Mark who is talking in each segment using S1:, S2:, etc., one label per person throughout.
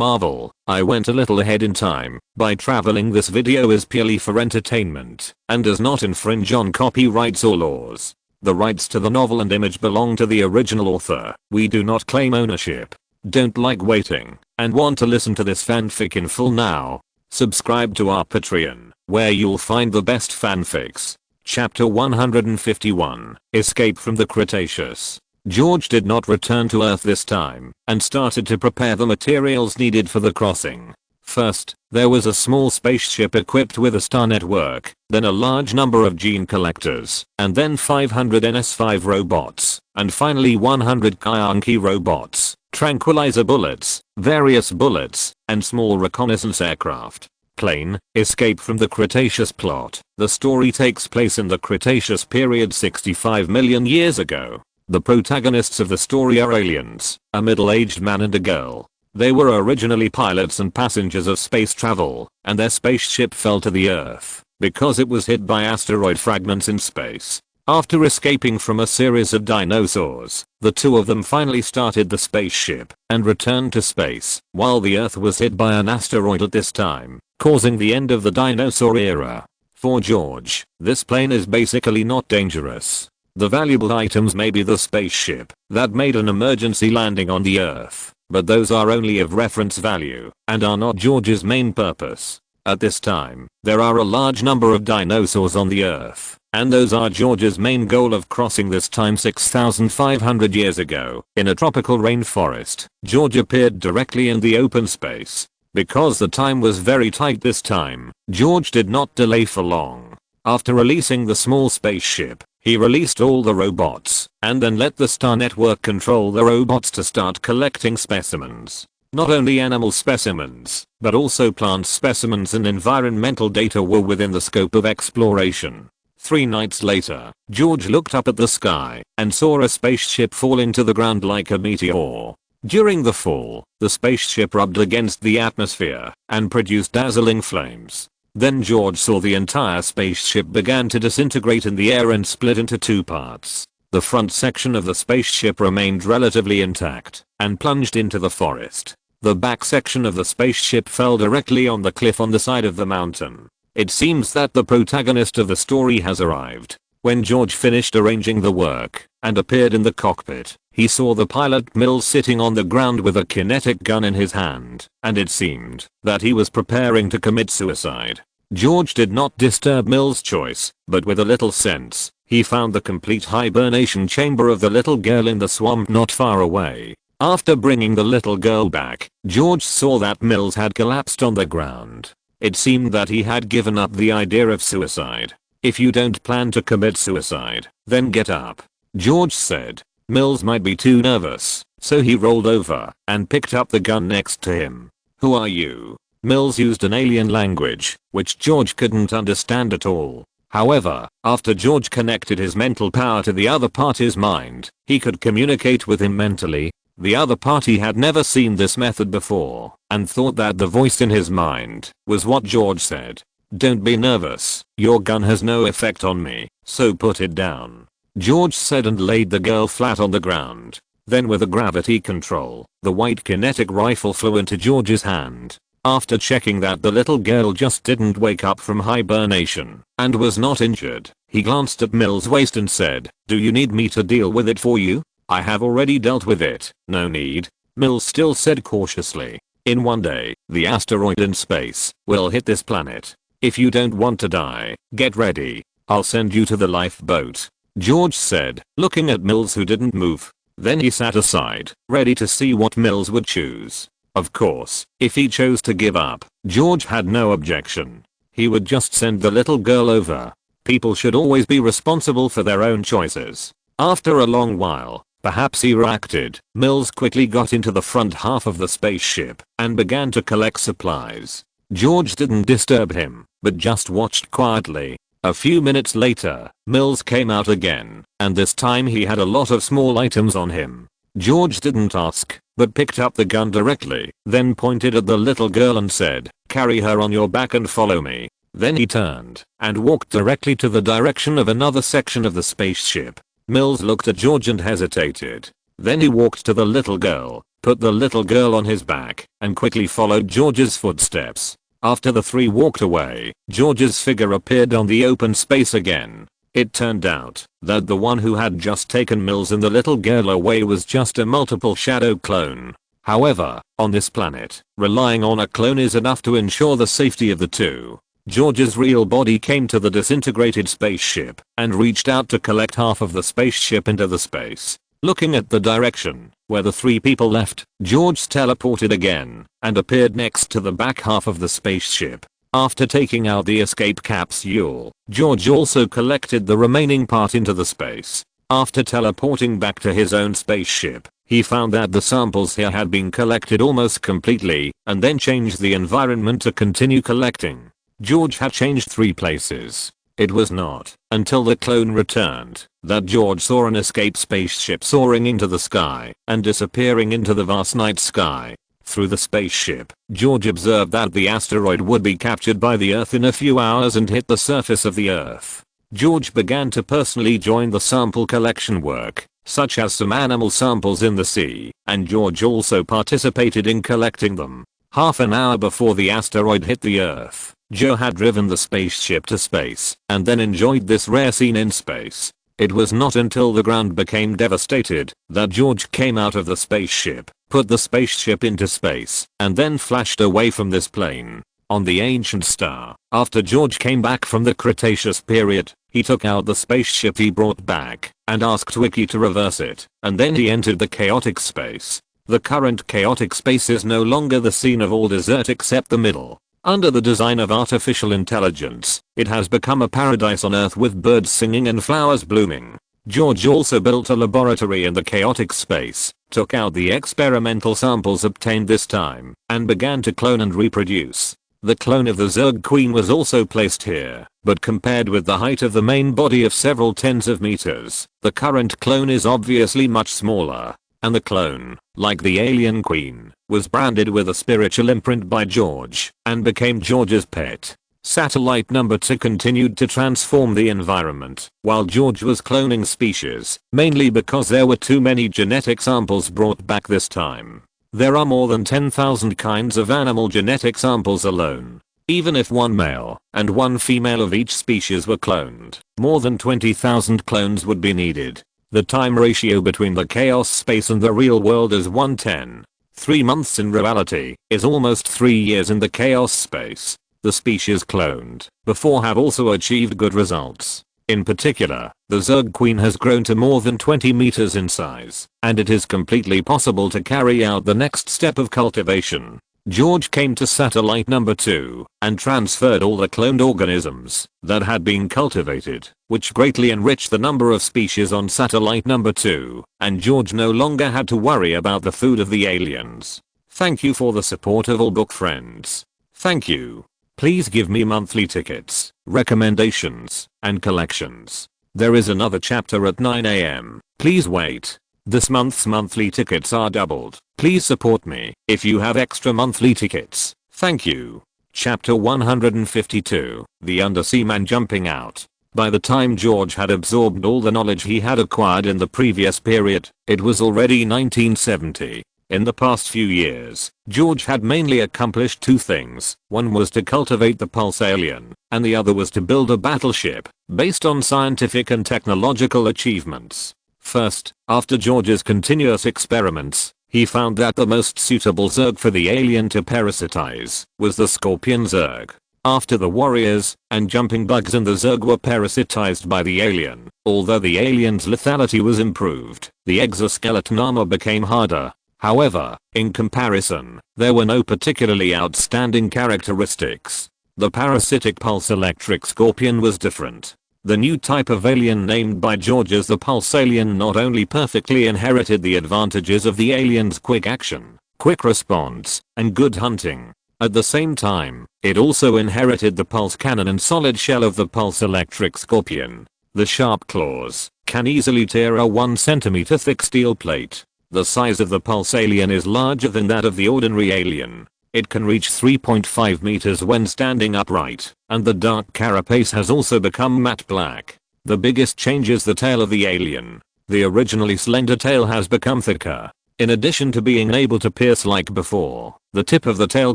S1: Marvel, I went a little ahead in time by traveling. This video is purely for entertainment and does not infringe on copyrights or laws. The rights to the novel and image belong to the original author. We do not claim ownership. Don't like waiting and want to listen to this fanfic in full now? Subscribe to our Patreon, where you'll find the best fanfics. Chapter 151, Escape from the Cretaceous. George did not return to Earth this time and started to prepare the materials needed for the crossing. First, there was a small spaceship equipped with a star network, then a large number of gene collectors, and then 500 NS5 robots, and finally 100 Kyanki robots, tranquilizer bullets, various bullets, and small reconnaissance aircraft. Plane, Escape from the Cretaceous plot. The story takes place in the Cretaceous period 65 million years ago. The protagonists of the story are aliens, a middle-aged man and a girl. They were originally pilots and passengers of space travel, and their spaceship fell to the Earth because it was hit by asteroid fragments in space. After escaping from a series of dinosaurs, the two of them finally started the spaceship and returned to space, while the Earth was hit by an asteroid at this time, causing the end of the dinosaur era. For George, this plane is basically not dangerous. The valuable items may be the spaceship that made an emergency landing on the Earth, but those are only of reference value and are not George's main purpose. At this time, there are a large number of dinosaurs on the Earth, and those are George's main goal of crossing this time. 6,500 years ago, in a tropical rainforest, George appeared directly in the open space. Because the time was very tight this time, George did not delay for long. After releasing the small spaceship, he released all the robots, and then let the star network control the robots to start collecting specimens. Not only animal specimens, but also plant specimens and environmental data were within the scope of exploration. 3 nights later, George looked up at the sky and saw a spaceship falling to the ground like a meteor. During the fall, the spaceship rubbed against the atmosphere and produced dazzling flames. Then George saw the entire spaceship began to disintegrate in the air and split into 2 parts. The front section of the spaceship remained relatively intact and plunged into the forest. The back section of the spaceship fell directly on the cliff on the side of the mountain. It seems that the protagonist of the story has arrived. When George finished arranging the work and appeared in the cockpit, he saw the pilot Mills sitting on the ground with a kinetic gun in his hand, and it seemed that he was preparing to commit suicide. George did not disturb Mills' choice, but with a little sense, he found the complete hibernation chamber of the little girl in the swamp not far away. After bringing the little girl back, George saw that Mills had collapsed on the ground. It seemed that he had given up the idea of suicide. "If you don't plan to commit suicide, then get up," George said. Mills might be too nervous, so he rolled over and picked up the gun next to him. "Who are you?" Mills used an alien language, which George couldn't understand at all. However, after George connected his mental power to the other party's mind, he could communicate with him mentally. The other party had never seen this method before and thought that the voice in his mind was what George said. "Don't be nervous, your gun has no effect on me, so put it down," George said and laid the girl flat on the ground. Then with a gravity control, the white kinetic rifle flew into George's hand. After checking that the little girl just didn't wake up from hibernation and was not injured, he glanced at Mills' waist and said, "Do you need me to deal with it for you? I have already dealt with it, no need." Mills still said cautiously, "In one day, the asteroid in space will hit this planet. If you don't want to die, get ready. I'll send you to the lifeboat," George said, looking at Mills who didn't move. Then he sat aside, ready to see what Mills would choose. Of course, if he chose to give up, George had no objection. He would just send the little girl over. People should always be responsible for their own choices. After a long while, perhaps he reacted, Mills quickly got into the front half of the spaceship and began to collect supplies. George didn't disturb him, but just watched quietly. A few minutes later, Mills came out again, and this time he had a lot of small items on him. George didn't ask, but picked up the gun directly, then pointed at the little girl and said, "Carry her on your back and follow me." Then he turned and walked directly to the direction of another section of the spaceship. Mills looked at George and hesitated. Then he walked to the little girl, put the little girl on his back, and quickly followed George's footsteps. After the three walked away, George's figure appeared on the open space again. It turned out that the one who had just taken Mills and the little girl away was just a multiple shadow clone. However, on this planet, relying on a clone is enough to ensure the safety of the two. George's real body came to the disintegrated spaceship and reached out to collect half of the spaceship into the space. Looking at the direction where the three people left, George teleported again and appeared next to the back half of the spaceship. After taking out the escape capsule, George also collected the remaining part into the space. After teleporting back to his own spaceship, he found that the samples here had been collected almost completely and then changed the environment to continue collecting. George had changed 3 places. It was not until the clone returned that George saw an escape spaceship soaring into the sky and disappearing into the vast night sky. Through the spaceship, George observed that the asteroid would be captured by the Earth in a few hours and hit the surface of the Earth. George began to personally join the sample collection work, such as some animal samples in the sea, and George also participated in collecting them. Half an hour before the asteroid hit the Earth, Joe had driven the spaceship to space and then enjoyed this rare scene in space. It was not until the ground became devastated that George came out of the spaceship, put the spaceship into space, and then flashed away from this plane. On the ancient star, after George came back from the Cretaceous period, he took out the spaceship he brought back and asked Wiki to reverse it, and then he entered the chaotic space. The current chaotic space is no longer the scene of all desert except the middle. Under the design of artificial intelligence, it has become a paradise on Earth with birds singing and flowers blooming. George also built a laboratory in the chaotic space, took out the experimental samples obtained this time, and began to clone and reproduce. The clone of the Zerg Queen was also placed here, but compared with the height of the main body of several tens of meters, the current clone is obviously much smaller. And the clone, like the alien queen, was branded with a spiritual imprint by George and became George's pet. Satellite number 2 continued to transform the environment while George was cloning species, mainly because there were too many genetic samples brought back this time. There are more than 10,000 kinds of animal genetic samples alone. Even if one male and one female of each species were cloned, more than 20,000 clones would be needed. The time ratio between the chaos space and the real world is 1:10. 3 months in reality is almost 3 years in the chaos space. The species cloned before have also achieved good results. In particular, the Zerg Queen has grown to more than 20 meters in size, and it is completely possible to carry out the next step of cultivation. George came to satellite number 2 and transferred all the cloned organisms that had been cultivated, which greatly enriched the number of species on satellite number 2, and George no longer had to worry about the food of the aliens. Thank you for the support of all book friends. Thank you. Please give me monthly tickets, recommendations, and collections. There is another chapter at 9 AM. Please wait. This month's monthly tickets are doubled. Please support me if you have extra monthly tickets. Thank you. Chapter 152, The Undersea Man Jumping Out. By the time George had absorbed all the knowledge he had acquired in the previous period, it was already 1970. In the past few years, George had mainly accomplished 2 things. One was to cultivate the pulse alien, and the other was to build a battleship based on scientific and technological achievements. First, after George's continuous experiments, he found that the most suitable Zerg for the alien to parasitize was the Scorpion Zerg. After the warriors and jumping bugs in the Zerg were parasitized by the alien, although the alien's lethality was improved, the exoskeleton armor became harder. However, in comparison, there were no particularly outstanding characteristics. The parasitic pulse electric scorpion was different. The new type of alien named by George as the pulse alien not only perfectly inherited the advantages of the alien's quick action, quick response, and good hunting. At the same time, it also inherited the pulse cannon and solid shell of the pulse electric scorpion. The sharp claws can easily tear a 1 centimeter thick steel plate. The size of the pulse alien is larger than that of the ordinary alien. It can reach 3.5 meters when standing upright, and the dark carapace has also become matte black. The biggest change is the tail of the alien. The originally slender tail has become thicker. In addition to being able to pierce like before, the tip of the tail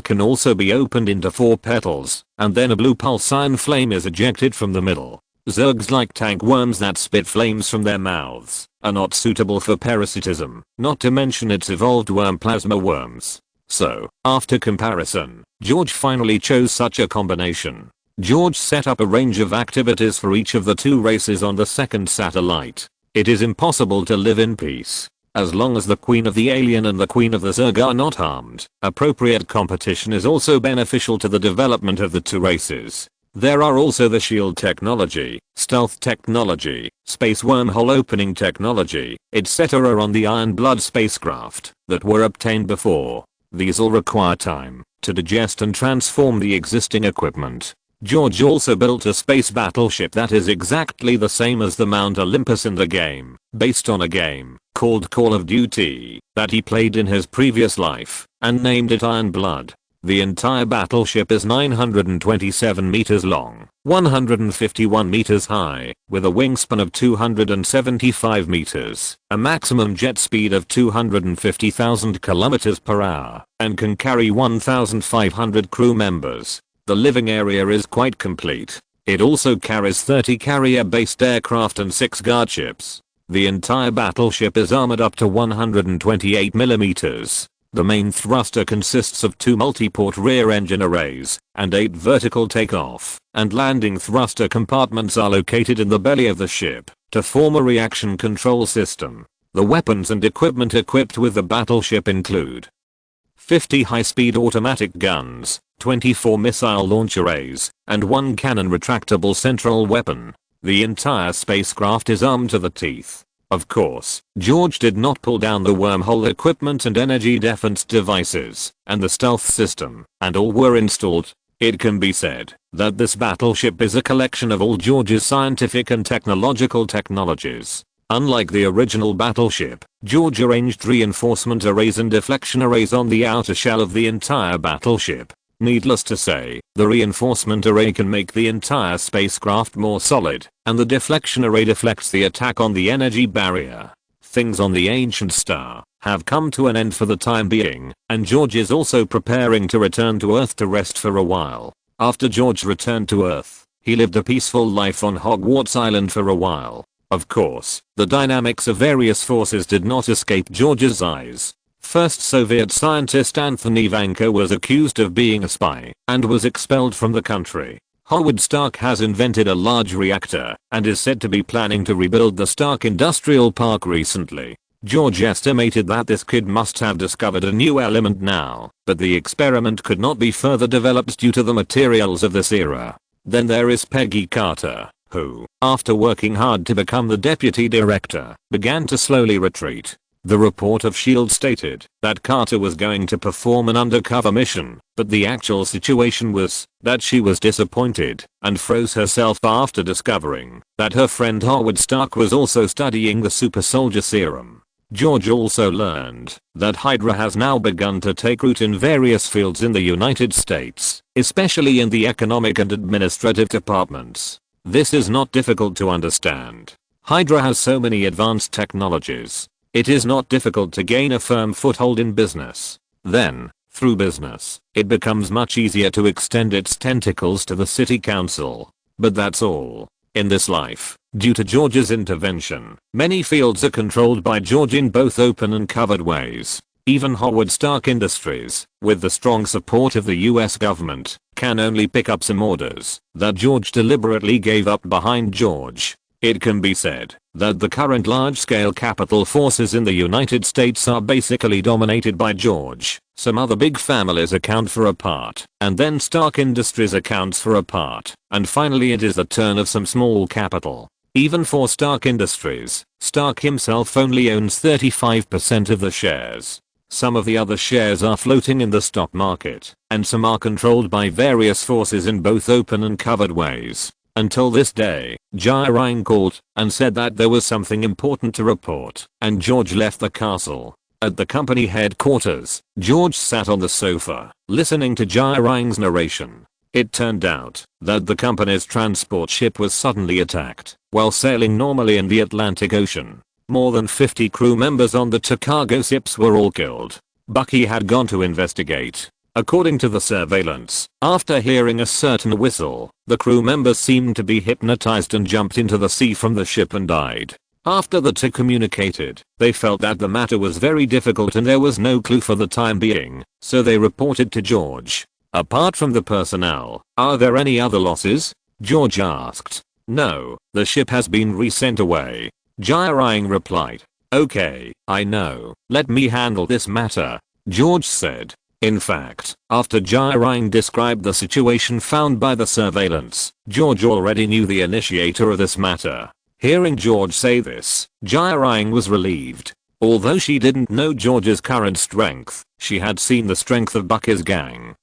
S1: can also be opened into 4 petals, and then a blue pulse iron flame is ejected from the middle. Zergs like tank worms that spit flames from their mouths are not suitable for parasitism, not to mention its evolved worm plasma worms. So, after comparison, George finally chose such a combination. George set up a range of activities for each of the 2 races on the second satellite. It is impossible to live in peace as long as the Queen of the Alien and the Queen of the Zerg are not harmed. Appropriate competition is also beneficial to the development of the 2 races. There are also the shield technology, stealth technology, space wormhole opening technology, etc. on the Iron Blood spacecraft that were obtained before. These all require time to digest and transform the existing equipment. George also built a space battleship that is exactly the same as the Mount Olympus in the game, based on a game called Call of Duty that he played in his previous life, and named it Iron Blood. The entire battleship is 927 meters long, 151 meters high, with a wingspan of 275 meters, a maximum jet speed of 250,000 kilometers per hour, and can carry 1,500 crew members. The living area is quite complete. It also carries 30 carrier-based aircraft and 6 guardships. The entire battleship is armored up to 128 millimeters. The main thruster consists of 2 multi-port rear engine arrays, and 8 vertical takeoff and landing thruster compartments are located in the belly of the ship to form a reaction control system. The weapons and equipment equipped with the battleship include 50 high-speed automatic guns, 24 missile launch arrays, and 1 cannon retractable central weapon. The entire spacecraft is armed to the teeth. Of course, George did not pull down the wormhole equipment and energy defense devices, and the stealth system, and all were installed. It can be said that this battleship is a collection of all George's scientific and technological technologies. Unlike the original battleship, George arranged reinforcement arrays and deflection arrays on the outer shell of the entire battleship. Needless to say, the reinforcement array can make the entire spacecraft more solid, and the deflection array deflects the attack on the energy barrier. Things on the ancient star have come to an end for the time being, and George is also preparing to return to Earth to rest for a while. After George returned to Earth, he lived a peaceful life on Hogwarts Island for a while. Of course, the dynamics of various forces did not escape George's eyes. First, Soviet scientist Anthony Vanko was accused of being a spy and was expelled from the country. Howard Stark has invented a large reactor and is said to be planning to rebuild the Stark Industrial Park recently. George estimated that this kid must have discovered a new element now, but the experiment could not be further developed due to the materials of this era. Then there is Peggy Carter, who, after working hard to become the deputy director, began to slowly retreat. The report of S.H.I.E.L.D. stated that Carter was going to perform an undercover mission, but the actual situation was that she was disappointed and froze herself after discovering that her friend Howard Stark was also studying the super soldier serum. George also learned that Hydra has now begun to take root in various fields in the United States, especially in the economic and administrative departments. This is not difficult to understand. Hydra has so many advanced technologies. It is not difficult to gain a firm foothold in business. Then, through business, it becomes much easier to extend its tentacles to the city council. But that's all. In this life, due to George's intervention, many fields are controlled by George in both open and covered ways. Even Howard Stark Industries, with the strong support of the US government, can only pick up some orders that George deliberately gave up behind George. It can be said that the current large-scale capital forces in the United States are basically dominated by George. Some other big families account for a part, and then Stark Industries accounts for a part, and finally it is the turn of some small capital. Even for Stark Industries, Stark himself only owns 35% of the shares. Some of the other shares are floating in the stock market, and some are controlled by various forces in both open and covered ways. Until this day, Heir called and said that there was something important to report, and George left the castle. At the company headquarters, George sat on the sofa, listening to Heir's narration. It turned out that the company's transport ship was suddenly attacked while sailing normally in the Atlantic Ocean. More than 50 crew members on the two cargo ships were all killed. Bucky had gone to investigate. According to the surveillance, after hearing a certain whistle, the crew members seemed to be hypnotized and jumped into the sea from the ship and died. After the two communicated, they felt that the matter was very difficult and there was no clue for the time being, so they reported to George. Apart from the personnel, are there any other losses? George asked. No, the ship has been resent away. Jiaring replied. Okay, I know, let me handle this matter, George said. In fact, after Jiaring described the situation found by the surveillance, George already knew the initiator of this matter. Hearing George say this, Jiaring was relieved. Although she didn't know George's current strength, she had seen the strength of Bucky's gang.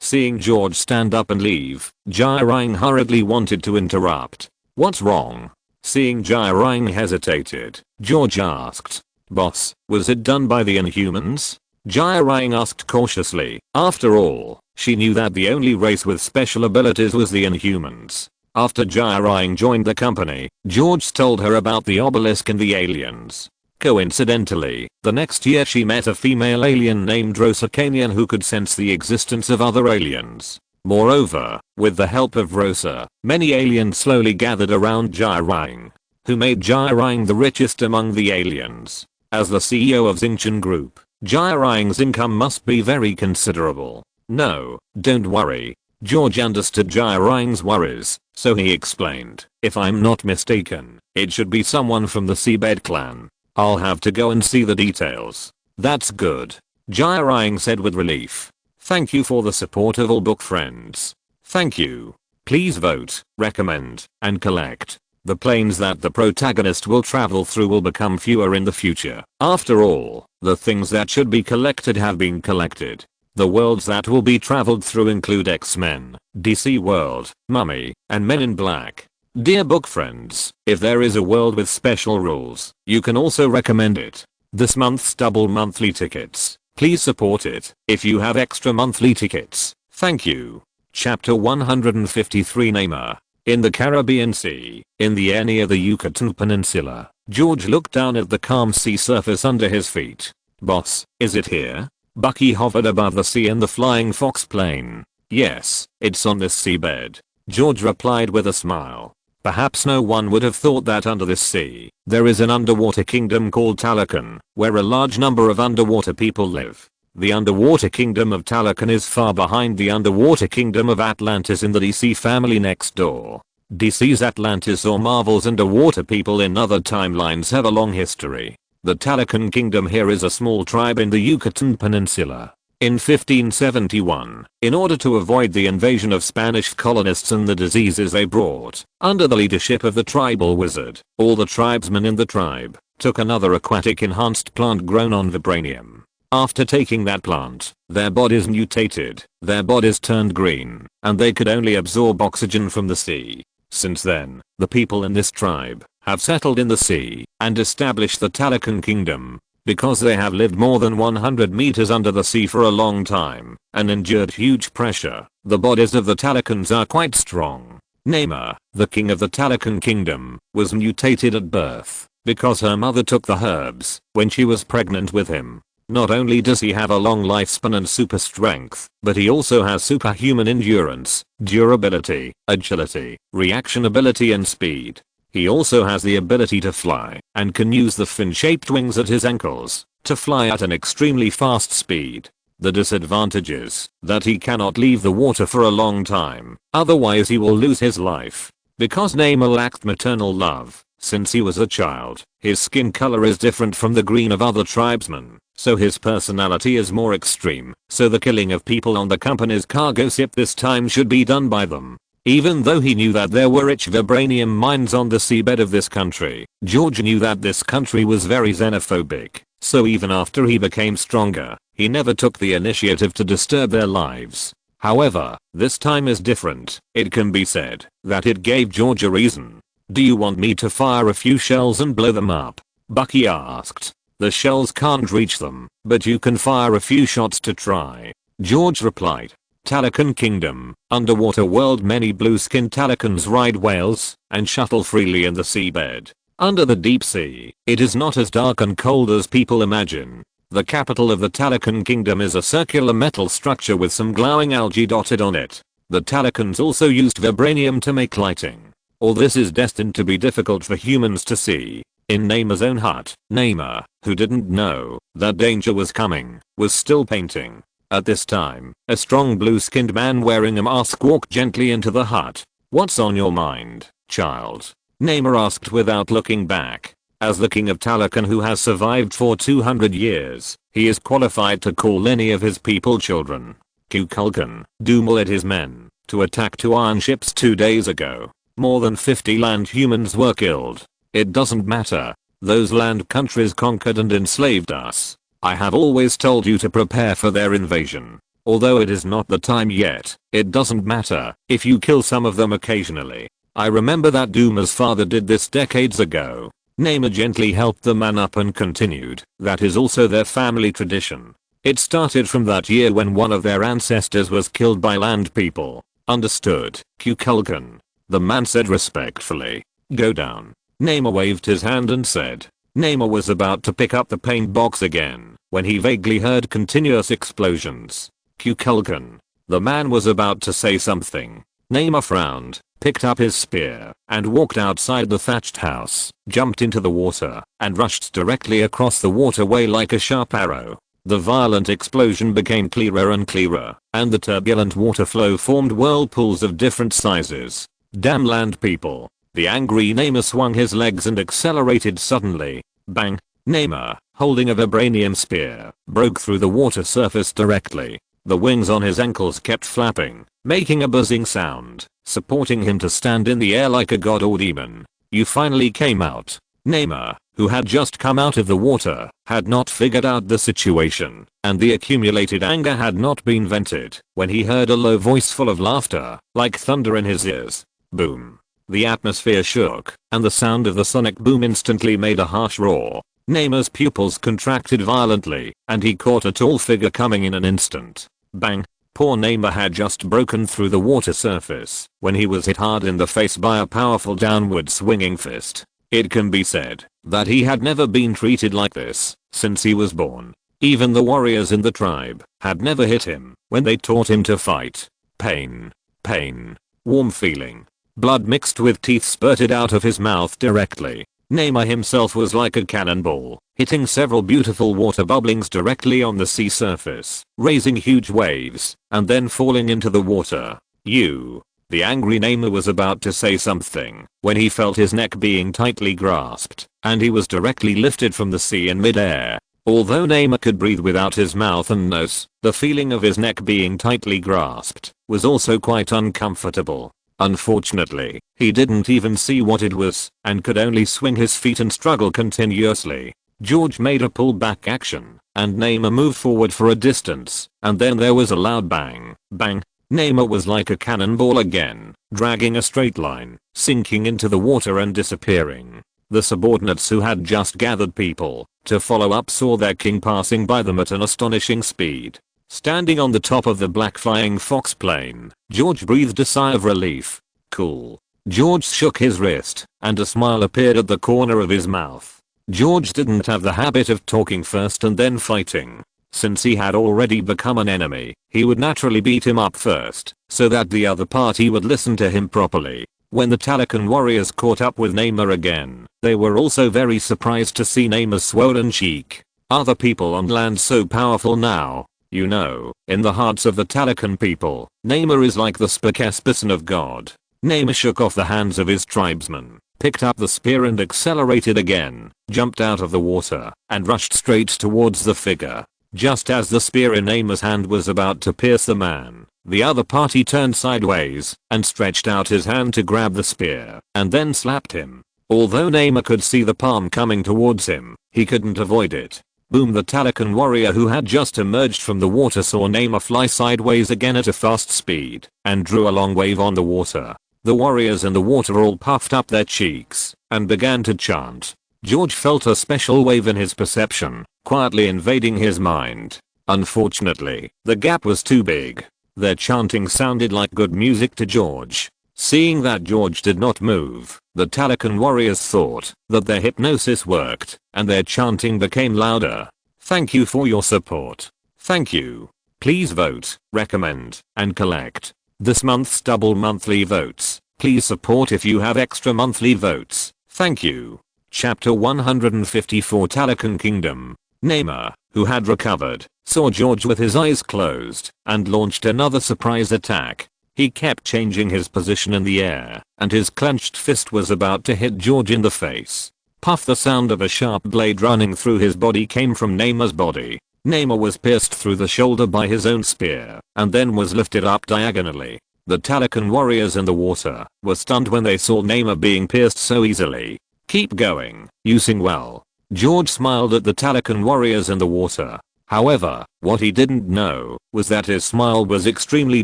S1: Seeing George stand up and leave, Jiaring hurriedly wanted to interrupt. What's wrong? Seeing Jiaring hesitated, George asked. Boss, was it done by the Inhumans? Jiaring asked cautiously. After all, she knew that the only race with special abilities was the Inhumans. After Jiaring joined the company, George told her about the obelisk and the aliens. Coincidentally, the next year she met a female alien named Rosa Kanian who could sense the existence of other aliens. Moreover, with the help of Rosa, many aliens slowly gathered around Jiaring, who made Jiaring the richest among the aliens. As the CEO of Xingchen Group, Jiaring's income must be very considerable. No, don't worry. George understood Jiaring's worries, so he explained, if I'm not mistaken, it should be someone from the Seabed clan. I'll have to go and see the details. That's good, Jiaring said with relief. Thank you for the support of all book friends. Thank you. Please vote, recommend, and collect. The planes that the protagonist will travel through will become fewer in the future. After all, the things that should be collected have been collected. The worlds that will be traveled through include X-Men, DC World, Mummy, and Men in Black. Dear book friends, if there is a world with special rules, you can also recommend it. This month's double monthly tickets. Please support it if you have extra monthly tickets. Thank you. Chapter 153 Neymar. In the Caribbean Sea, in the air near the Yucatan Peninsula, George looked down at the calm sea surface under his feet. Boss, is it here? Bucky hovered above the sea in the flying fox plane. Yes, it's on this seabed, George replied with a smile. Perhaps no one would have thought that under this sea, there is an underwater kingdom called Talokan, where a large number of underwater people live. The underwater kingdom of Talokan is far behind the underwater kingdom of Atlantis in the DC family next door. DC's Atlantis or Marvel's underwater people in other timelines have a long history. The Talokan kingdom here is a small tribe in the Yucatan Peninsula. In 1571, in order to avoid the invasion of Spanish colonists and the diseases they brought, under the leadership of the tribal wizard, all the tribesmen in the tribe took another aquatic enhanced plant grown on vibranium. After taking that plant, their bodies mutated, their bodies turned green, and they could only absorb oxygen from the sea. Since then, the people in this tribe have settled in the sea and established the Talokan kingdom. Because they have lived more than 100 meters under the sea for a long time and endured huge pressure, the bodies of the Talokans are quite strong. Neymar, the king of the Talokan kingdom, was mutated at birth because her mother took the herbs when she was pregnant with him. Not only does he have a long lifespan and super strength, but he also has superhuman endurance, durability, agility, reaction ability and speed. He also has the ability to fly and can use the fin-shaped wings at his ankles to fly at an extremely fast speed. The disadvantage is that he cannot leave the water for a long time, otherwise he will lose his life. Because Neymar lacked maternal love since he was a child, his skin color is different from the green of other tribesmen, so his personality is more extreme, so the killing of people on the company's cargo ship this time should be done by them. Even though he knew that there were rich vibranium mines on the seabed of this country, George knew that this country was very xenophobic, so even after he became stronger, he never took the initiative to disturb their lives. However, this time is different. It can be said that it gave George a reason. Do you want me to fire a few shells and blow them up? Bucky asked. The shells can't reach them, but you can fire a few shots to try, George replied. Talokan Kingdom, underwater world. Many blue-skinned Talokans ride whales and shuttle freely in the seabed. Under the deep sea, it is not as dark and cold as people imagine. The capital of the Talokan kingdom is a circular metal structure with some glowing algae dotted on it. The Talokans also used vibranium to make lighting. All this is destined to be difficult for humans to see. In Neymar's own hut, Neymar, who didn't know that danger was coming, was still painting. At this time, a strong blue-skinned man wearing a mask walked gently into the hut. "What's on your mind, child?" Neymar asked without looking back. As the king of Talokan who has survived for 200 years, he is qualified to call any of his people children. Kukulkan, Dumal led his men to attack 2 iron ships 2 days ago. More than 50 land humans were killed. It doesn't matter. Those land countries conquered and enslaved us. I have always told you to prepare for their invasion. Although it is not the time yet, it doesn't matter if you kill some of them occasionally. I remember that Duma's father did this decades ago. Neymar gently helped the man up and continued, "That is also their family tradition. It started from that year when one of their ancestors was killed by land people." "Understood, Kukulkan," the man said respectfully. "Go down." Neymar waved his hand and said. Neymar was about to pick up the paint box again when he vaguely heard continuous explosions. "Kukulkan." The man was about to say something. Neymar frowned, picked up his spear, and walked outside the thatched house, jumped into the water, and rushed directly across the waterway like a sharp arrow. The violent explosion became clearer and clearer, and the turbulent water flow formed whirlpools of different sizes. "Damn land people." The angry Neymar swung his legs and accelerated suddenly. Bang! Neymar, holding a vibranium spear, broke through the water surface directly. The wings on his ankles kept flapping, making a buzzing sound, supporting him to stand in the air like a god or demon. "You finally came out." Neymar, who had just come out of the water, had not figured out the situation, and the accumulated anger had not been vented, when he heard a low voice full of laughter, like thunder in his ears. Boom. The atmosphere shook, and the sound of the sonic boom instantly made a harsh roar. Neymar's pupils contracted violently, and he caught a tall figure coming in an instant. Bang! Poor Neymar had just broken through the water surface when he was hit hard in the face by a powerful downward swinging fist. It can be said that he had never been treated like this since he was born. Even the warriors in the tribe had never hit him when they taught him to fight. Pain. Pain. Warm feeling. Blood mixed with teeth spurted out of his mouth directly. Neymar himself was like a cannonball, hitting several beautiful water bubblings directly on the sea surface, raising huge waves, and then falling into the water. The angry Neymar was about to say something when he felt his neck being tightly grasped, and he was directly lifted from the sea in midair. Although Neymar could breathe without his mouth and nose, the feeling of his neck being tightly grasped was also quite uncomfortable. Unfortunately, he didn't even see what it was, and could only swing his feet and struggle continuously. George made a pullback action, and Neymar moved forward for a distance, and then there was a loud bang, bang. Neymar was like a cannonball again, dragging a straight line, sinking into the water and disappearing. The subordinates who had just gathered people to follow up saw their king passing by them at an astonishing speed. Standing on the top of the black flying fox plane, George breathed a sigh of relief. Cool. George shook his wrist, and a smile appeared at the corner of his mouth. George didn't have the habit of talking first and then fighting. Since he had already become an enemy, he would naturally beat him up first, so that the other party would listen to him properly. When the Talokan warriors caught up with Neymar again, they were also very surprised to see Neymar's swollen cheek. Are the people on land so powerful now? You know, in the hearts of the Talokan people, Neymar is like the spokesperson of God. Neymar shook off the hands of his tribesmen, picked up the spear and accelerated again, jumped out of the water, and rushed straight towards the figure. Just as the spear in Neymar's hand was about to pierce the man, the other party turned sideways and stretched out his hand to grab the spear, and then slapped him. Although Neymar could see the palm coming towards him, he couldn't avoid it. Boom! The Talokan warrior who had just emerged from the water saw Neymar fly sideways again at a fast speed, and drew a long wave on the water. The warriors in the water all puffed up their cheeks, and began to chant. George felt a special wave in his perception, quietly invading his mind. Unfortunately, the gap was too big. Their chanting sounded like good music to George. Seeing that George did not move, the Talican warriors thought that their hypnosis worked, and their chanting became louder. Thank you for your support. Thank you. Please vote, recommend, and collect this month's double monthly votes. Please support if you have extra monthly votes. Thank you. Chapter 154 Talican Kingdom. Neymar, who had recovered, saw George with his eyes closed and launched another surprise attack. He kept changing his position in the air, and his clenched fist was about to hit George in the face. Puff! The sound of a sharp blade running through his body came from Neymar's body. Neymar was pierced through the shoulder by his own spear, and then was lifted up diagonally. The Talican warriors in the water were stunned when they saw Neymar being pierced so easily. Keep going, you sing well. George smiled at the Talican warriors in the water. However, what he didn't know was that his smile was extremely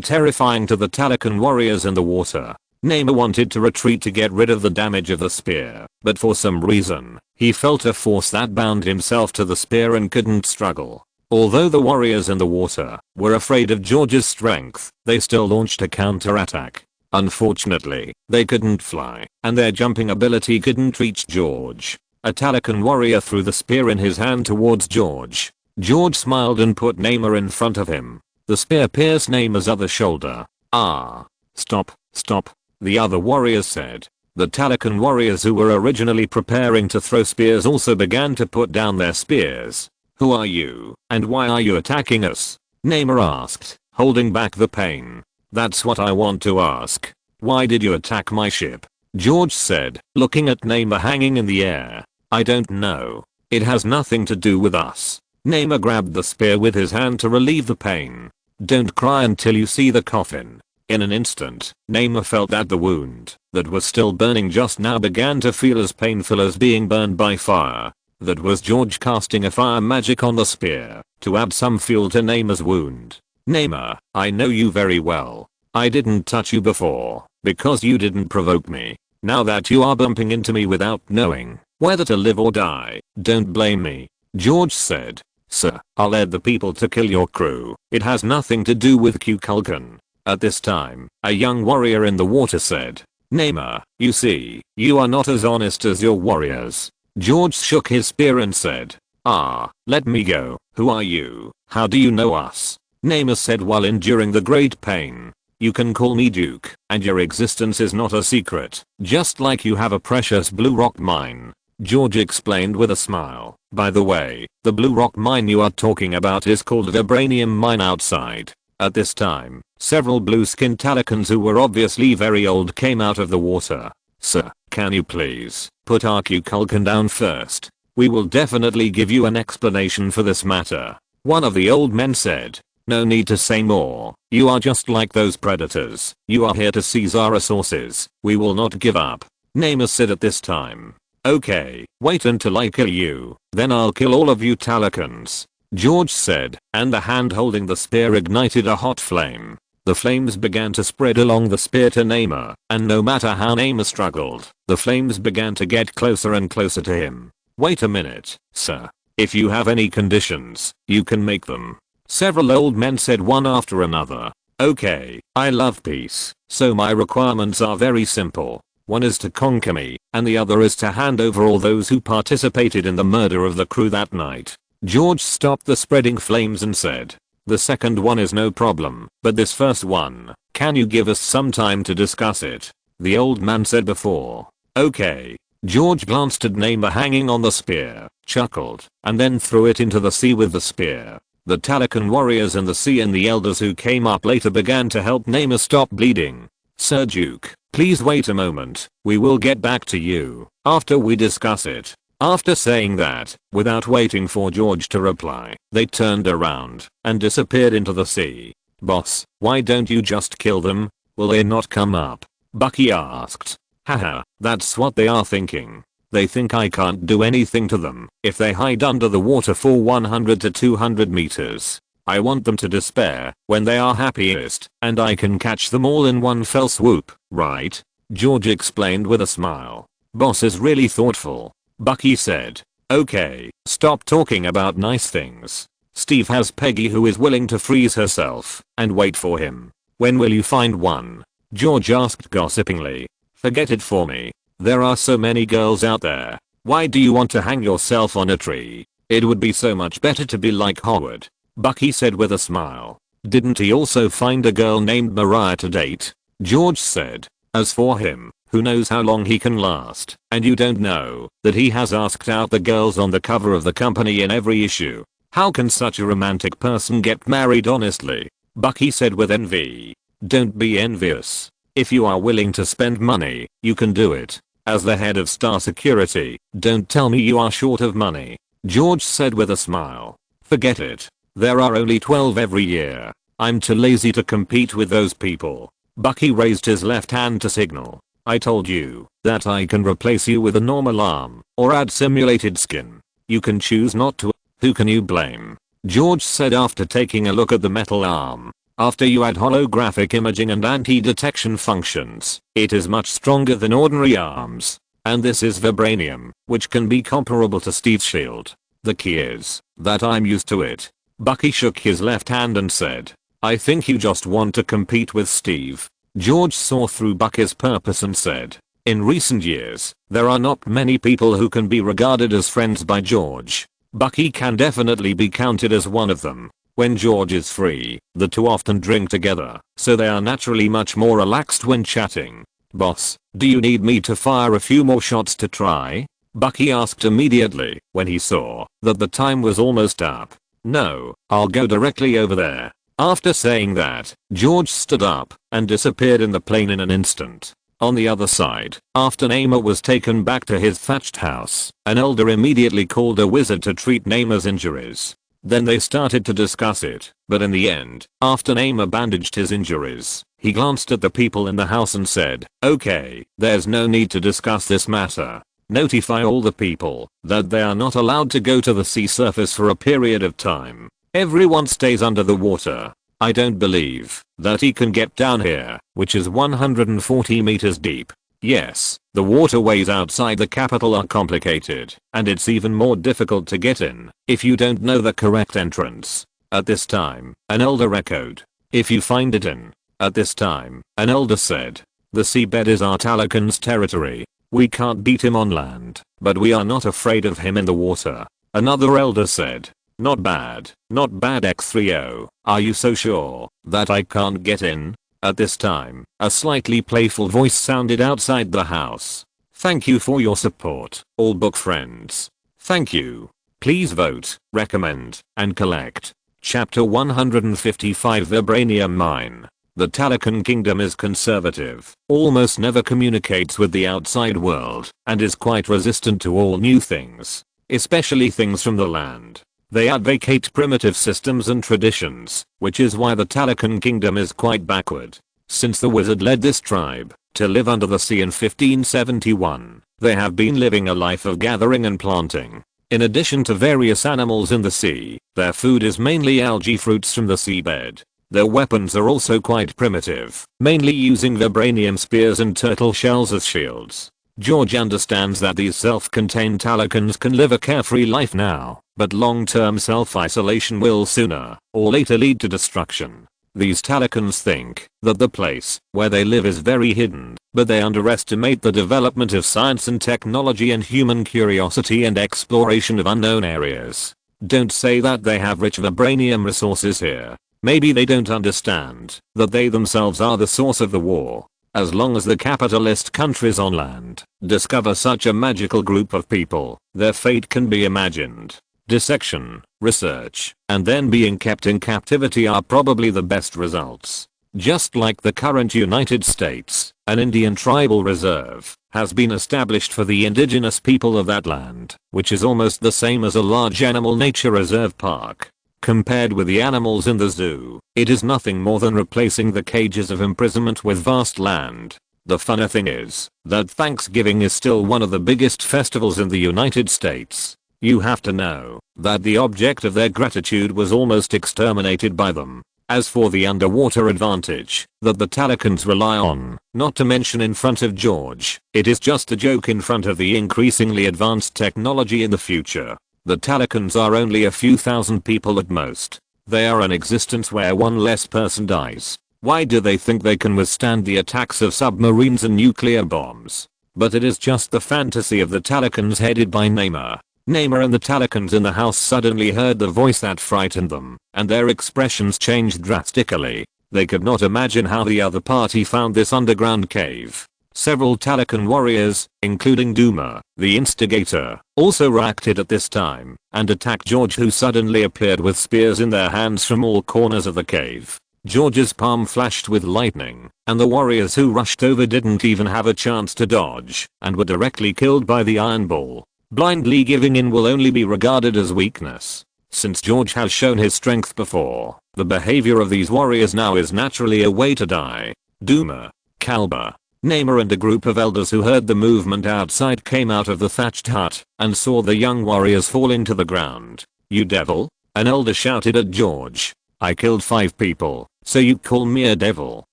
S1: terrifying to the Talican warriors in the water. Neymar wanted to retreat to get rid of the damage of the spear, but for some reason, he felt a force that bound himself to the spear and couldn't struggle. Although the warriors in the water were afraid of George's strength, they still launched a counterattack. Unfortunately, they couldn't fly, and their jumping ability couldn't reach George. A Talican warrior threw the spear in his hand towards George. George smiled and put Neymar in front of him. The spear pierced Neymar's other shoulder. Ah. Stop, stop, the other warriors said. The Talican warriors who were originally preparing to throw spears also began to put down their spears. Who are you, and why are you attacking us? Neymar asked, holding back the pain. That's what I want to ask. Why did you attack my ship? George said, looking at Neymar hanging in the air. I don't know. It has nothing to do with us. Neymar grabbed the spear with his hand to relieve the pain. Don't cry until you see the coffin. In an instant, Neymar felt that the wound that was still burning just now began to feel as painful as being burned by fire. That was George casting a fire magic on the spear to add some fuel to Neymar's wound. Neymar, I know you very well. I didn't touch you before because you didn't provoke me. Now that you are bumping into me without knowing whether to live or die, don't blame me. George said. Sir, I led the people to kill your crew. It has nothing to do with Kukulkan. At this time, a young warrior in the water said. Neymar, you see, you are not as honest as your warriors. George shook his spear and said. Ah, let me go. Who are you? How do you know us? Neymar said while enduring the great pain. You can call me Duke, and your existence is not a secret, just like you have a precious blue rock mine. George explained with a smile. By the way, the blue rock mine you are talking about is called Vibranium Mine outside. At this time, several blue-skinned Talicans who were obviously very old came out of the water. Sir, can you please put our Kukulkan down first? We will definitely give you an explanation for this matter. One of the old men said. No need to say more. You are just like those predators. You are here to seize our resources. We will not give up. Neymar said at this time. Okay, wait until I kill you, then I'll kill all of you Talicans. George said, and the hand holding the spear ignited a hot flame. The flames began to spread along the spear to Neymar, and no matter how Neymar struggled, the flames began to get closer and closer to him. Wait a minute, sir. If you have any conditions, you can make them. Several old men said one after another. Okay, I love peace, so my requirements are very simple. One is to conquer me, and the other is to hand over all those who participated in the murder of the crew that night. George stopped the spreading flames and said. The second one is no problem, but this first one, can you give us some time to discuss it? The old man said before. Okay. George glanced at Neymar hanging on the spear, chuckled, and then threw it into the sea with the spear. The Talican warriors in the sea and the elders who came up later began to help Neymar stop bleeding. Sir Duke, please wait a moment, we will get back to you after we discuss it. After saying that, without waiting for George to reply, they turned around and disappeared into the sea. Boss, why don't you just kill them? Will they not come up? Bucky asked. Haha, that's what they are thinking. They think I can't do anything to them if they hide under the water for 100 to 200 meters. I want them to despair when they are happiest, and I can catch them all in one fell swoop, right? George explained with a smile. Boss is really thoughtful. Bucky said. Okay, stop talking about nice things. Steve has Peggy who is willing to freeze herself and wait for him. When will you find one? George asked gossipingly. Forget it for me. There are so many girls out there. Why do you want to hang yourself on a tree? It would be so much better to be like Howard. Bucky said with a smile. Didn't he also find a girl named Mariah to date? George said. As for him, who knows how long he can last, and you don't know that he has asked out the girls on the cover of the company in every issue. How can such a romantic person get married honestly? Bucky said with envy. Don't be envious. If you are willing to spend money, you can do it. As the head of Star Security, don't tell me you are short of money. George said with a smile. Forget it. There are only 12 every year. I'm too lazy to compete with those people. Bucky raised his left hand to signal. I told you that I can replace you with a normal arm or add simulated skin. You can choose not to. Who can you blame? George said after taking a look at the metal arm. After you add holographic imaging and anti-detection functions, it is much stronger than ordinary arms. And this is vibranium, which can be comparable to Steve's shield. The key is that I'm used to it. Bucky shook his left hand and said, I think you just want to compete with Steve. George saw through Bucky's purpose and said, in recent years, there are not many people who can be regarded as friends by George. Bucky can definitely be counted as one of them. When George is free, the two often drink together, so they are naturally much more relaxed when chatting. Boss, do you need me to fire a few more shots to try? Bucky asked immediately when he saw that the time was almost up. No, I'll go directly over there. After saying that, George stood up and disappeared in the plane in an instant. On the other side, after Namor was taken back to his thatched house, an elder immediately called a wizard to treat Namor's injuries. Then they started to discuss it, but in the end, after Namor bandaged his injuries, he glanced at the people in the house and said, okay, there's no need to discuss this matter. Notify all the people that they are not allowed to go to the sea surface for a period of time. Everyone stays under the water. I don't believe that he can get down here, which is 140 meters deep. Yes, the waterways outside the capital are complicated, and it's even more difficult to get in if you don't know the correct entrance. At this time, an elder echoed. If you find it in. At this time, an elder said. The seabed is our Talakan's territory. We can't beat him on land, but we are not afraid of him in the water. Another elder said. Not bad X30. Are you so sure that I can't get in? At this time, a slightly playful voice sounded outside the house. Thank you for your support, all book friends. Thank you. Please vote, recommend, and collect. Chapter 155 Vibranium Mine. The Talakan Kingdom is conservative, almost never communicates with the outside world, and is quite resistant to all new things, especially things from the land. They advocate primitive systems and traditions, which is why the Talakan Kingdom is quite backward. Since the wizard led this tribe to live under the sea in 1571, they have been living a life of gathering and planting. In addition to various animals in the sea, their food is mainly algae fruits from the seabed. Their weapons are also quite primitive, mainly using vibranium spears and turtle shells as shields. George understands that these self-contained Talakans can live a carefree life now, but long-term self-isolation will sooner or later lead to destruction. These Talakans think that the place where they live is very hidden, but they underestimate the development of science and technology and human curiosity and exploration of unknown areas. Don't say that they have rich vibranium resources here. Maybe they don't understand that they themselves are the source of the war. As long as the capitalist countries on land discover such a magical group of people, their fate can be imagined. Dissection, research, and then being kept in captivity are probably the best results. Just like the current United States, an Indian tribal reserve has been established for the indigenous people of that land, which is almost the same as a large animal nature reserve park. Compared with the animals in the zoo, it is nothing more than replacing the cages of imprisonment with vast land. The funny thing is that Thanksgiving is still one of the biggest festivals in the United States. You have to know that the object of their gratitude was almost exterminated by them. As for the underwater advantage that the Talakans rely on, not to mention in front of George, it is just a joke in front of the increasingly advanced technology in the future. The Talakans are only a few thousand people at most. They are an existence where one less person dies. Why do they think they can withstand the attacks of submarines and nuclear bombs? But it is just the fantasy of the Talakans headed by Namor. Namor and the Talakans in the house suddenly heard the voice that frightened them, and their expressions changed drastically. They could not imagine how the other party found this underground cave. Several Talakan warriors, including Duma, the instigator, also reacted at this time and attacked George, who suddenly appeared with spears in their hands from all corners of the cave. George's palm flashed with lightning, and the warriors who rushed over didn't even have a chance to dodge and were directly killed by the iron ball. Blindly giving in will only be regarded as weakness. Since George has shown his strength before, the behavior of these warriors now is naturally a way to die. Duma, Kalba, Namor and a group of elders who heard the movement outside came out of the thatched hut and saw the young warriors fall into the ground. "You devil," an elder shouted at George. "I killed 5 people, so you call me a devil?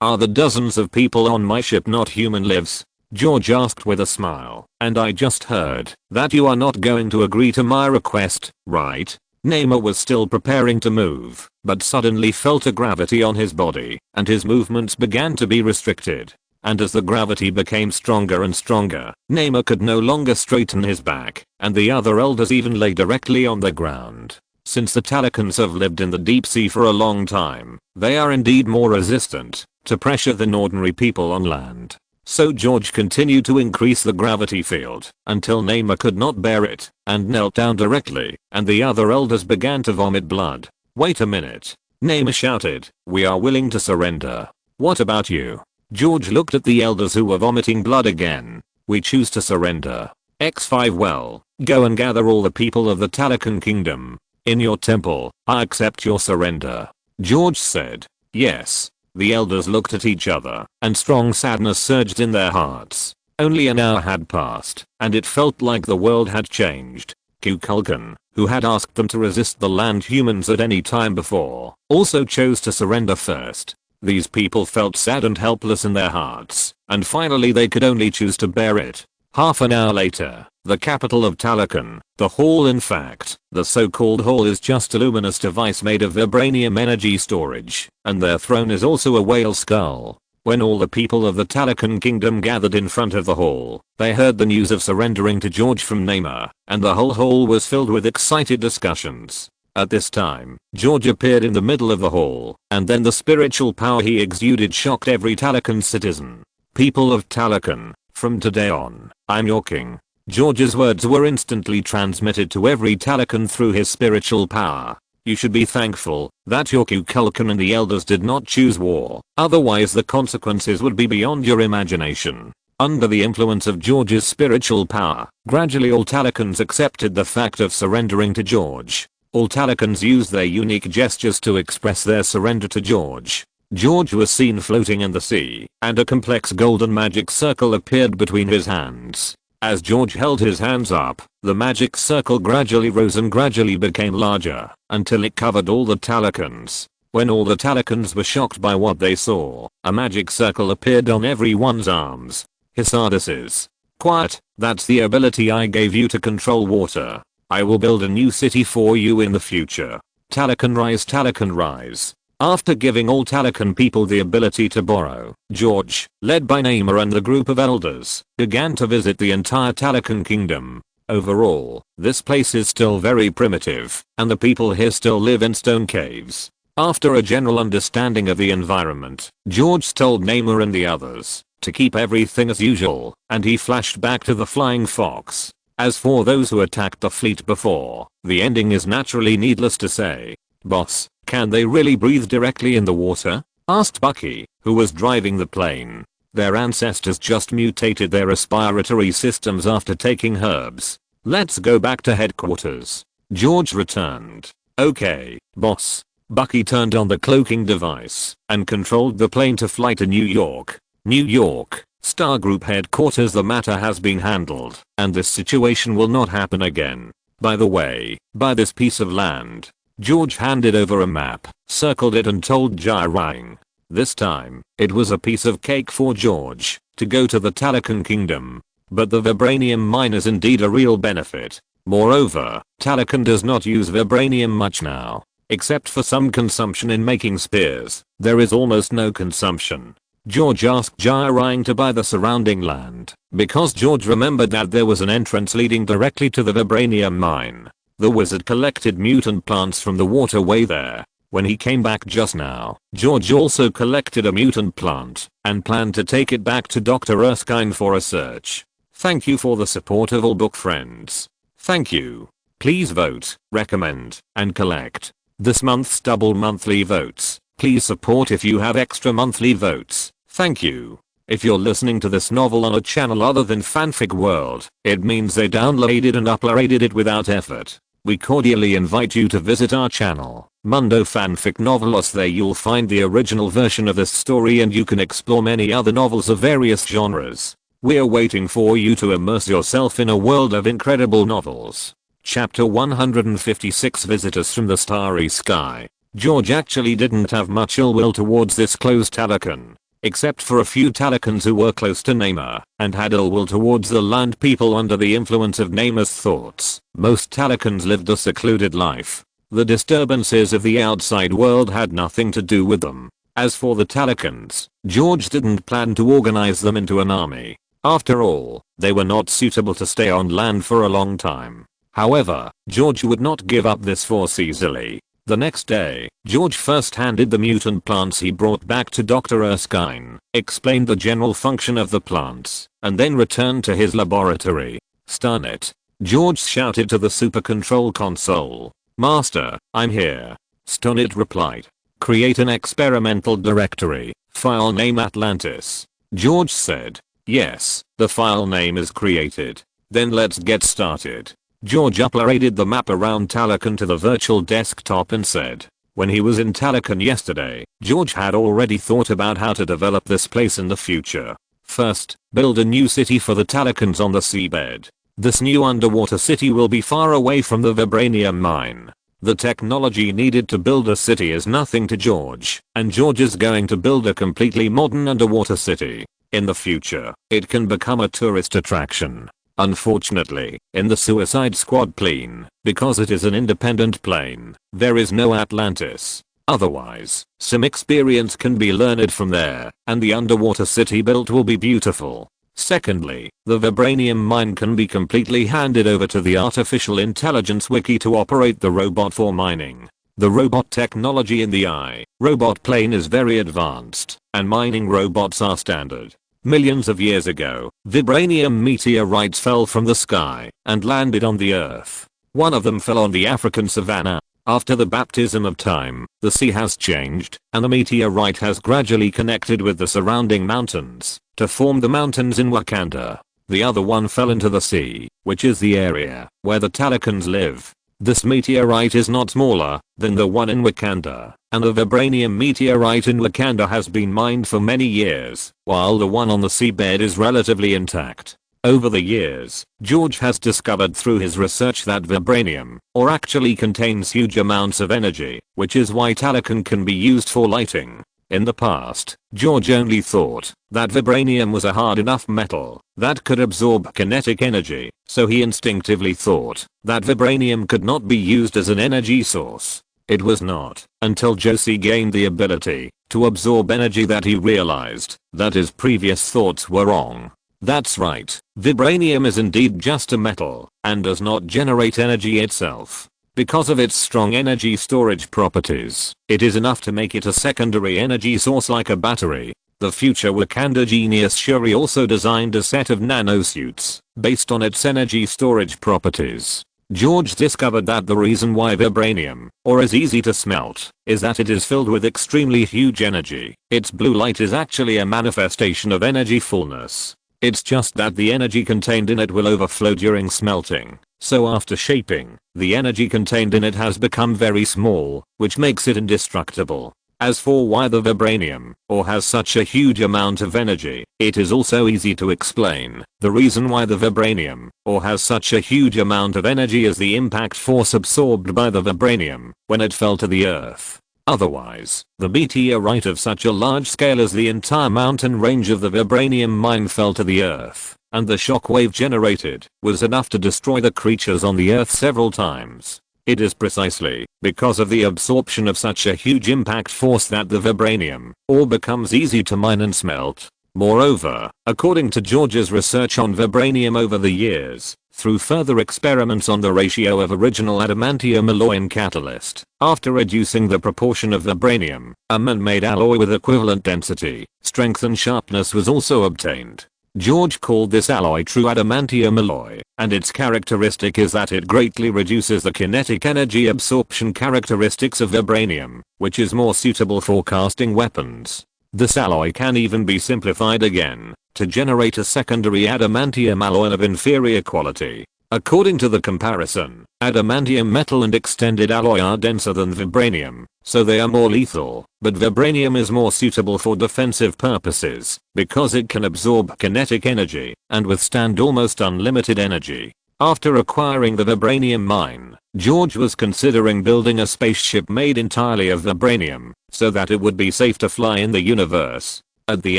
S1: Are the dozens of people on my ship not human lives?" George asked with a smile. "And I just heard that you are not going to agree to my request, right?" Namor was still preparing to move, but suddenly felt a gravity on his body, and his movements began to be restricted. And as the gravity became stronger and stronger, Namor could no longer straighten his back, and the other elders even lay directly on the ground. Since the Talakans have lived in the deep sea for a long time, they are indeed more resistant to pressure than ordinary people on land. So George continued to increase the gravity field until Namor could not bear it and knelt down directly, and the other elders began to vomit blood. "Wait a minute," Namor shouted. "We are willing to surrender. What about you?" George looked at the elders who were vomiting blood again. "We choose to surrender. X5 Well, go and gather all the people of the Talakan kingdom in your temple. I accept your surrender," George said. "Yes." The elders looked at each other, and strong sadness surged in their hearts. Only an hour had passed, and it felt like the world had changed. Kukulkan, who had asked them to resist the land humans at any time before, also chose to surrender first. These people felt sad and helpless in their hearts, and finally they could only choose to bear it. Half an hour later, the capital of Talakan, the hall, in fact, the so-called hall is just a luminous device made of vibranium energy storage, and their throne is also a whale skull. When all the people of the Talakan kingdom gathered in front of the hall, they heard the news of surrendering to George from Namor, and the whole hall was filled with excited discussions. At this time, George appeared in the middle of the hall, and then the spiritual power he exuded shocked every Talakan citizen. "People of Talakan, from today on, I'm your king." George's words were instantly transmitted to every Talakan through his spiritual power. "You should be thankful that your Kukulkan and the elders did not choose war, otherwise the consequences would be beyond your imagination." Under the influence of George's spiritual power, gradually all Talakans accepted the fact of surrendering to George. All Talakans used their unique gestures to express their surrender to George. George was seen floating in the sea, and a complex golden magic circle appeared between his hands. As George held his hands up, the magic circle gradually rose and gradually became larger, until it covered all the Talakans. When all the Talakans were shocked by what they saw, a magic circle appeared on everyone's arms. Hisardises. "Quiet, that's the ability I gave you to control water. I will build a new city for you in the future. Talakan rise, Talakan rise." After giving all Talakan people the ability to borrow, George, led by Namor and the group of elders, began to visit the entire Talakan kingdom. Overall, this place is still very primitive, and the people here still live in stone caves. After a general understanding of the environment, George told Namor and the others to keep everything as usual, and he flashed back to the flying fox. As for those who attacked the fleet before, the ending is naturally needless to say. "Boss, can they really breathe directly in the water?" asked Bucky, who was driving the plane. "Their ancestors just mutated their respiratory systems after taking herbs. Let's go back to headquarters." George returned. "Okay, boss." Bucky turned on the cloaking device and controlled the plane to fly to New York. New York, Star Group headquarters. "The matter has been handled, and this situation will not happen again. By the way, buy this piece of land." George handed over a map, circled it and told Jirang. This time, it was a piece of cake for George to go to the Talakan kingdom. But the vibranium mine is indeed a real benefit. Moreover, Talakan does not use vibranium much now. except for some consumption in making spears. There is almost no consumption. George asked Jiraiya to buy the surrounding land, because George remembered that there was an entrance leading directly to the vibranium mine. The wizard collected mutant plants from the waterway there. When he came back just now, George also collected a mutant plant and planned to take it back to Dr. Erskine for research. Thank you for the support of all book friends. Thank you. Please vote, recommend, and collect this month's double monthly votes. Please support if you have extra monthly votes. Thank you. If you're listening to this novel on a channel other than Fanfic World, it means they downloaded and uploaded it without effort. We cordially invite you to visit our channel, Mundo Fanfic Novelos. There you'll find the original version of this story and you can explore many other novels of various genres. We're waiting for you to immerse yourself in a world of incredible novels. Chapter 156, Visitors from the Starry Sky. George actually didn't have much ill will towards this closed Talocan, except for a few Talocans who were close to Namor and had ill will towards the land people under the influence of Namor's thoughts. Most Talocans lived a secluded life. The disturbances of the outside world had nothing to do with them. As for the Talocans, George didn't plan to organize them into an army. After all, they were not suitable to stay on land for a long time. However, George would not give up this force easily. The next day, George first handed the mutant plants he brought back to Dr. Erskine, explained the general function of the plants, and then returned to his laboratory. Stun it. George shouted to the super control console. Master, I'm here. Stun it replied. Create an experimental directory. File name Atlantis. George said. Yes, the file name is created. Then let's get started. George uploaded the map around Talocan to the virtual desktop and said, when he was in Talocan yesterday, George had already thought about how to develop this place in the future. First, build a new city for the Talocans on the seabed. This new underwater city will be far away from the vibranium mine. The technology needed to build a city is nothing to George, and George is going to build a completely modern underwater city. In the future, it can become a tourist attraction. Unfortunately, in the Suicide Squad plane, because it is an independent plane, there is no Atlantis. Otherwise, some experience can be learned from there, and the underwater city built will be beautiful. Secondly, the vibranium mine can be completely handed over to the artificial intelligence wiki to operate the robot for mining. The robot technology in the robot plane is very advanced, and mining robots are standard. Millions of years ago, vibranium meteorites fell from the sky and landed on the earth. One of them fell on the African savanna. After the baptism of time, the sea has changed, and the meteorite has gradually connected with the surrounding mountains to form the mountains in Wakanda. The other one fell into the sea, which is the area where the Talocans live. This meteorite is not smaller than the one in Wakanda, and the vibranium meteorite in Wakanda has been mined for many years, while the one on the seabed is relatively intact. Over the years, George has discovered through his research that vibranium, or actually contains huge amounts of energy, which is why Talocan can be used for lighting. In the past, George only thought that vibranium was a hard enough metal that could absorb kinetic energy, so he instinctively thought that vibranium could not be used as an energy source. It was not until Josie gained the ability to absorb energy that he realized that his previous thoughts were wrong. That's right, vibranium is indeed just a metal and does not generate energy itself. Because of its strong energy storage properties, it is enough to make it a secondary energy source like a battery. The future Wakanda genius Shuri also designed a set of nanosuits based on its energy storage properties. George discovered that the reason why vibranium, or is easy to smelt, is that it is filled with extremely huge energy. Its blue light is actually a manifestation of energy fullness. It's just that the energy contained in it will overflow during smelting. So after shaping, the energy contained in it has become very small, which makes it indestructible. As for why the vibranium, or has such a huge amount of energy, it is also easy to explain. The reason why the vibranium, or has such a huge amount of energy is the impact force absorbed by the vibranium when it fell to the earth. Otherwise, the meteorite of such a large scale as the entire mountain range of the vibranium mine fell to the earth, and the shockwave generated was enough to destroy the creatures on the earth several times. It is precisely because of the absorption of such a huge impact force that the vibranium ore becomes easy to mine and smelt. Moreover, according to George's research on vibranium over the years, through further experiments on the ratio of original adamantium alloy and catalyst, after reducing the proportion of vibranium, a man-made alloy with equivalent density, strength and sharpness was also obtained. George called this alloy true adamantium alloy, and its characteristic is that it greatly reduces the kinetic energy absorption characteristics of vibranium, which is more suitable for casting weapons. This alloy can even be simplified again to generate a secondary adamantium alloy of inferior quality. According to the comparison, adamantium metal and extended alloy are denser than vibranium, so they are more lethal, but vibranium is more suitable for defensive purposes because it can absorb kinetic energy and withstand almost unlimited energy. After acquiring the vibranium mine, George was considering building a spaceship made entirely of vibranium so that it would be safe to fly in the universe. At the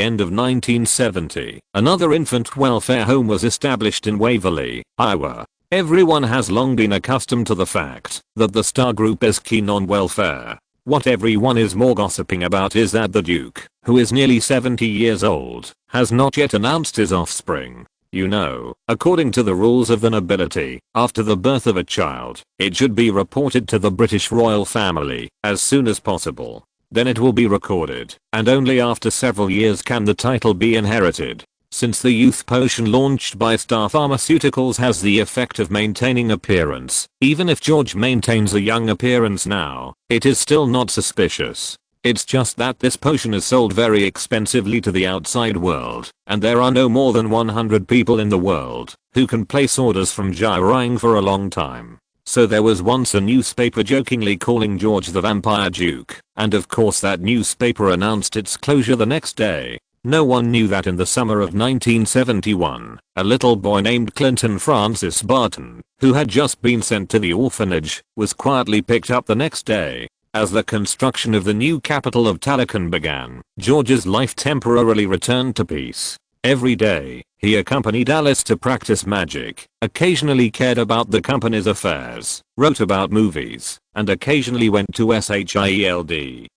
S1: end of 1970, another infant welfare home was established in Waverly, Iowa. Everyone has long been accustomed to the fact that the Star Group is keen on welfare. What everyone is more gossiping about is that the Duke, who is nearly 70 years old, has not yet announced his offspring. You know, according to the rules of the nobility, after the birth of a child, it should be reported to the British royal family as soon as possible. Then it will be recorded, and only after several years can the title be inherited. Since the youth potion launched by Star Pharmaceuticals has the effect of maintaining appearance, even if George maintains a young appearance now, it is still not suspicious. It's just that this potion is sold very expensively to the outside world, and there are no more than 100 people in the world who can place orders from Jirang for a long time. So there was once a newspaper jokingly calling George the Vampire Duke, and of course that newspaper announced its closure the next day. No one knew that in the summer of 1971, a little boy named Clinton Francis Barton, who had just been sent to the orphanage, was quietly picked up the next day. As the construction of the new capital of Talokan began, George's life temporarily returned to peace. Every day, he accompanied Alice to practice magic, occasionally cared about the company's affairs, wrote about movies, and occasionally went to SHIELD,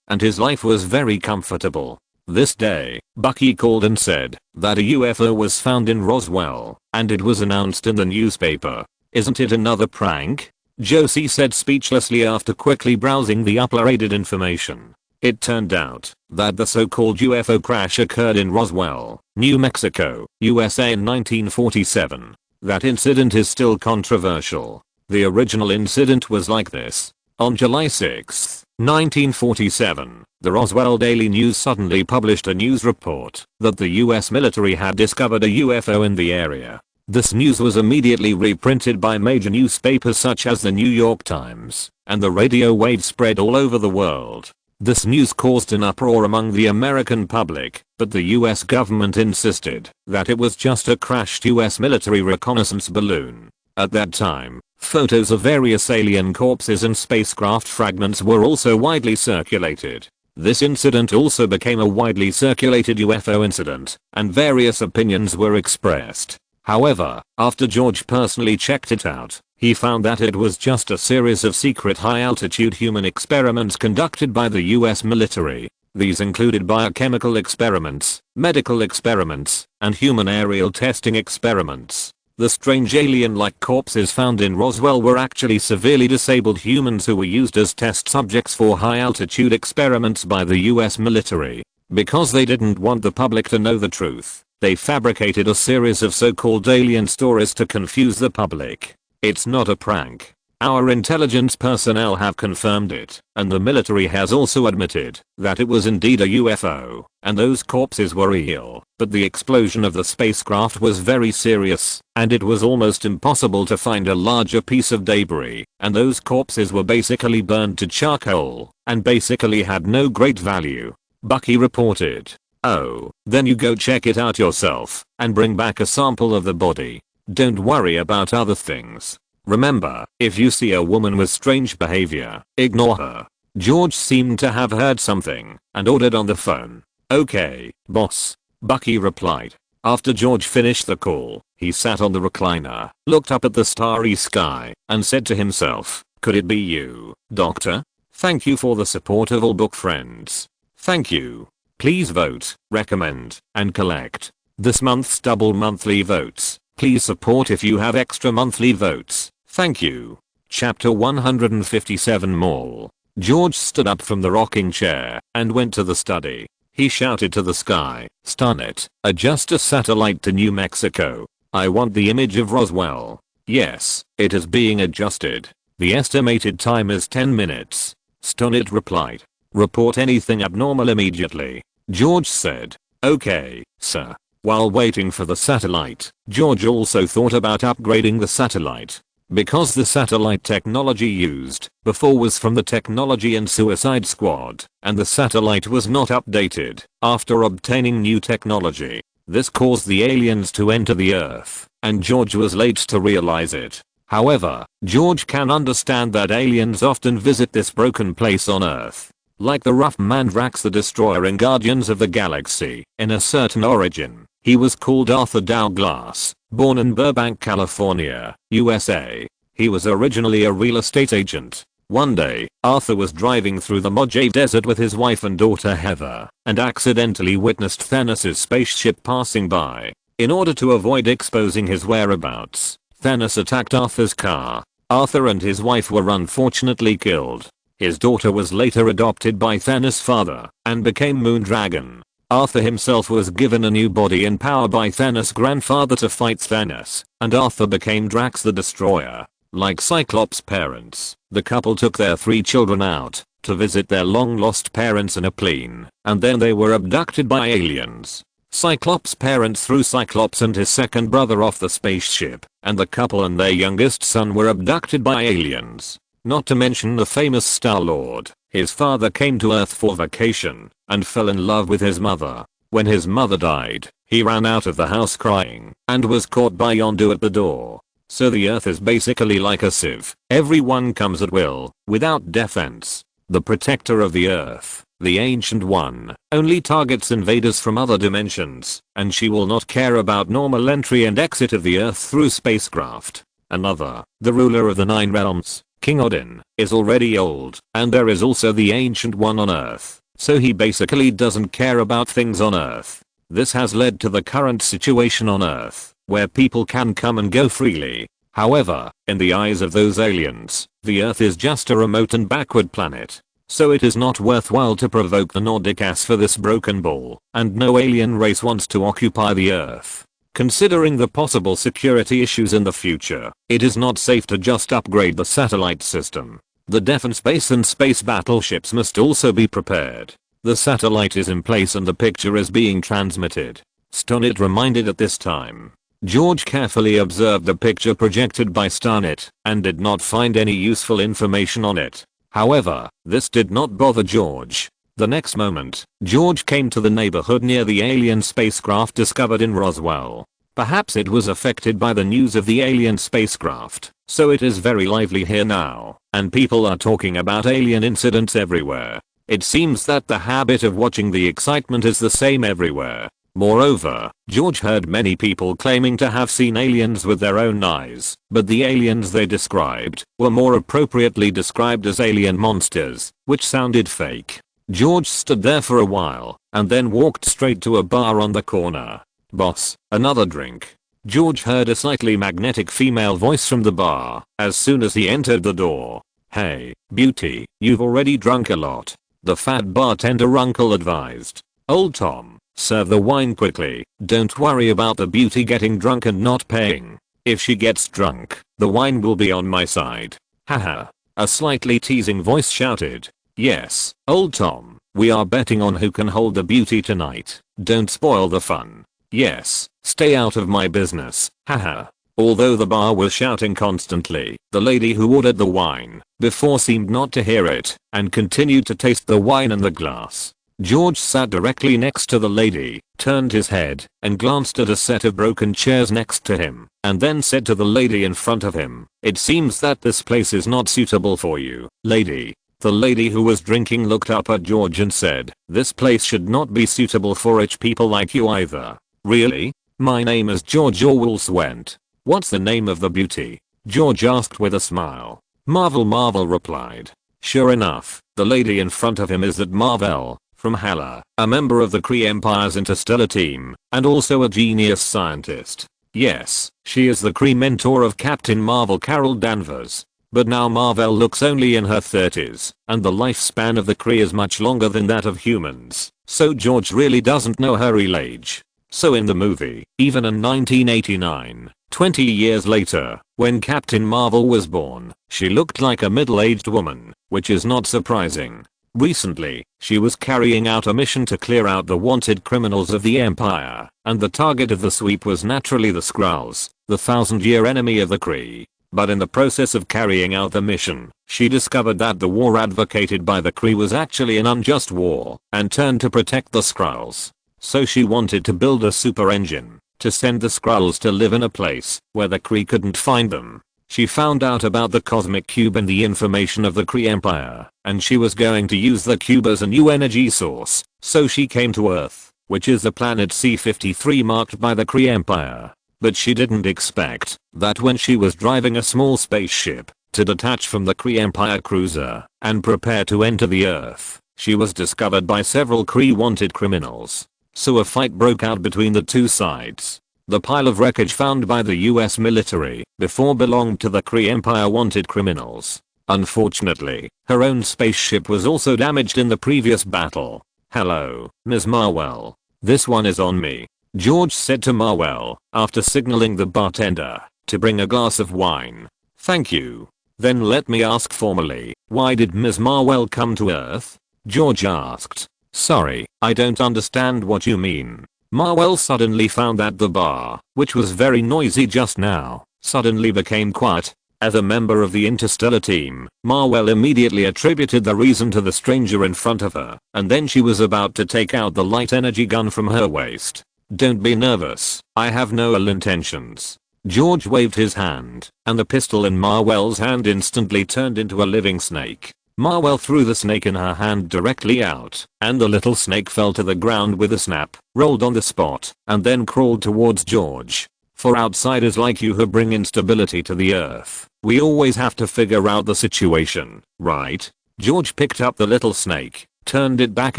S1: and his life was very comfortable. This day, Bucky called and said that a UFO was found in Roswell, and it was announced in the newspaper. Isn't it another prank? Josie said speechlessly after quickly browsing the uploaded information. It turned out that the so-called UFO crash occurred in Roswell, New Mexico, USA in 1947. That incident is still controversial. The original incident was like this. On July 6, 1947, the Roswell Daily News suddenly published a news report that the US military had discovered a UFO in the area. This news was immediately reprinted by major newspapers such as the New York Times, and the radio waves spread all over the world. This news caused an uproar among the American public, but the US government insisted that it was just a crashed US military reconnaissance balloon. At that time, photos of various alien corpses and spacecraft fragments were also widely circulated. This incident also became a widely circulated UFO incident, and various opinions were expressed. However, after George personally checked it out, he found that it was just a series of secret high-altitude human experiments conducted by the US military. These included biochemical experiments, medical experiments, and human aerial testing experiments. The strange alien-like corpses found in Roswell were actually severely disabled humans who were used as test subjects for high-altitude experiments by the US military. Because they didn't want the public to know the truth, they fabricated a series of so-called alien stories to confuse the public. It's not a prank. Our intelligence personnel have confirmed it, and the military has also admitted that it was indeed a UFO, and those corpses were real, but the explosion of the spacecraft was very serious, and it was almost impossible to find a larger piece of debris, and those corpses were basically burned to charcoal, and basically had no great value. Bucky reported. Oh, then you go check it out yourself, and bring back a sample of the body. Don't worry about other things. Remember, if you see a woman with strange behavior, ignore her. George seemed to have heard something, and ordered on the phone. Okay, boss. Bucky replied. After George finished the call, he sat on the recliner, looked up at the starry sky, and said to himself, Could it be you, Doctor? Thank you for the support of all book friends. Thank you. Please vote, recommend, and collect this month's double monthly votes. Please support if you have extra monthly votes. Thank you. Chapter 157 Mall. George stood up from the rocking chair and went to the study. He shouted to the sky, "Stun it, adjust a satellite to New Mexico. I want the image of Roswell." "Yes, it is being adjusted. The estimated time is 10 minutes. Stun it replied. "Report anything abnormal immediately," George said. "Okay, sir." While waiting for the satellite, George also thought about upgrading the satellite. Because the satellite technology used before was from the Technology and Suicide Squad, and the satellite was not updated after obtaining new technology. This caused the aliens to enter the Earth, and George was late to realize it. However, George can understand that aliens often visit this broken place on Earth. Like the rough man Drax the Destroyer in Guardians of the Galaxy, in a certain origin. He was called Arthur Douglas, born in Burbank, California, USA. He was originally a real estate agent. One day, Arthur was driving through the Mojave Desert with his wife and daughter Heather, and accidentally witnessed Thanos' spaceship passing by. In order to avoid exposing his whereabouts, Thanos attacked Arthur's car. Arthur and his wife were unfortunately killed. His daughter was later adopted by Thanos' father, and became Moondragon. Arthur himself was given a new body and power by Thanos' grandfather to fight Thanos, and Arthur became Drax the Destroyer. Like Cyclops' parents, the couple took their 3 children out to visit their long-lost parents in a plane, and then they were abducted by aliens. Cyclops' parents threw Cyclops and his second brother off the spaceship, and the couple and their youngest son were abducted by aliens. Not to mention the famous Star-Lord. His father came to Earth for vacation and fell in love with his mother. When his mother died, he ran out of the house crying and was caught by Yondu at the door. So the Earth is basically like a sieve. Everyone comes at will, without defense. The protector of the Earth, the Ancient One, only targets invaders from other dimensions, and she will not care about normal entry and exit of the Earth through spacecraft. Another, the ruler of the 9 realms, King Odin, is already old, and there is also the Ancient One on Earth, so he basically doesn't care about things on Earth. This has led to the current situation on Earth, where people can come and go freely. However, in the eyes of those aliens, the Earth is just a remote and backward planet. So it is not worthwhile to provoke the Nordic ass for this broken ball, and no alien race wants to occupy the Earth. Considering the possible security issues in the future, it is not safe to just upgrade the satellite system. The defense base and space battleships must also be prepared. The satellite is in place and the picture is being transmitted. Starnet reminded at this time. George carefully observed the picture projected by Starnet and did not find any useful information on it. However, this did not bother George. The next moment, George came to the neighborhood near the alien spacecraft discovered in Roswell. Perhaps it was affected by the news of the alien spacecraft, so it is very lively here now, and people are talking about alien incidents everywhere. It seems that the habit of watching the excitement is the same everywhere. Moreover, George heard many people claiming to have seen aliens with their own eyes, but the aliens they described were more appropriately described as alien monsters, which sounded fake. George stood there for a while, and then walked straight to a bar on the corner. "Boss, another drink." George heard a slightly magnetic female voice from the bar as soon as he entered the door. "Hey, beauty, you've already drunk a lot," the fat bartender uncle advised. "Old Tom, serve the wine quickly. Don't worry about the beauty getting drunk and not paying. If she gets drunk, the wine will be on my side." Haha. A slightly teasing voice shouted. "Yes, old Tom, we are betting on who can hold the beauty tonight. Don't spoil the fun." "Yes, stay out of my business." Haha. Although the bar was shouting constantly, the lady who ordered the wine before seemed not to hear it and continued to taste the wine in the glass. George sat directly next to the lady, turned his head, and glanced at a set of broken chairs next to him, and then said to the lady in front of him, "It seems that this place is not suitable for you, lady." The lady who was drinking looked up at George and said, "This place should not be suitable for rich people like you either." "Really? My name is George Orwell Swent. What's the name of the beauty?" George asked with a smile. Marvel replied. Sure enough, the lady in front of him is that Marvel, from Heir, a member of the Kree Empire's interstellar team, and also a genius scientist. Yes, she is the Kree mentor of Captain Marvel Carol Danvers. But now Marvel looks only in her 30s, and the lifespan of the Kree is much longer than that of humans, so George really doesn't know her real age. So in the movie, even in 1989, 20 years later, when Captain Marvel was born, she looked like a middle-aged woman, which is not surprising. Recently, she was carrying out a mission to clear out the wanted criminals of the Empire, and the target of the sweep was naturally the Skrulls, the thousand-year enemy of the Kree. But in the process of carrying out the mission, she discovered that the war advocated by the Kree was actually an unjust war, and turned to protect the Skrulls. So she wanted to build a super engine, to send the Skrulls to live in a place where the Kree couldn't find them. She found out about the cosmic cube and the information of the Kree Empire, and she was going to use the cube as a new energy source, so she came to Earth, which is the planet C-53 marked by the Kree Empire. But she didn't expect that when she was driving a small spaceship to detach from the Kree Empire cruiser and prepare to enter the Earth, she was discovered by several Kree wanted criminals. So a fight broke out between the two sides. The pile of wreckage found by the US military before belonged to the Kree Empire wanted criminals. Unfortunately, her own spaceship was also damaged in the previous battle. Hello, Ms. Marvel. This one is on me, George said to Marvel, after signaling the bartender to bring a glass of wine. Thank you. Then let me ask formally, why did Ms. Marvel come to Earth? George asked. Sorry, I don't understand what you mean. Marvel suddenly found that the bar, which was very noisy just now, suddenly became quiet. As a member of the interstellar team, Marvel immediately attributed the reason to the stranger in front of her, and then she was about to take out the light energy gun from her waist. Don't be nervous, I have no ill intentions. George waved his hand, and the pistol in Marvel's hand instantly turned into a living snake. Marvel threw the snake in her hand directly out, and the little snake fell to the ground with a snap, rolled on the spot, and then crawled towards George. For outsiders like you who bring instability to the Earth, we always have to figure out the situation, right? George picked up the little snake, turned it back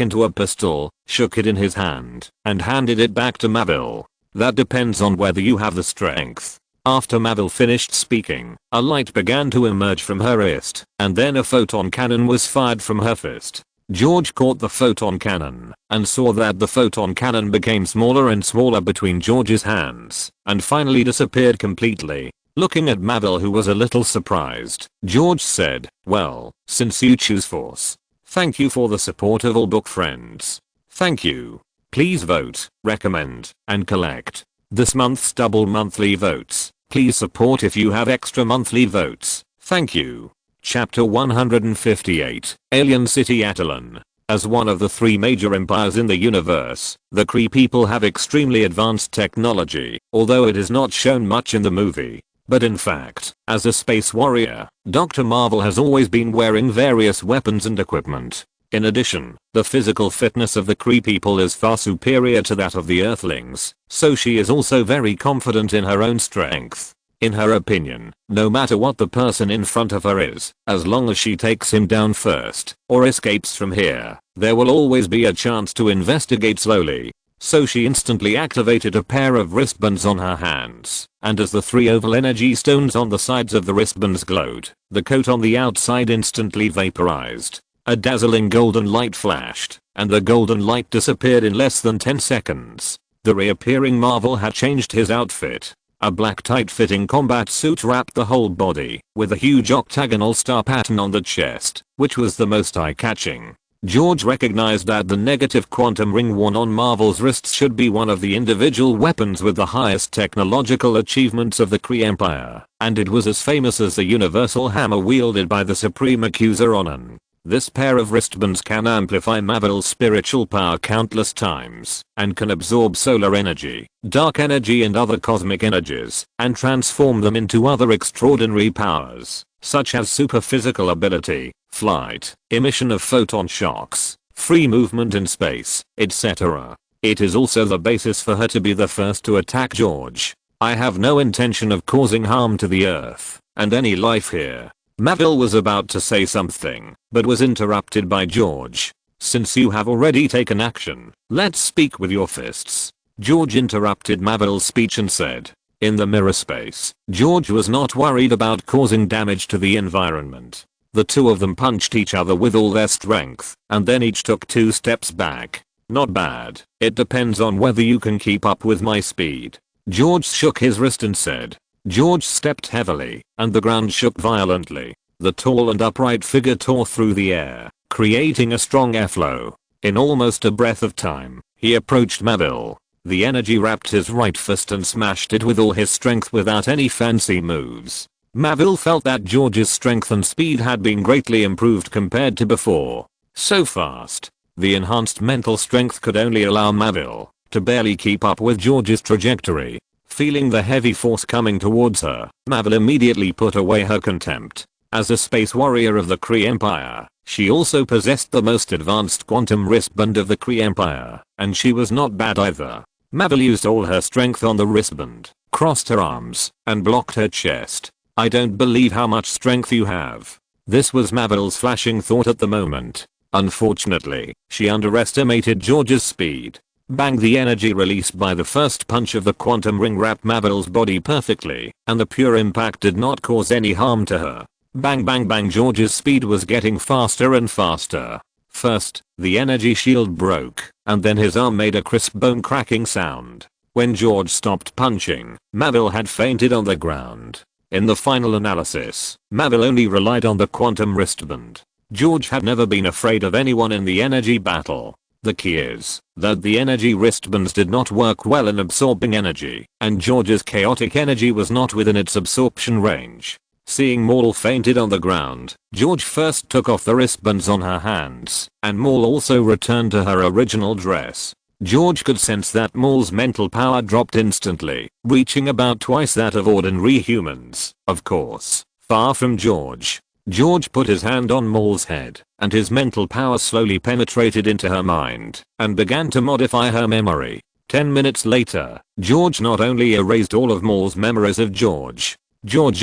S1: into a pistol, shook it in his hand, and handed it back to Marvel. That depends on whether you have the strength. After Marvel finished speaking, a light began to emerge from her wrist, and then a photon cannon was fired from her fist. George caught the photon cannon, and saw that the photon cannon became smaller and smaller between George's hands, and finally disappeared completely. Looking at Marvel, who was a little surprised, George said, well, since you choose Force, thank you for the support of all book friends. Thank you. Please vote, recommend, and collect this month's double monthly votes. Please support if you have extra monthly votes. Thank you. Chapter 158, Alien City Attilan. As one of the three major empires in the universe, the Kree people have extremely advanced technology, although it is not shown much in the movie. But in fact, as a space warrior, Dr. Marvel has always been wearing various weapons and equipment. In addition, the physical fitness of the Kree people is far superior to that of the Earthlings, so she is also very confident in her own strength. In her opinion, no matter what the person in front of her is, as long as she takes him down first, or escapes from here, there will always be a chance to investigate slowly. So she instantly activated a pair of wristbands on her hands, and as the three oval energy stones on the sides of the wristbands glowed, the coat on the outside instantly vaporized. A dazzling golden light flashed, and the golden light disappeared in less than 10 seconds. The reappearing Marvel had changed his outfit. A black tight-fitting combat suit wrapped the whole body, with a huge octagonal star pattern on the chest, which was the most eye-catching. George recognized that the negative quantum ring worn on Marvel's wrists should be one of the individual weapons with the highest technological achievements of the Kree Empire, and it was as famous as the universal hammer wielded by the Supreme Accuser Onan. This pair of wristbands can amplify Marvel's spiritual power countless times, and can absorb solar energy, dark energy and other cosmic energies, and transform them into other extraordinary powers, such as super physical ability, flight, emission of photon shocks, free movement in space, etc. It is also the basis for her to be the first to attack George. I have no intention of causing harm to the Earth, and any life here. Mavil was about to say something, but was interrupted by George. Since you have already taken action, let's speak with your fists. George interrupted Mavil's speech and said. In the mirror space, George was not worried about causing damage to the environment. The two of them punched each other with all their strength, and then each took 2 steps back. Not bad. It depends on whether you can keep up with my speed. George shook his wrist and said. George stepped heavily, and the ground shook violently. The tall and upright figure tore through the air, creating a strong airflow. In almost a breath of time, he approached Mavil. The energy wrapped his right fist and smashed it with all his strength without any fancy moves. Mavil felt that George's strength and speed had been greatly improved compared to before. So fast. The enhanced mental strength could only allow Mavil to barely keep up with George's trajectory. Feeling the heavy force coming towards her, Mavil immediately put away her contempt. As a space warrior of the Kree Empire, she also possessed the most advanced quantum wristband of the Kree Empire, and she was not bad either. Mavil used all her strength on the wristband, crossed her arms, and blocked her chest. I don't believe how much strength you have. This was Mavil's flashing thought at the moment. Unfortunately, she underestimated George's speed. Bang, the energy released by the first punch of the quantum ring wrapped Mavil's body perfectly, and the pure impact did not cause any harm to her. Bang bang bang, George's speed was getting faster and faster. First, the energy shield broke, and then his arm made a crisp bone cracking sound. When George stopped punching, Mavil had fainted on the ground. In the final analysis, Mavil only relied on the quantum wristband. George had never been afraid of anyone in the energy battle. The key is that the energy wristbands did not work well in absorbing energy, and George's chaotic energy was not within its absorption range. Seeing Maul fainted on the ground, George first took off the wristbands on her hands, and Maul also returned to her original dress. George could sense that Maul's mental power dropped instantly, reaching about twice that of ordinary humans. Of course, far from George. George put his hand on Maul's head, and his mental power slowly penetrated into her mind, and began to modify her memory. 10 minutes later, George not only erased all of Maul's memories of George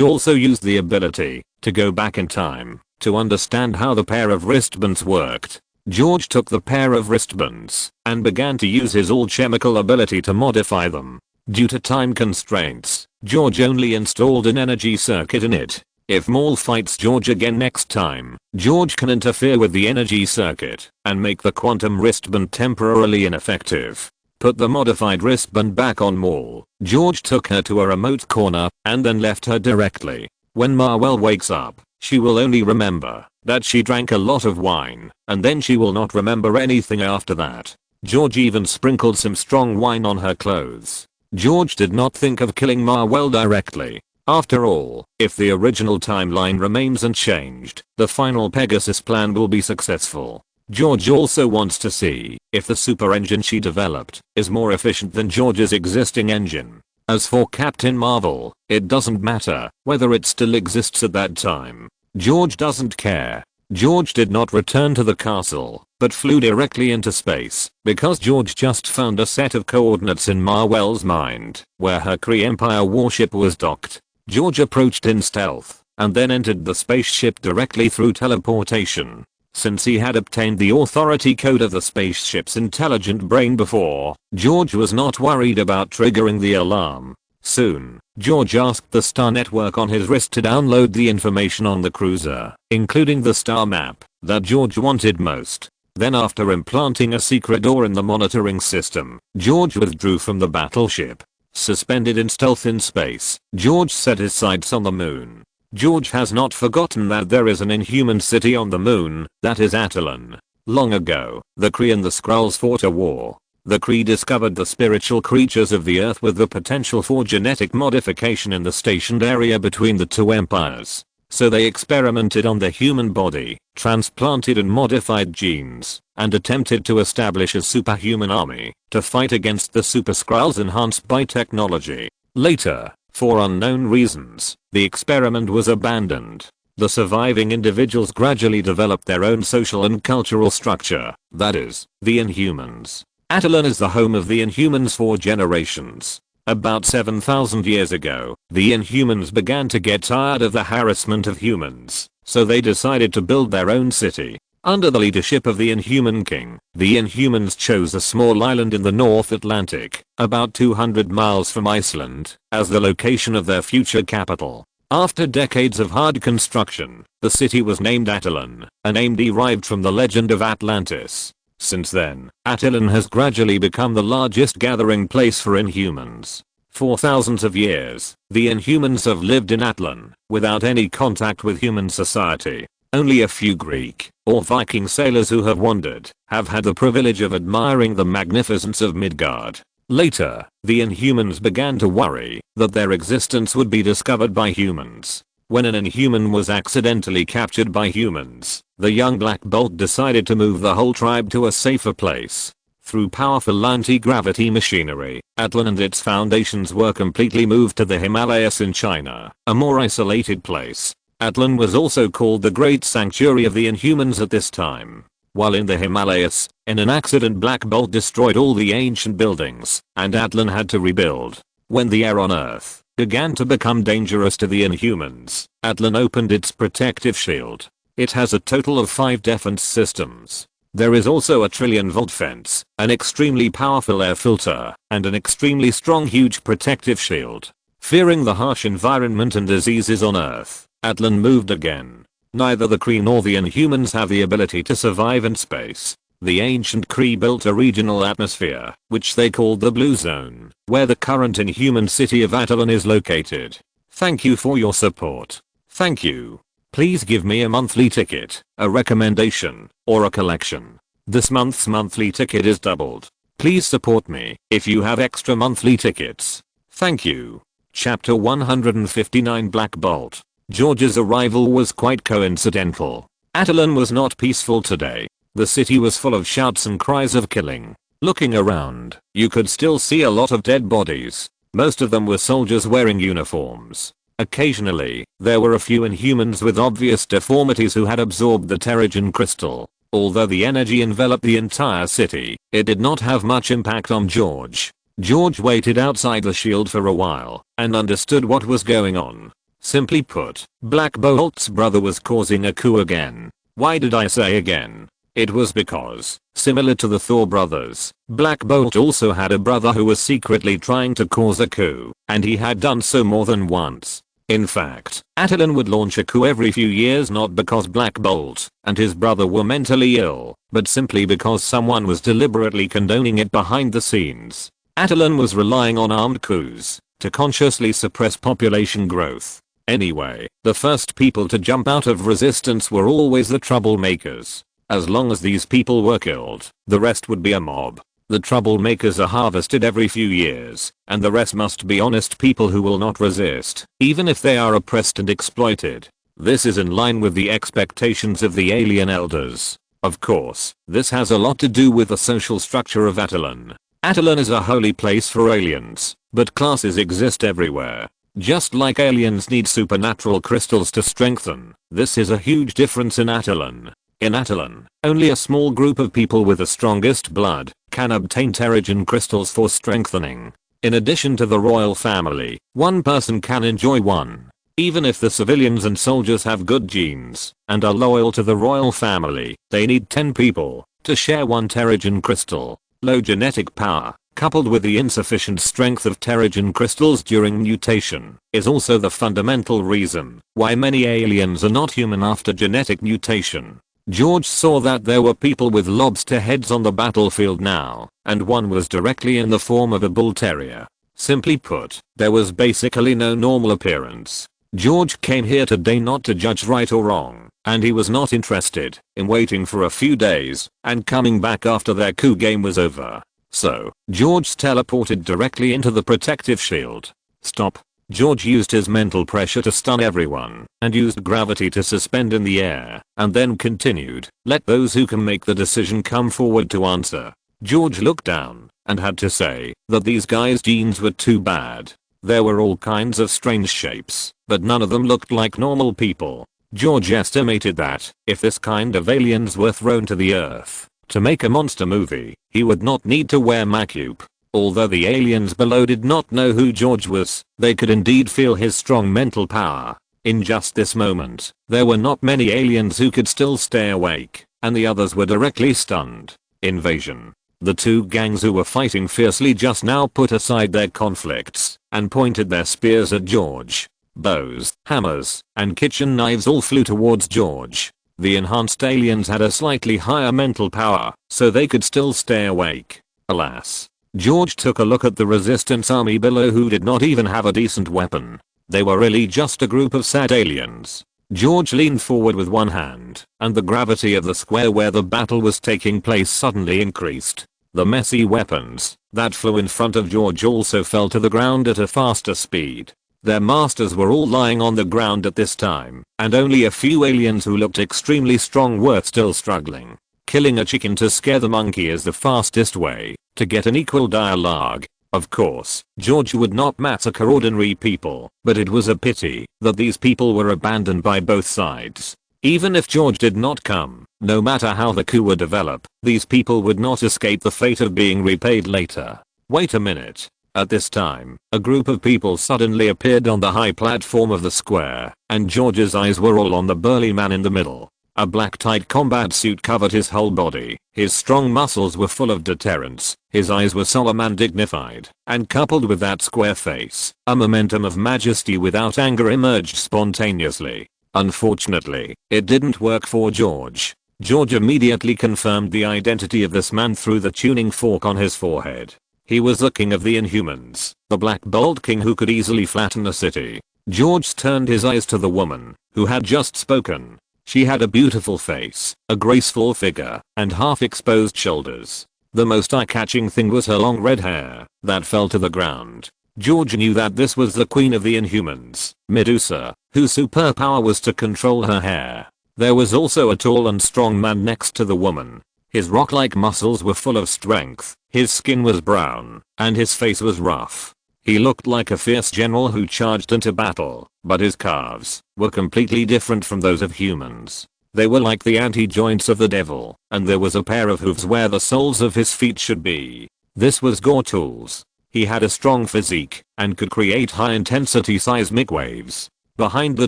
S1: also used the ability to go back in time to understand how the pair of wristbands worked. George took the pair of wristbands and began to use his all-chemical ability to modify them. Due to time constraints, George only installed an energy circuit in it. If Maul fights George again next time, George can interfere with the energy circuit and make the quantum wristband temporarily ineffective. Put the modified wristband back on Maul. George took her to a remote corner and then left her directly. When Marwell wakes up, she will only remember that she drank a lot of wine, and then she will not remember anything after that. George even sprinkled some strong wine on her clothes. George did not think of killing Marwell directly. After all, if the original timeline remains unchanged, the final Pegasus plan will be successful. George also wants to see if the super engine she developed is more efficient than George's existing engine. As for Captain Marvel, it doesn't matter whether it still exists at that time. George doesn't care. George did not return to the castle, but flew directly into space, because George just found a set of coordinates in Marwell's mind, where her Kree Empire warship was docked. George approached in stealth, and then entered the spaceship directly through teleportation. Since he had obtained the authority code of the spaceship's intelligent brain before, George was not worried about triggering the alarm. Soon, George asked the star network on his wrist to download the information on the cruiser, including the star map that George wanted most. Then, after implanting a secret door in the monitoring system, George withdrew from the battleship. Suspended in stealth in space, George set his sights on the moon. George has not forgotten that there is an inhuman city on the moon, that is Attilan. Long ago, the Kree and the Skrulls fought a war. The Kree discovered the spiritual creatures of the earth with the potential for genetic modification in the stationed area between the two empires. So they experimented on the human body, transplanted and modified genes, and attempted to establish a superhuman army to fight against the Super Skrulls enhanced by technology. Later, for unknown reasons, the experiment was abandoned. The surviving individuals gradually developed their own social and cultural structure, that is, the Inhumans. Attilan is the home of the Inhumans for generations. About 7,000 years ago, the Inhumans began to get tired of the harassment of humans, so they decided to build their own city. Under the leadership of the Inhuman King, the Inhumans chose a small island in the North Atlantic, about 200 miles from Iceland, as the location of their future capital. After decades of hard construction, the city was named Attilan, a name derived from the legend of Atlantis. Since then, Attilan has gradually become the largest gathering place for Inhumans. For thousands of years, the Inhumans have lived in Attilan, without any contact with human society. Only a few Greek or Viking sailors who have wandered have had the privilege of admiring the magnificence of Midgard. Later, the Inhumans began to worry that their existence would be discovered by humans. When an Inhuman was accidentally captured by humans, the young Black Bolt decided to move the whole tribe to a safer place. Through powerful anti-gravity machinery, Attilan and its foundations were completely moved to the Himalayas in China, a more isolated place. Attilan was also called the Great Sanctuary of the Inhumans at this time. While in the Himalayas, in an accident Black Bolt destroyed all the ancient buildings, and Attilan had to rebuild. When the air on Earth began to become dangerous to the Inhumans, Attilan opened its protective shield. It has a total of 5 defense systems. There is also a trillion-volt fence, an extremely powerful air filter, and an extremely strong huge protective shield. Fearing the harsh environment and diseases on Earth, Attilan moved again. Neither the Kree nor the Inhumans have the ability to survive in space. The ancient Kree built a regional atmosphere, which they called the Blue Zone, where the current Inhuman city of Attilan is located. Thank you for your support. Thank you. Please give me a monthly ticket, a recommendation, or a collection. This month's monthly ticket is doubled. Please support me if you have extra monthly tickets. Thank you. Chapter 159 Black Bolt. George's arrival was quite coincidental. Attilan was not peaceful today. The city was full of shouts and cries of killing. Looking around, you could still see a lot of dead bodies. Most of them were soldiers wearing uniforms. Occasionally, there were a few Inhumans with obvious deformities who had absorbed the Terrigen crystal. Although the energy enveloped the entire city, it did not have much impact on George. George waited outside the shield for a while and understood what was going on. Simply put, Black Bolt's brother was causing a coup again. Why did I say again? It was because, similar to the Thor brothers, Black Bolt also had a brother who was secretly trying to cause a coup, and he had done so more than once. In fact, Attilan would launch a coup every few years, not because Black Bolt and his brother were mentally ill, but simply because someone was deliberately condoning it behind the scenes. Attilan was relying on armed coups to consciously suppress population growth. Anyway, the first people to jump out of resistance were always the troublemakers. As long as these people were killed, the rest would be a mob. The troublemakers are harvested every few years, and the rest must be honest people who will not resist, even if they are oppressed and exploited. This is in line with the expectations of the alien elders. Of course, this has a lot to do with the social structure of Attilan. Attilan is a holy place for aliens, but classes exist everywhere. Just like aliens need supernatural crystals to strengthen, this is a huge difference in Attilan. In Attilan, only a small group of people with the strongest blood can obtain Terrigen crystals for strengthening. In addition to the royal family, one person can enjoy one. Even if the civilians and soldiers have good genes and are loyal to the royal family, they need 10 people to share one Terrigen crystal. Low genetic power, coupled with the insufficient strength of Terrigen crystals during mutation, is also the fundamental reason why many aliens are not human after genetic mutation. George saw that there were people with lobster heads on the battlefield now, and one was directly in the form of a bull terrier. Simply put, there was basically no normal appearance. George came here today not to judge right or wrong, and he was not interested in waiting for a few days and coming back after their coup game was over. So, George teleported directly into the protective shield. Stop. George used his mental pressure to stun everyone and used gravity to suspend in the air, and then continued, "Let those who can make the decision come forward to answer." George looked down and had to say that these guys' genes were too bad. There were all kinds of strange shapes, but none of them looked like normal people. George estimated that if this kind of aliens were thrown to the earth to make a monster movie, he would not need to wear makeup. Although the aliens below did not know who George was, they could indeed feel his strong mental power. In just this moment, there were not many aliens who could still stay awake, and the others were directly stunned. Invasion. The two gangs who were fighting fiercely just now put aside their conflicts and pointed their spears at George. Bows, hammers, and kitchen knives all flew towards George. The enhanced aliens had a slightly higher mental power, so they could still stay awake. Alas. George took a look at the resistance army below who did not even have a decent weapon. They were really just a group of sad aliens. George leaned forward with one hand, and the gravity of the square where the battle was taking place suddenly increased. The messy weapons that flew in front of George also fell to the ground at a faster speed. Their masters were all lying on the ground at this time, and only a few aliens who looked extremely strong were still struggling. Killing a chicken to scare the monkey is the fastest way to get an equal dialogue. Of course, George would not massacre ordinary people, but it was a pity that these people were abandoned by both sides. Even if George did not come, no matter how the coup would develop, these people would not escape the fate of being repaid later. Wait a minute. At this time, a group of people suddenly appeared on the high platform of the square, and George's eyes were all on the burly man in the middle. A black tight combat suit covered his whole body. His strong muscles were full of deterrence. His eyes were solemn and dignified, and coupled with that square face, a momentum of majesty without anger emerged spontaneously. Unfortunately, it didn't work for George. George immediately confirmed the identity of this man through the tuning fork on his forehead. He was the king of the Inhumans, the Black Bolt King who could easily flatten a city. George turned his eyes to the woman who had just spoken. She had a beautiful face, a graceful figure, and half-exposed shoulders. The most eye-catching thing was her long red hair that fell to the ground. George knew that this was the queen of the Inhumans, Medusa, whose superpower was to control her hair. There was also a tall and strong man next to the woman. His rock-like muscles were full of strength, his skin was brown, and his face was rough. He looked like a fierce general who charged into battle, but his calves were completely different from those of humans. They were like the anti-joints of the devil, and there was a pair of hooves where the soles of his feet should be. This was Gortools. He had a strong physique, and could create high-intensity seismic waves. Behind the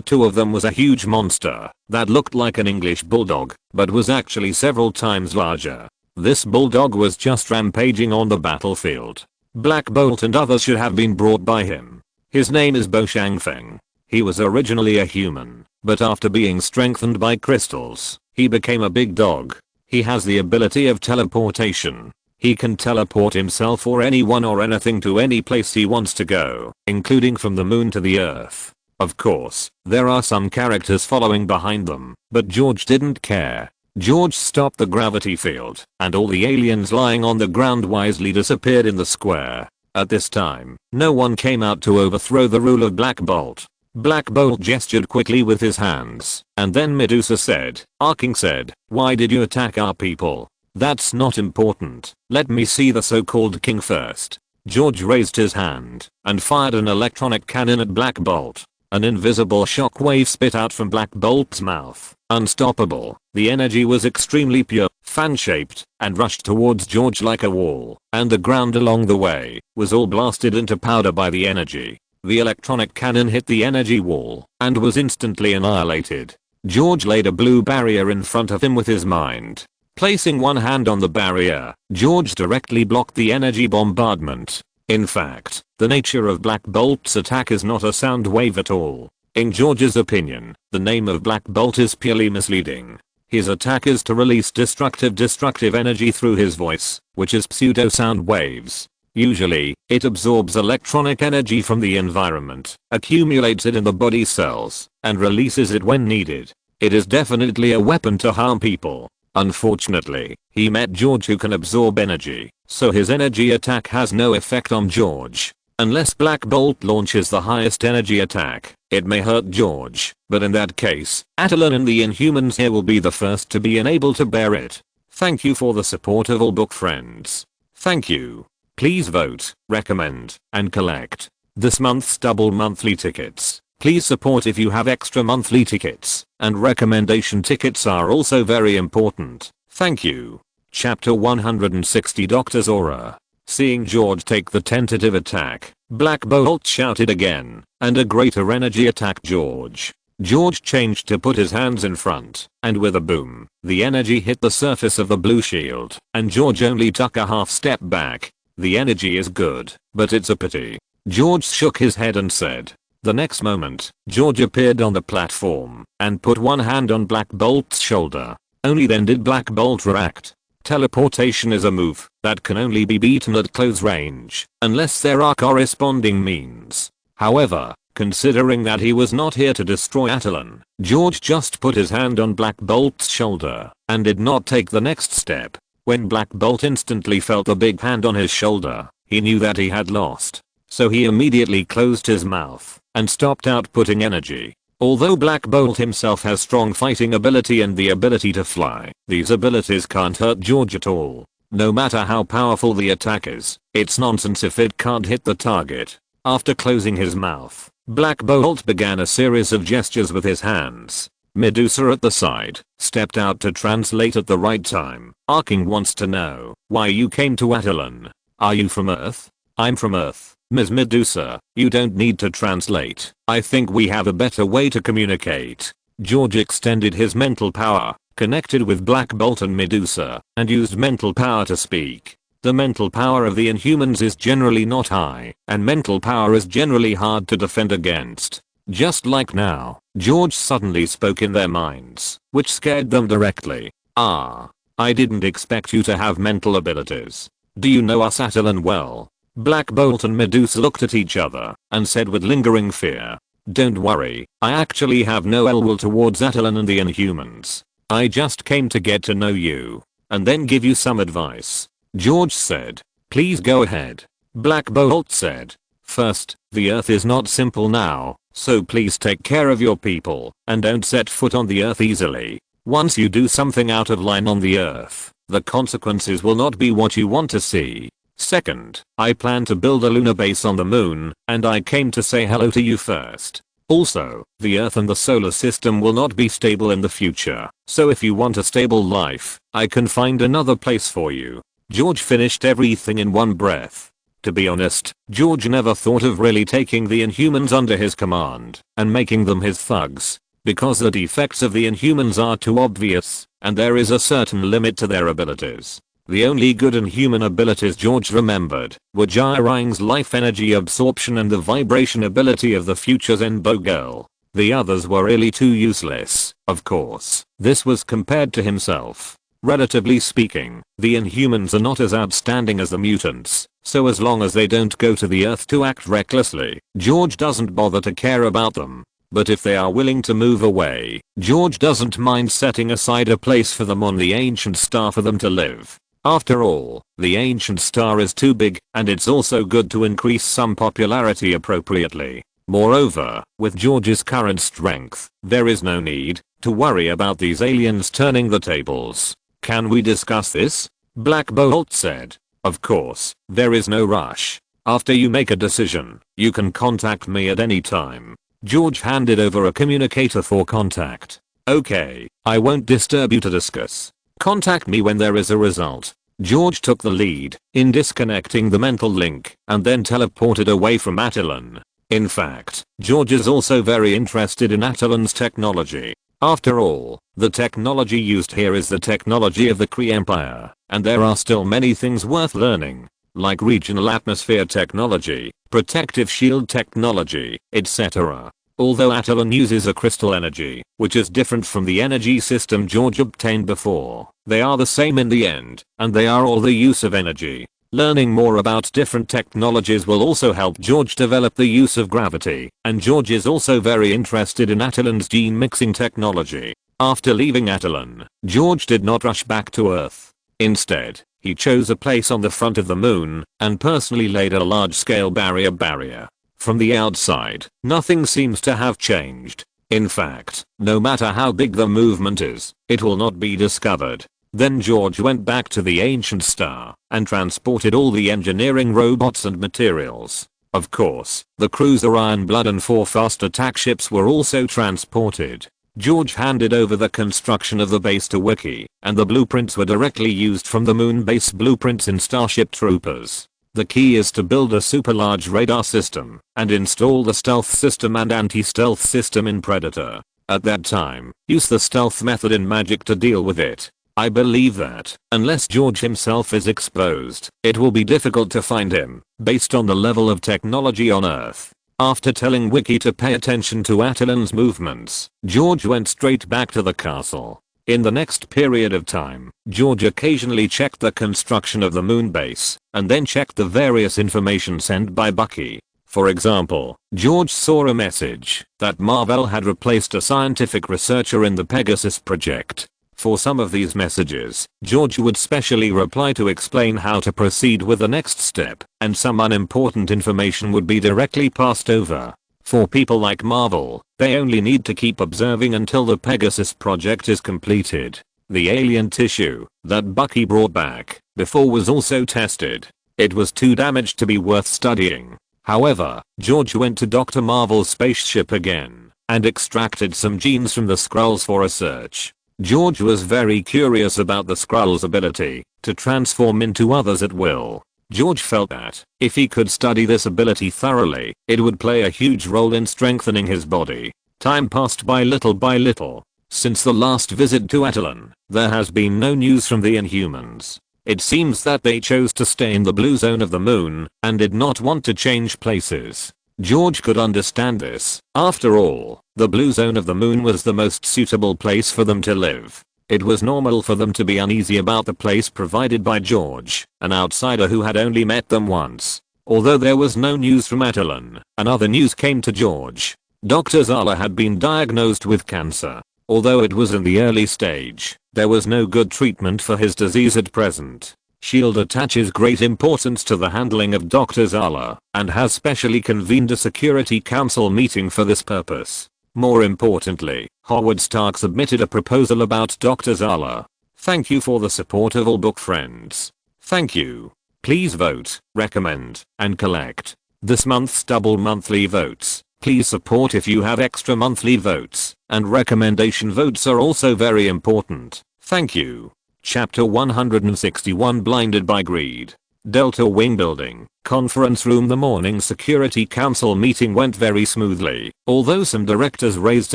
S1: two of them was a huge monster that looked like an English bulldog, but was actually several times larger. This bulldog was just rampaging on the battlefield. Black Bolt and others should have been brought by him. His name is Bo Shangfeng. He was originally a human, but after being strengthened by crystals, he became a big dog. He has the ability of teleportation. He can teleport himself or anyone or anything to any place he wants to go, including from the moon to the earth. Of course, there are some characters following behind them, but George didn't care. George stopped the gravity field, and all the aliens lying on the ground wisely disappeared in the square. At this time, no one came out to overthrow the rule of Black Bolt. Black Bolt gestured quickly with his hands, and then Medusa said, "Our king said, why did you attack our people? That's not important. Let me see the so-called king first." George raised his hand and fired an electronic cannon at Black Bolt. An invisible shockwave spit out from Black Bolt's mouth. Unstoppable, the energy was extremely pure, fan-shaped, and rushed towards George like a wall, and the ground along the way was all blasted into powder by the energy. The electronic cannon hit the energy wall and was instantly annihilated. George laid a blue barrier in front of him with his mind. Placing one hand on the barrier, George directly blocked the energy bombardment. In fact, the nature of Black Bolt's attack is not a sound wave at all. In George's opinion, the name of Black Bolt is purely misleading. His attack is to release destructive energy through his voice, which is pseudo sound waves. Usually, it absorbs electronic energy from the environment, accumulates it in the body cells, and releases it when needed. It is definitely a weapon to harm people. Unfortunately, he met George who can absorb energy, so his energy attack has no effect on George. Unless Black Bolt launches the highest energy attack, it may hurt George, but in that case, Attilan and the Inhumans here will be the first to be unable to bear it. Thank you for the support of all book friends. Thank you. Please vote, recommend, and collect this month's double monthly tickets. Please support if you have extra monthly tickets, and recommendation tickets are also very important. Thank you. Chapter 160 Dr. Zora. Seeing George take the tentative attack, Black Bolt shouted again, and a greater energy attacked George. George changed to put his hands in front, and with a boom, the energy hit the surface of the blue shield, and George only took a half step back. The energy is good, but it's a pity. George shook his head and said. The next moment, George appeared on the platform, and put one hand on Black Bolt's shoulder. Only then did Black Bolt react. Teleportation is a move that can only be beaten at close range, unless there are corresponding means. However, considering that he was not here to destroy Attilan, George just put his hand on Black Bolt's shoulder, and did not take the next step. When Black Bolt instantly felt the big hand on his shoulder, he knew that he had lost. So he immediately closed his mouth, and stopped outputting energy. Although Black Bolt himself has strong fighting ability and the ability to fly, these abilities can't hurt George at all. No matter how powerful the attack is, it's nonsense if it can't hit the target. After closing his mouth, Black Bolt began a series of gestures with his hands. Medusa at the side stepped out to translate at the right time. Arking wants to know why you came to Attilan. Are you from Earth? I'm from Earth. Ms. Medusa, you don't need to translate. I think we have a better way to communicate. George extended his mental power, connected with Black Bolt and Medusa, and used mental power to speak. The mental power of the Inhumans is generally not high, and mental power is generally hard to defend against. Just like now, George suddenly spoke in their minds, which scared them directly. Ah. I didn't expect you to have mental abilities. Do you know us Attilan well? Black Bolt and Medusa looked at each other, and said with lingering fear. Don't worry, I actually have no ill will towards Attilan and the Inhumans. I just came to get to know you, and then give you some advice. George said. Please go ahead. Black Bolt said. First, the Earth is not simple now, so please take care of your people, and don't set foot on the Earth easily. Once you do something out of line on the Earth, the consequences will not be what you want to see. Second, I plan to build a lunar base on the moon, and I came to say hello to you first. Also, the Earth and the solar system will not be stable in the future, so if you want a stable life, I can find another place for you. George finished everything in one breath. To be honest, George never thought of really taking the Inhumans under his command, and making them his thugs, because the defects of the Inhumans are too obvious, and there is a certain limit to their abilities. The only good Inhuman abilities George remembered were Jiring's life energy absorption and the vibration ability of the future Zenbo girl. The others were really too useless, of course. This was compared to himself. Relatively speaking, the Inhumans are not as outstanding as the mutants, so as long as they don't go to the Earth to act recklessly, George doesn't bother to care about them. But if they are willing to move away, George doesn't mind setting aside a place for them on the Ancient Star for them to live. After all, the Ancient Star is too big, and it's also good to increase some popularity appropriately. Moreover, with George's current strength, there is no need to worry about these aliens turning the tables. Can we discuss this? Black Bolt said. Of course, there is no rush. After you make a decision, you can contact me at any time. George handed over a communicator for contact. Okay, I won't disturb you to discuss. Contact me when there is a result. George took the lead in disconnecting the mental link and then teleported away from Attilan. In fact, George is also very interested in Attilan's technology. After all, the technology used here is the technology of the Kree Empire, and there are still many things worth learning, like regional atmosphere technology, protective shield technology, etc. Although Attilan uses a crystal energy, which is different from the energy system George obtained before, they are the same in the end, and they are all the use of energy. Learning more about different technologies will also help George develop the use of gravity, and George is also very interested in Attilan's gene mixing technology. After leaving Attilan, George did not rush back to Earth. Instead, he chose a place on the front of the moon, and personally laid a large-scale barrier. From the outside, nothing seems to have changed. In fact, no matter how big the movement is, it will not be discovered. Then George went back to the Ancient Star and transported all the engineering robots and materials. Of course, the cruiser Iron Blood and 4 fast attack ships were also transported. George handed over the construction of the base to Wiki, and the blueprints were directly used from the moon base blueprints in Starship Troopers. The key is to build a super large radar system and install the stealth system and anti-stealth system in Predator. At that time, use the stealth method in Magic to deal with it. I believe that, unless George himself is exposed, it will be difficult to find him, based on the level of technology on Earth. After telling Wiki to pay attention to Attilan's movements, George went straight back to the castle. In the next period of time, George occasionally checked the construction of the moon base, and then checked the various information sent by Bucky. For example, George saw a message that Marvel had replaced a scientific researcher in the Pegasus project. For some of these messages, George would specially reply to explain how to proceed with the next step, and some unimportant information would be directly passed over. For people like Marvel, they only need to keep observing until the Pegasus project is completed. The alien tissue that Bucky brought back before was also tested. It was too damaged to be worth studying. However, George went to Dr. Marvel's spaceship again and extracted some genes from the Skrulls for research. George was very curious about the Skrulls' ability to transform into others at will. George felt that, if he could study this ability thoroughly, it would play a huge role in strengthening his body. Time passed by little. Since the last visit to Attilan, there has been no news from the Inhumans. It seems that they chose to stay in the blue zone of the moon and did not want to change places. George could understand this. After all, the blue zone of the moon was the most suitable place for them to live. It was normal for them to be uneasy about the place provided by George, an outsider who had only met them once. Although there was no news from Attilan, another news came to George. Dr. Zala had been diagnosed with cancer. Although it was in the early stage, there was no good treatment for his disease at present. S.H.I.E.L.D. attaches great importance to the handling of Dr. Zala and has specially convened a Security Council meeting for this purpose. More importantly, Howard Stark submitted a proposal about Dr. Zala. Thank you for the support of all book friends. Thank you. Please vote, recommend, and collect this month's double monthly votes. Please support if you have extra monthly votes, and recommendation votes are also very important. Thank you. Chapter 161 Blinded by Greed. Delta Wing Building, Conference Room. The morning Security Council meeting went very smoothly, although some directors raised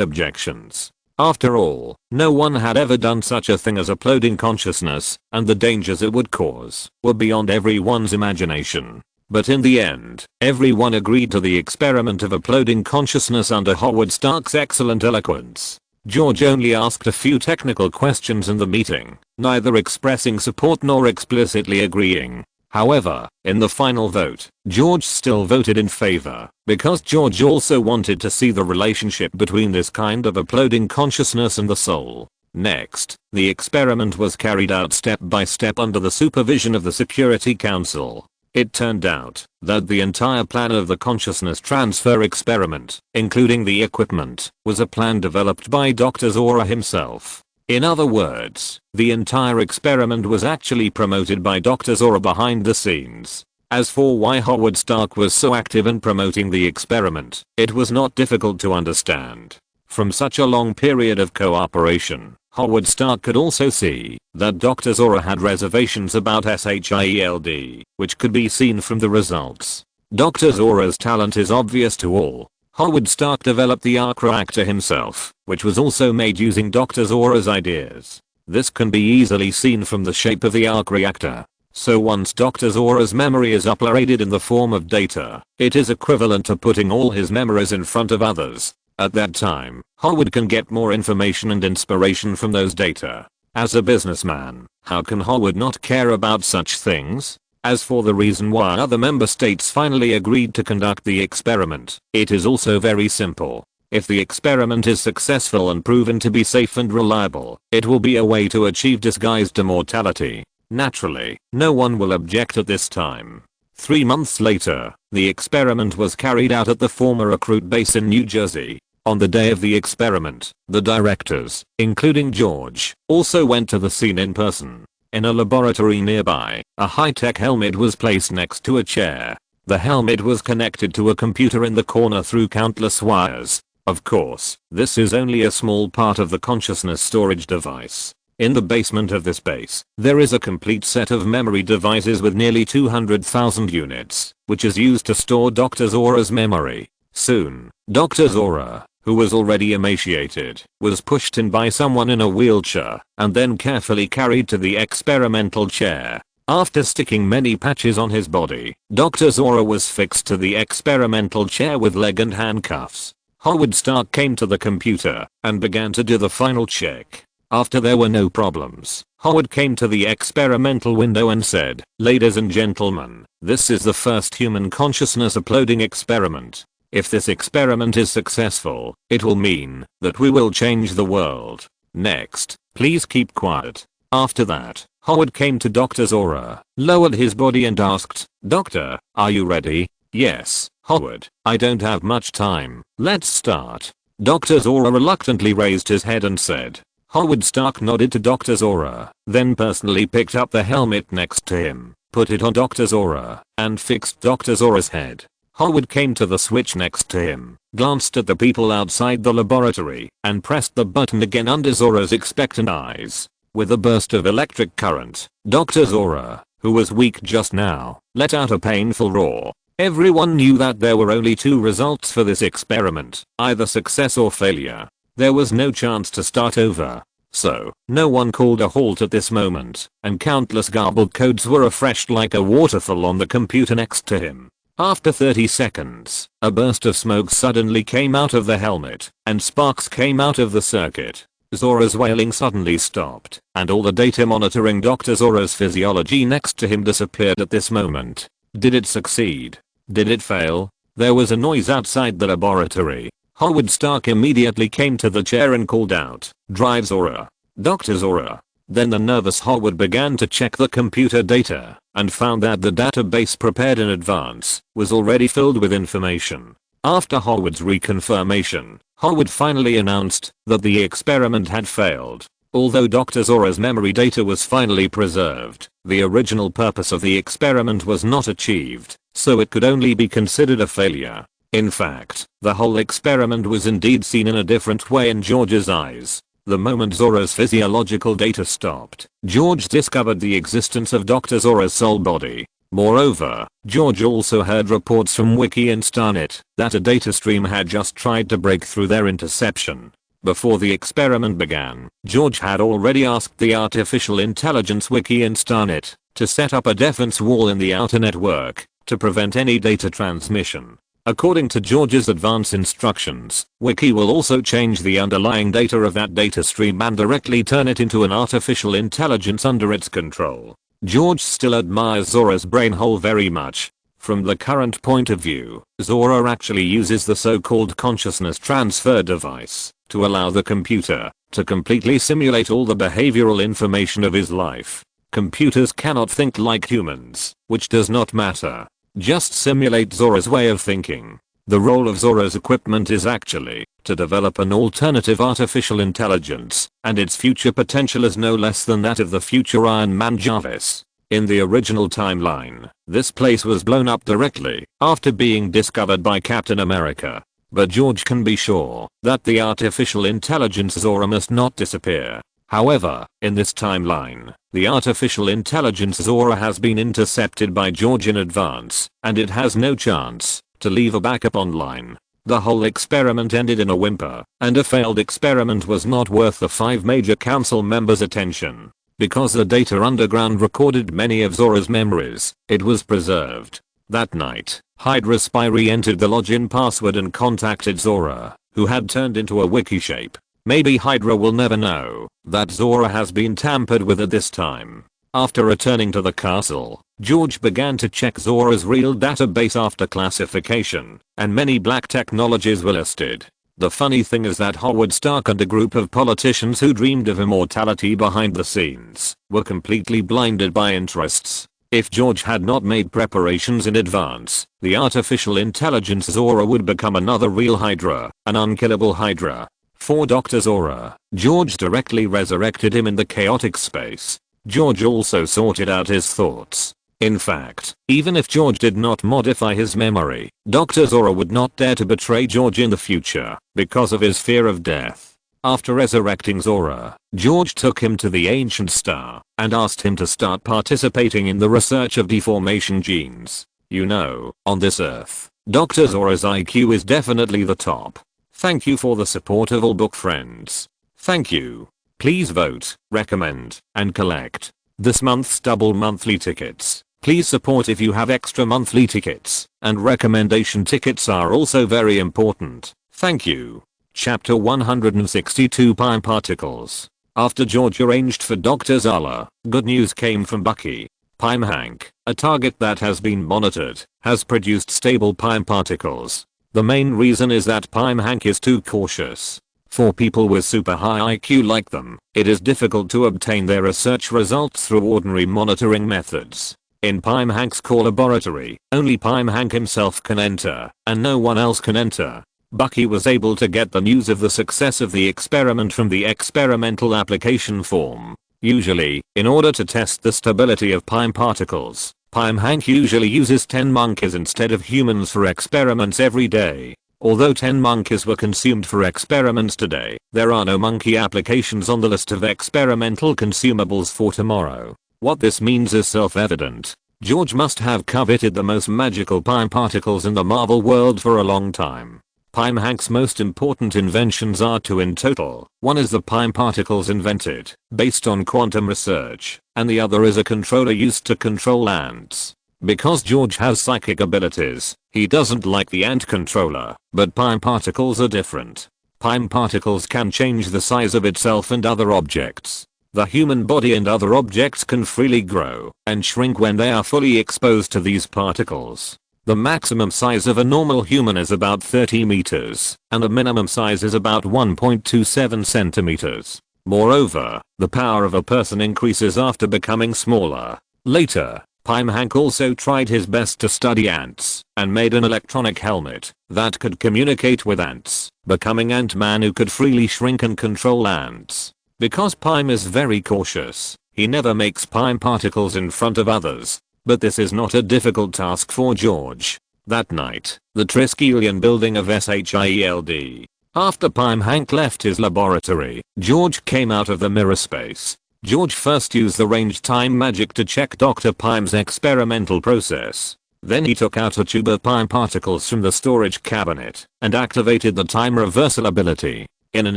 S1: objections. After all, no one had ever done such a thing as uploading consciousness, and the dangers it would cause were beyond everyone's imagination. But in the end, everyone agreed to the experiment of uploading consciousness under Howard Stark's excellent eloquence. George only asked a few technical questions in the meeting, neither expressing support nor explicitly agreeing. However, in the final vote, George still voted in favor, because George also wanted to see the relationship between this kind of uploading consciousness and the soul. Next, the experiment was carried out step by step under the supervision of the Security Council. It turned out that the entire plan of the consciousness transfer experiment, including the equipment, was a plan developed by Dr. Zora himself. In other words, the entire experiment was actually promoted by Dr. Zora behind the scenes. As for why Howard Stark was so active in promoting the experiment, it was not difficult to understand. From such a long period of cooperation, Howard Stark could also see that Dr. Zora had reservations about SHIELD, which could be seen from the results. Dr. Zora's talent is obvious to all. Howard Stark developed the arc reactor himself, which was also made using Dr. Zora's ideas. This can be easily seen from the shape of the arc reactor. So once Dr. Zora's memory is uploaded in the form of data, it is equivalent to putting all his memories in front of others. At that time, Howard can get more information and inspiration from those data. As a businessman, how can Howard not care about such things? As for the reason why other member states finally agreed to conduct the experiment, it is also very simple. If the experiment is successful and proven to be safe and reliable, it will be a way to achieve disguised immortality. Naturally, no one will object at this time. 3 months later, the experiment was carried out at the former recruit base in New Jersey. On the day of the experiment, the directors, including George, also went to the scene in person. In a laboratory nearby, a high-tech helmet was placed next to a chair. The helmet was connected to a computer in the corner through countless wires. Of course, this is only a small part of the consciousness storage device. In the basement of this base, there is a complete set of memory devices with nearly 200,000 units, which is used to store Dr. Zora's memory. Soon, Dr. Zora, who was already emaciated, was pushed in by someone in a wheelchair, and then carefully carried to the experimental chair. After sticking many patches on his body, Dr. Zora was fixed to the experimental chair with leg and handcuffs. Howard Stark came to the computer and began to do the final check. After there were no problems, Howard came to the experimental window and said, "Ladies and gentlemen, this is the first human consciousness uploading experiment. If this experiment is successful, it will mean that we will change the world. Next, please keep quiet." After that, Howard came to Dr. Zora, lowered his body and asked, "Doctor, are you ready?" "Yes, Howard, I don't have much time. Let's start." Dr. Zora reluctantly raised his head and said. Howard Stark nodded to Dr. Zora, then personally picked up the helmet next to him, put it on Dr. Zora, and fixed Dr. Zora's head. Howard came to the switch next to him, glanced at the people outside the laboratory, and pressed the button again under Zora's expectant eyes. With a burst of electric current, Dr. Zora, who was weak just now, let out a painful roar. Everyone knew that there were only two results for this experiment, either success or failure. There was no chance to start over. So, no one called a halt at this moment, and countless garbled codes were refreshed like a waterfall on the computer next to him. After 30 seconds, a burst of smoke suddenly came out of the helmet, and sparks came out of the circuit. Zora's wailing suddenly stopped, and all the data monitoring Dr. Zora's physiology next to him disappeared at this moment. Did it succeed? Did it fail? There was a noise outside the laboratory. Howard Stark immediately came to the chair and called out, "Drive Zora. Dr. Zora." Then the nervous Howard began to check the computer data, and found that the database prepared in advance was already filled with information. After Howard's reconfirmation, Howard finally announced that the experiment had failed. Although Dr. Zora's memory data was finally preserved, the original purpose of the experiment was not achieved, so it could only be considered a failure. In fact, the whole experiment was indeed seen in a different way in George's eyes. The moment Zora's physiological data stopped, George discovered the existence of Dr. Zora's soul body. Moreover, George also heard reports from Wiki and Starnet that a data stream had just tried to break through their interception. Before the experiment began, George had already asked the artificial intelligence Wiki and Starnet to set up a defense wall in the outer network to prevent any data transmission. According to George's advance instructions, Wiki will also change the underlying data of that data stream and directly turn it into an artificial intelligence under its control. George still admires Zora's brain hole very much. From the current point of view, Zora actually uses the so-called consciousness transfer device to allow the computer to completely simulate all the behavioral information of his life. Computers cannot think like humans, which does not matter. Just simulate Zora's way of thinking. The role of Zora's equipment is actually to develop an alternative artificial intelligence, and its future potential is no less than that of the future Iron Man Jarvis. In the original timeline, this place was blown up directly after being discovered by Captain America. But George can be sure that the artificial intelligence Zora must not disappear. However, in this timeline, the artificial intelligence Zora has been intercepted by George in advance, and it has no chance to leave a backup online. The whole experiment ended in a whimper, and a failed experiment was not worth the 5 major council members' attention. Because the data underground recorded many of Zora's memories, it was preserved. That night, Hydra Spy re-entered the login password and contacted Zora, who had turned into a wiki shape. Maybe Hydra will never know that Zora has been tampered with at this time. After returning to the castle, George began to check Zora's real database after classification, and many black technologies were listed. The funny thing is that Howard Stark and a group of politicians who dreamed of immortality behind the scenes were completely blinded by interests. If George had not made preparations in advance, the artificial intelligence Zora would become another real Hydra, an unkillable Hydra. For Dr. Zora, George directly resurrected him in the chaotic space. George also sorted out his thoughts. In fact, even if George did not modify his memory, Dr. Zora would not dare to betray George in the future because of his fear of death. After resurrecting Zora, George took him to the ancient star and asked him to start participating in the research of deformation genes. You know, on this earth, Dr. Zora's IQ is definitely the top. Thank you for the support of all book friends. Thank you. Please vote, recommend, and collect this month's double monthly tickets. Please support if you have extra monthly tickets, and recommendation tickets are also very important. Thank you. Chapter 162 Time Particles. After George arranged for Dr. Zala, good news came from Bucky. Pime Hank, a target that has been monitored, has produced stable Pime particles. The main reason is that Pime Hank is too cautious. For people with super high IQ like them, it is difficult to obtain their research results through ordinary monitoring methods. In Pime Hank's core laboratory, only Pime Hank himself can enter, and no one else can enter. Bucky was able to get the news of the success of the experiment from the experimental application form. Usually, in order to test the stability of Pime particles, Pime Hank usually uses 10 monkeys instead of humans for experiments every day. Although 10 monkeys were consumed for experiments today, there are no monkey applications on the list of experimental consumables for tomorrow. What this means is self-evident. George must have coveted the most magical Pime particles in the Marvel world for a long time. Pime Hank's most important inventions are two in total. One is the Pime particles invented, based on quantum research, and the other is a controller used to control ants. Because George has psychic abilities, he doesn't like the ant controller, but Pime particles are different. Pime particles can change the size of itself and other objects. The human body and other objects can freely grow and shrink when they are fully exposed to these particles. The maximum size of a normal human is about 30 meters, and the minimum size is about 1.27 centimeters. Moreover, the power of a person increases after becoming smaller. Later, Pime Hank also tried his best to study ants, and made an electronic helmet that could communicate with ants, becoming Ant-Man who could freely shrink and control ants. Because Pime is very cautious, he never makes Pime particles in front of others. But this is not a difficult task for George. That night, the Triskelion building of SHIELD. After Pime Hank left his laboratory, George came out of the mirror space. George first used the range time magic to check Dr. Pime's experimental process. Then he took out a tube of Pime particles from the storage cabinet and activated the time reversal ability. In an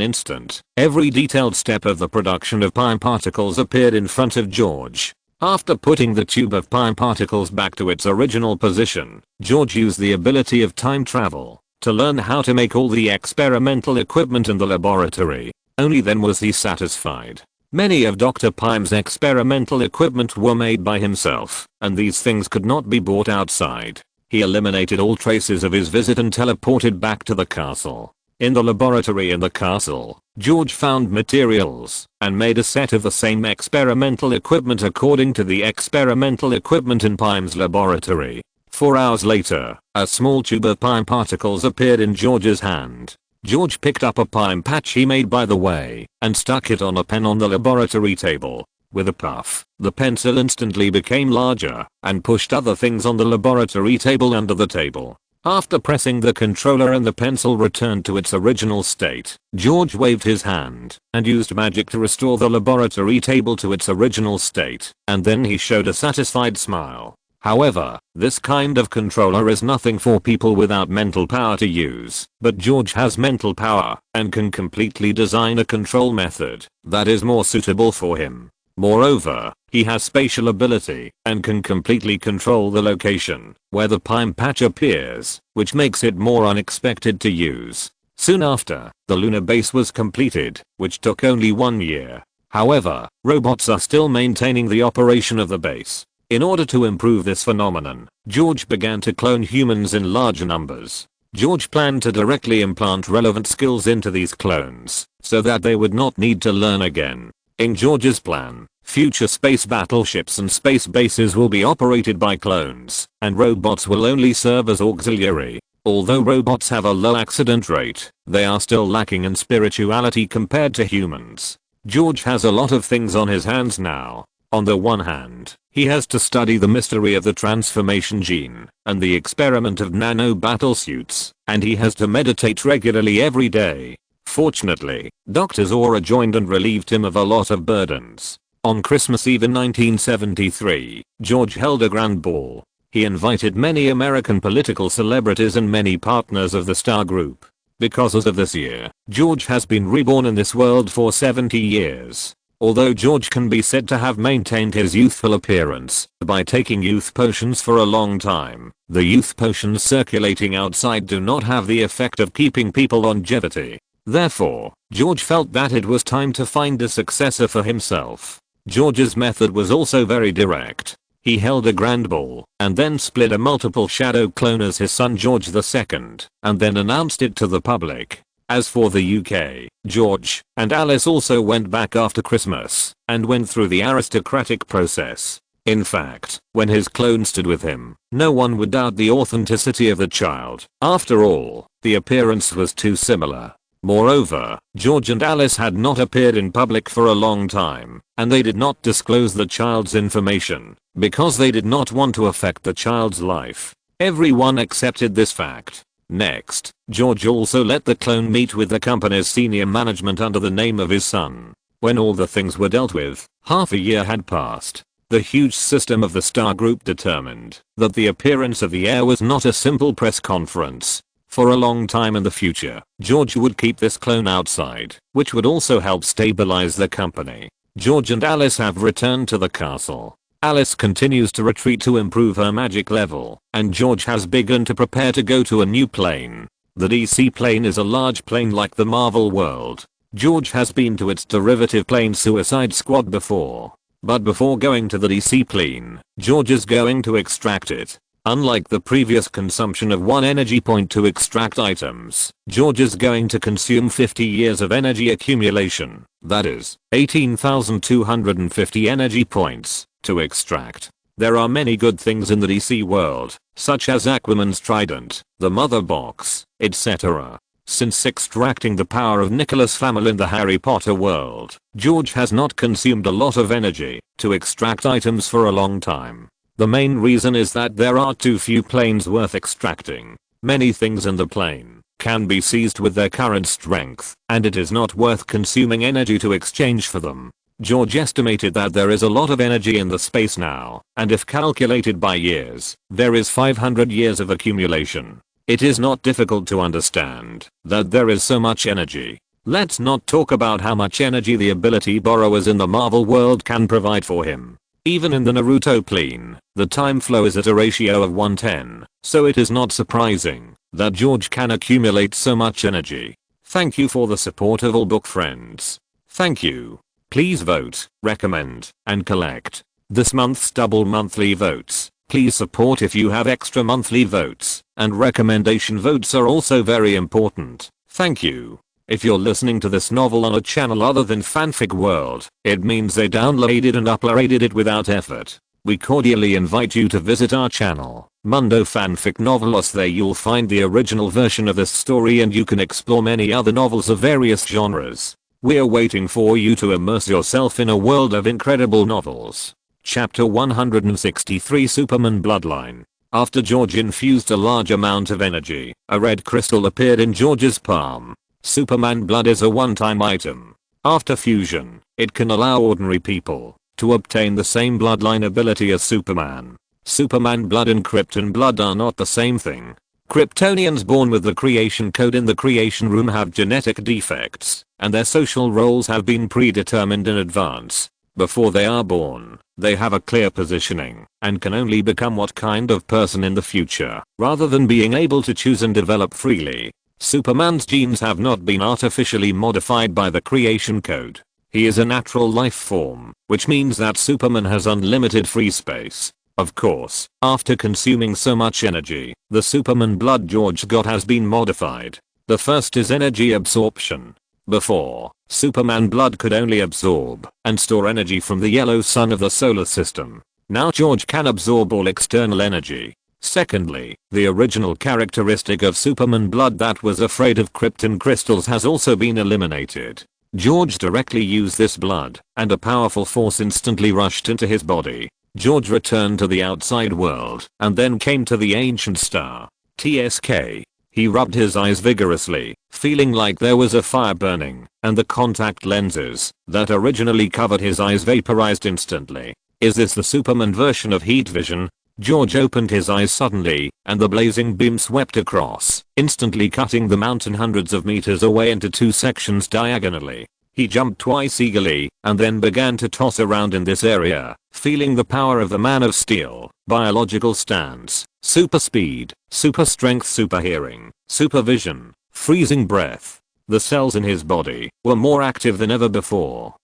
S1: instant, every detailed step of the production of Pime particles appeared in front of George. After putting the tube of Pime particles back to its original position, George used the ability of time travel to learn how to make all the experimental equipment in the laboratory. Only then was he satisfied. Many of Dr. Pime's experimental equipment were made by himself, and these things could not be bought outside. He eliminated all traces of his visit and teleported back to the castle. In the laboratory in the castle, George found materials and made a set of the same experimental equipment according to the experimental equipment in Pime's laboratory. 4 hours later, a small tube of Pime particles appeared in George's hand. George picked up a Pime patch he made by the way and stuck it on a pen on the laboratory table. With a puff, the pencil instantly became larger and pushed other things on the laboratory table under the table. After pressing the controller and the pencil returned to its original state, George waved his hand and used magic to restore the laboratory table to its original state, and then he showed a satisfied smile. However, this kind of controller is nothing for people without mental power to use, but George has mental power and can completely design a control method that is more suitable for him. Moreover, he has spatial ability and can completely control the location where the Pime patch appears, which makes it more unexpected to use. Soon after, the lunar base was completed, which took only 1 year. However, robots are still maintaining the operation of the base. In order to improve this phenomenon, George began to clone humans in large numbers. George planned to directly implant relevant skills into these clones, so that they would not need to learn again. In George's plan, future space battleships and space bases will be operated by clones, and robots will only serve as auxiliary. Although robots have a low accident rate, they are still lacking in spirituality compared to humans. George has a lot of things on his hands now. On the one hand, he has to study the mystery of the transformation gene and the experiment of nano battlesuits, and he has to meditate regularly every day. Fortunately, Dr. Zora joined and relieved him of a lot of burdens. On Christmas Eve in 1973, George held a grand ball. He invited many American political celebrities and many partners of the Star Group. Because as of this year, George has been reborn in this world for 70 years. Although George can be said to have maintained his youthful appearance by taking youth potions for a long time, the youth potions circulating outside do not have the effect of keeping people longevity. Therefore, George felt that it was time to find a successor for himself. George's method was also very direct. He held a grand ball and then split a multiple shadow clone as his son George II, and then announced it to the public. As for the UK, George and Alice also went back after Christmas and went through the aristocratic process. In fact, when his clone stood with him, no one would doubt the authenticity of the child. After all, the appearance was too similar. Moreover, George and Alice had not appeared in public for a long time, and they did not disclose the child's information because they did not want to affect the child's life. Everyone accepted this fact. Next, George also let the clone meet with the company's senior management under the name of his son. When all the things were dealt with, half a year had passed. The huge system of the Star Group determined that the appearance of the heir was not a simple press conference. For a long time in the future, George would keep this clone outside, which would also help stabilize the company. George and Alice have returned to the castle. Alice continues to retreat to improve her magic level, and George has begun to prepare to go to a new plane. The DC plane is a large plane like the Marvel world. George has been to its derivative plane Suicide Squad before. But before going to the DC plane, George is going to extract it. Unlike the previous consumption of 1 energy point to extract items, George is going to consume 50 years of energy accumulation, that is, 18,250 energy points, to extract. There are many good things in the DC world, such as Aquaman's trident, the mother box, etc. Since extracting the power of Nicholas Flamel in the Harry Potter world, George has not consumed a lot of energy to extract items for a long time. The main reason is that there are too few planes worth extracting. Many things in the plane can be seized with their current strength, and it is not worth consuming energy to exchange for them. George estimated that there is a lot of energy in the space now, and if calculated by years, there is 500 years of accumulation. It is not difficult to understand that there is so much energy. Let's not talk about how much energy the ability borrowers in the Marvel world can provide for him. Even in the Naruto plane, the time flow is at a ratio of 1:10, so it is not surprising that George can accumulate so much energy. Thank you for the support of all book friends. Thank you. Please vote, recommend, and collect this month's double monthly votes. Please support if you have extra monthly votes, and recommendation votes are also very important. Thank you. If you're listening to this novel on a channel other than Fanfic World, it means they downloaded and uploaded it without effort. We cordially invite you to visit our channel, Mundo Fanfic Novelos. There you'll find the original version of this story and you can explore many other novels of various genres. We're waiting for you to immerse yourself in a world of incredible novels. Chapter 163 Superman Bloodline. After George infused a large amount of energy, a red crystal appeared in George's palm. Superman blood is a one-time item. After fusion, it can allow ordinary people to obtain the same bloodline ability as Superman. Superman blood and Krypton blood are not the same thing. Kryptonians born with the creation code in the creation room have genetic defects, and their social roles have been predetermined in advance. Before they are born, they have a clear positioning and can only become what kind of person in the future, rather than being able to choose and develop freely. Superman's genes have not been artificially modified by the creation code. He is a natural life form, which means that Superman has unlimited free space. Of course, after consuming so much energy, the Superman blood George got has been modified. The first is energy absorption. Before, Superman blood could only absorb and store energy from the yellow sun of the solar system. Now George can absorb all external energy. Secondly, the original characteristic of Superman blood that was afraid of Krypton crystals has also been eliminated. George directly used this blood, and a powerful force instantly rushed into his body. George returned to the outside world, and then came to the ancient star, TSK. He rubbed his eyes vigorously, feeling like there was a fire burning, and the contact lenses that originally covered his eyes vaporized instantly. Is this the Superman version of heat vision? George opened his eyes suddenly, and the blazing beam swept across, instantly cutting the mountain hundreds of meters away into two sections diagonally. He jumped twice eagerly, and then began to toss around in this area, feeling the power of the Man of Steel. Biological stance, super speed, super strength, super hearing, super vision, freezing breath. The cells in his body were more active than ever before.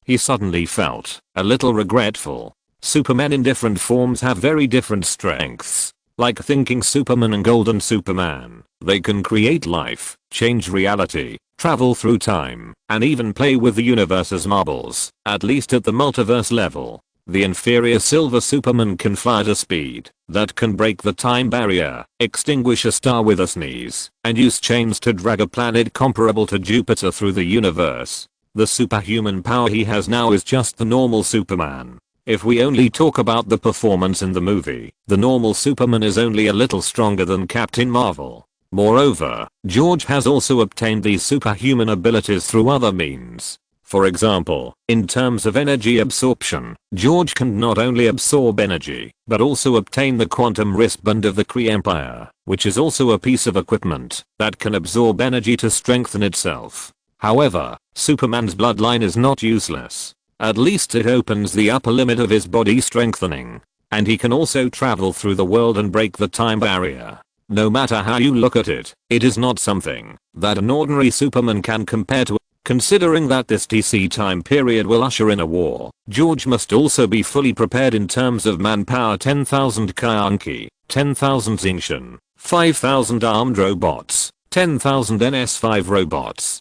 S1: He suddenly felt a little regretful. Supermen in different forms have very different strengths. Like thinking Superman and Golden Superman, they can create life, change reality, travel through time, and even play with the universe's marbles, at least at the multiverse level. The inferior Silver Superman can fly at a speed that can break the time barrier, extinguish a star with a sneeze, and use chains to drag a planet comparable to Jupiter through the universe. The superhuman power he has now is just the normal Superman. If we only talk about the performance in the movie, the normal Superman is only a little stronger than Captain Marvel. Moreover, George has also obtained these superhuman abilities through other means. For example, in terms of energy absorption, George can not only absorb energy, but also obtain the quantum wristband of the Kree Empire, which is also a piece of equipment that can absorb energy to strengthen itself. However, Superman's bloodline is not useless. At least it opens the upper limit of his body strengthening. And he can also travel through the world and break the time barrier. No matter how you look at it, it is not something that an ordinary Superman can compare to. Considering that this DC time period will usher in a war, George must also be fully prepared in terms of manpower. 10,000 Kyanki, 10,000 Zinxian, 5,000 armed robots, 10,000 NS5 robots.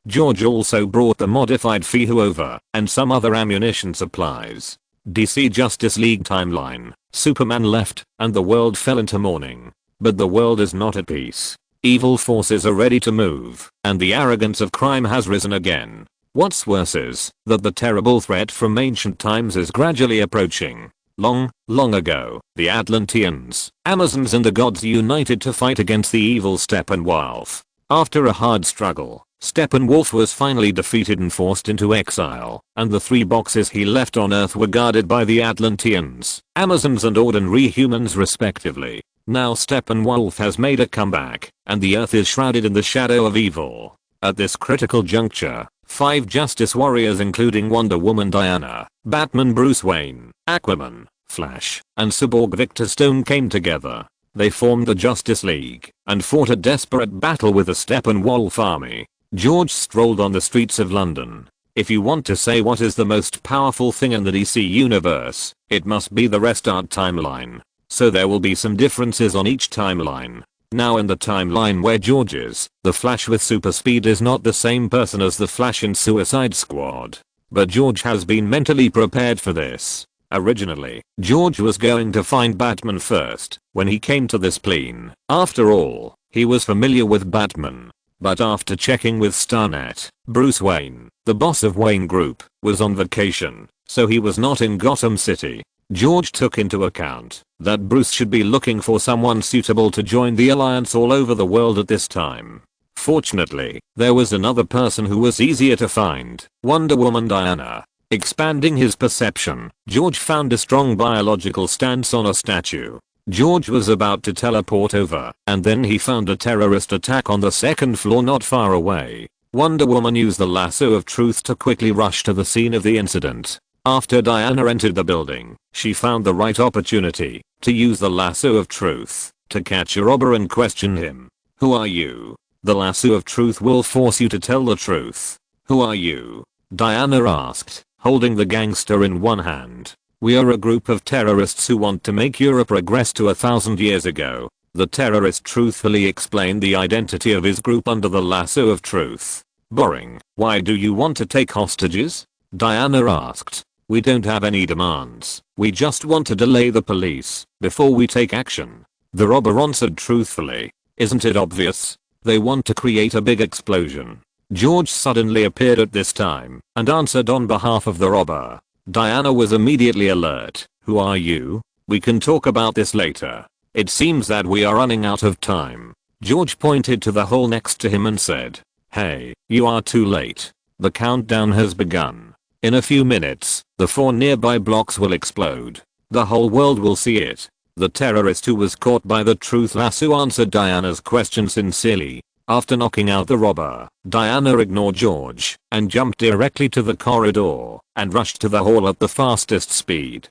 S1: George also brought the modified Fihu over, and some other ammunition supplies. DC Justice League timeline. Superman left, and the world fell into mourning. But the world is not at peace. Evil forces are ready to move, and the arrogance of crime has risen again. What's worse is that the terrible threat from ancient times is gradually approaching. Long ago, the Atlanteans, Amazons and the gods united to fight against the evil Steppenwolf. After a hard struggle, Steppenwolf was finally defeated and forced into exile, and the 3 boxes he left on Earth were guarded by the Atlanteans, Amazons and ordinary humans respectively. Now Steppenwolf has made a comeback, and the Earth is shrouded in the shadow of evil. At this critical juncture, 5 Justice Warriors including Wonder Woman Diana, Batman Bruce Wayne, Aquaman, Flash, and Cyborg Victor Stone came together. They formed the Justice League, and fought a desperate battle with the Steppenwolf army. George strolled on the streets of London. If you want to say what is the most powerful thing in the DC universe, it must be the restart timeline. So there will be some differences on each timeline. Now in the timeline where George is, the Flash with super speed is not the same person as the Flash in Suicide Squad. But George has been mentally prepared for this. Originally, George was going to find Batman first when he came to this plane. After all, he was familiar with Batman. But after checking with Starnet, Bruce Wayne, the boss of Wayne Group, was on vacation, so he was not in Gotham City. George took into account that Bruce should be looking for someone suitable to join the Alliance all over the world at this time. Fortunately, there was another person who was easier to find, Wonder Woman Diana. Expanding his perception, George found a strong biological stance on a statue. George was about to teleport over, and then he found a terrorist attack on the 2nd floor not far away. Wonder Woman used the lasso of truth to quickly rush to the scene of the incident. After Diana entered the building, she found the right opportunity to use the lasso of truth to catch a robber and question him. Who are you? The lasso of truth will force you to tell the truth. Who are you? Diana asked, holding the gangster in one hand. We are a group of terrorists who want to make Europe regress to 1,000 years ago. The terrorist truthfully explained the identity of his group under the lasso of truth. Boring. Why do you want to take hostages? Diana asked. We don't have any demands. We just want to delay the police before we take action. The robber answered truthfully. Isn't it obvious? They want to create a big explosion. George suddenly appeared at this time and answered on behalf of the robber. Diana was immediately alert. Who are you? We can talk about this later. It seems that we are running out of time. George pointed to the hole next to him and said, "Hey, you are too late. The countdown has begun. In a few minutes, the 4 nearby blocks will explode. The whole world will see it." The terrorist who was caught by the truth lasso answered Diana's question sincerely. After knocking out the robber, Diana ignored George and jumped directly to the corridor and rushed to the hall at the fastest speed.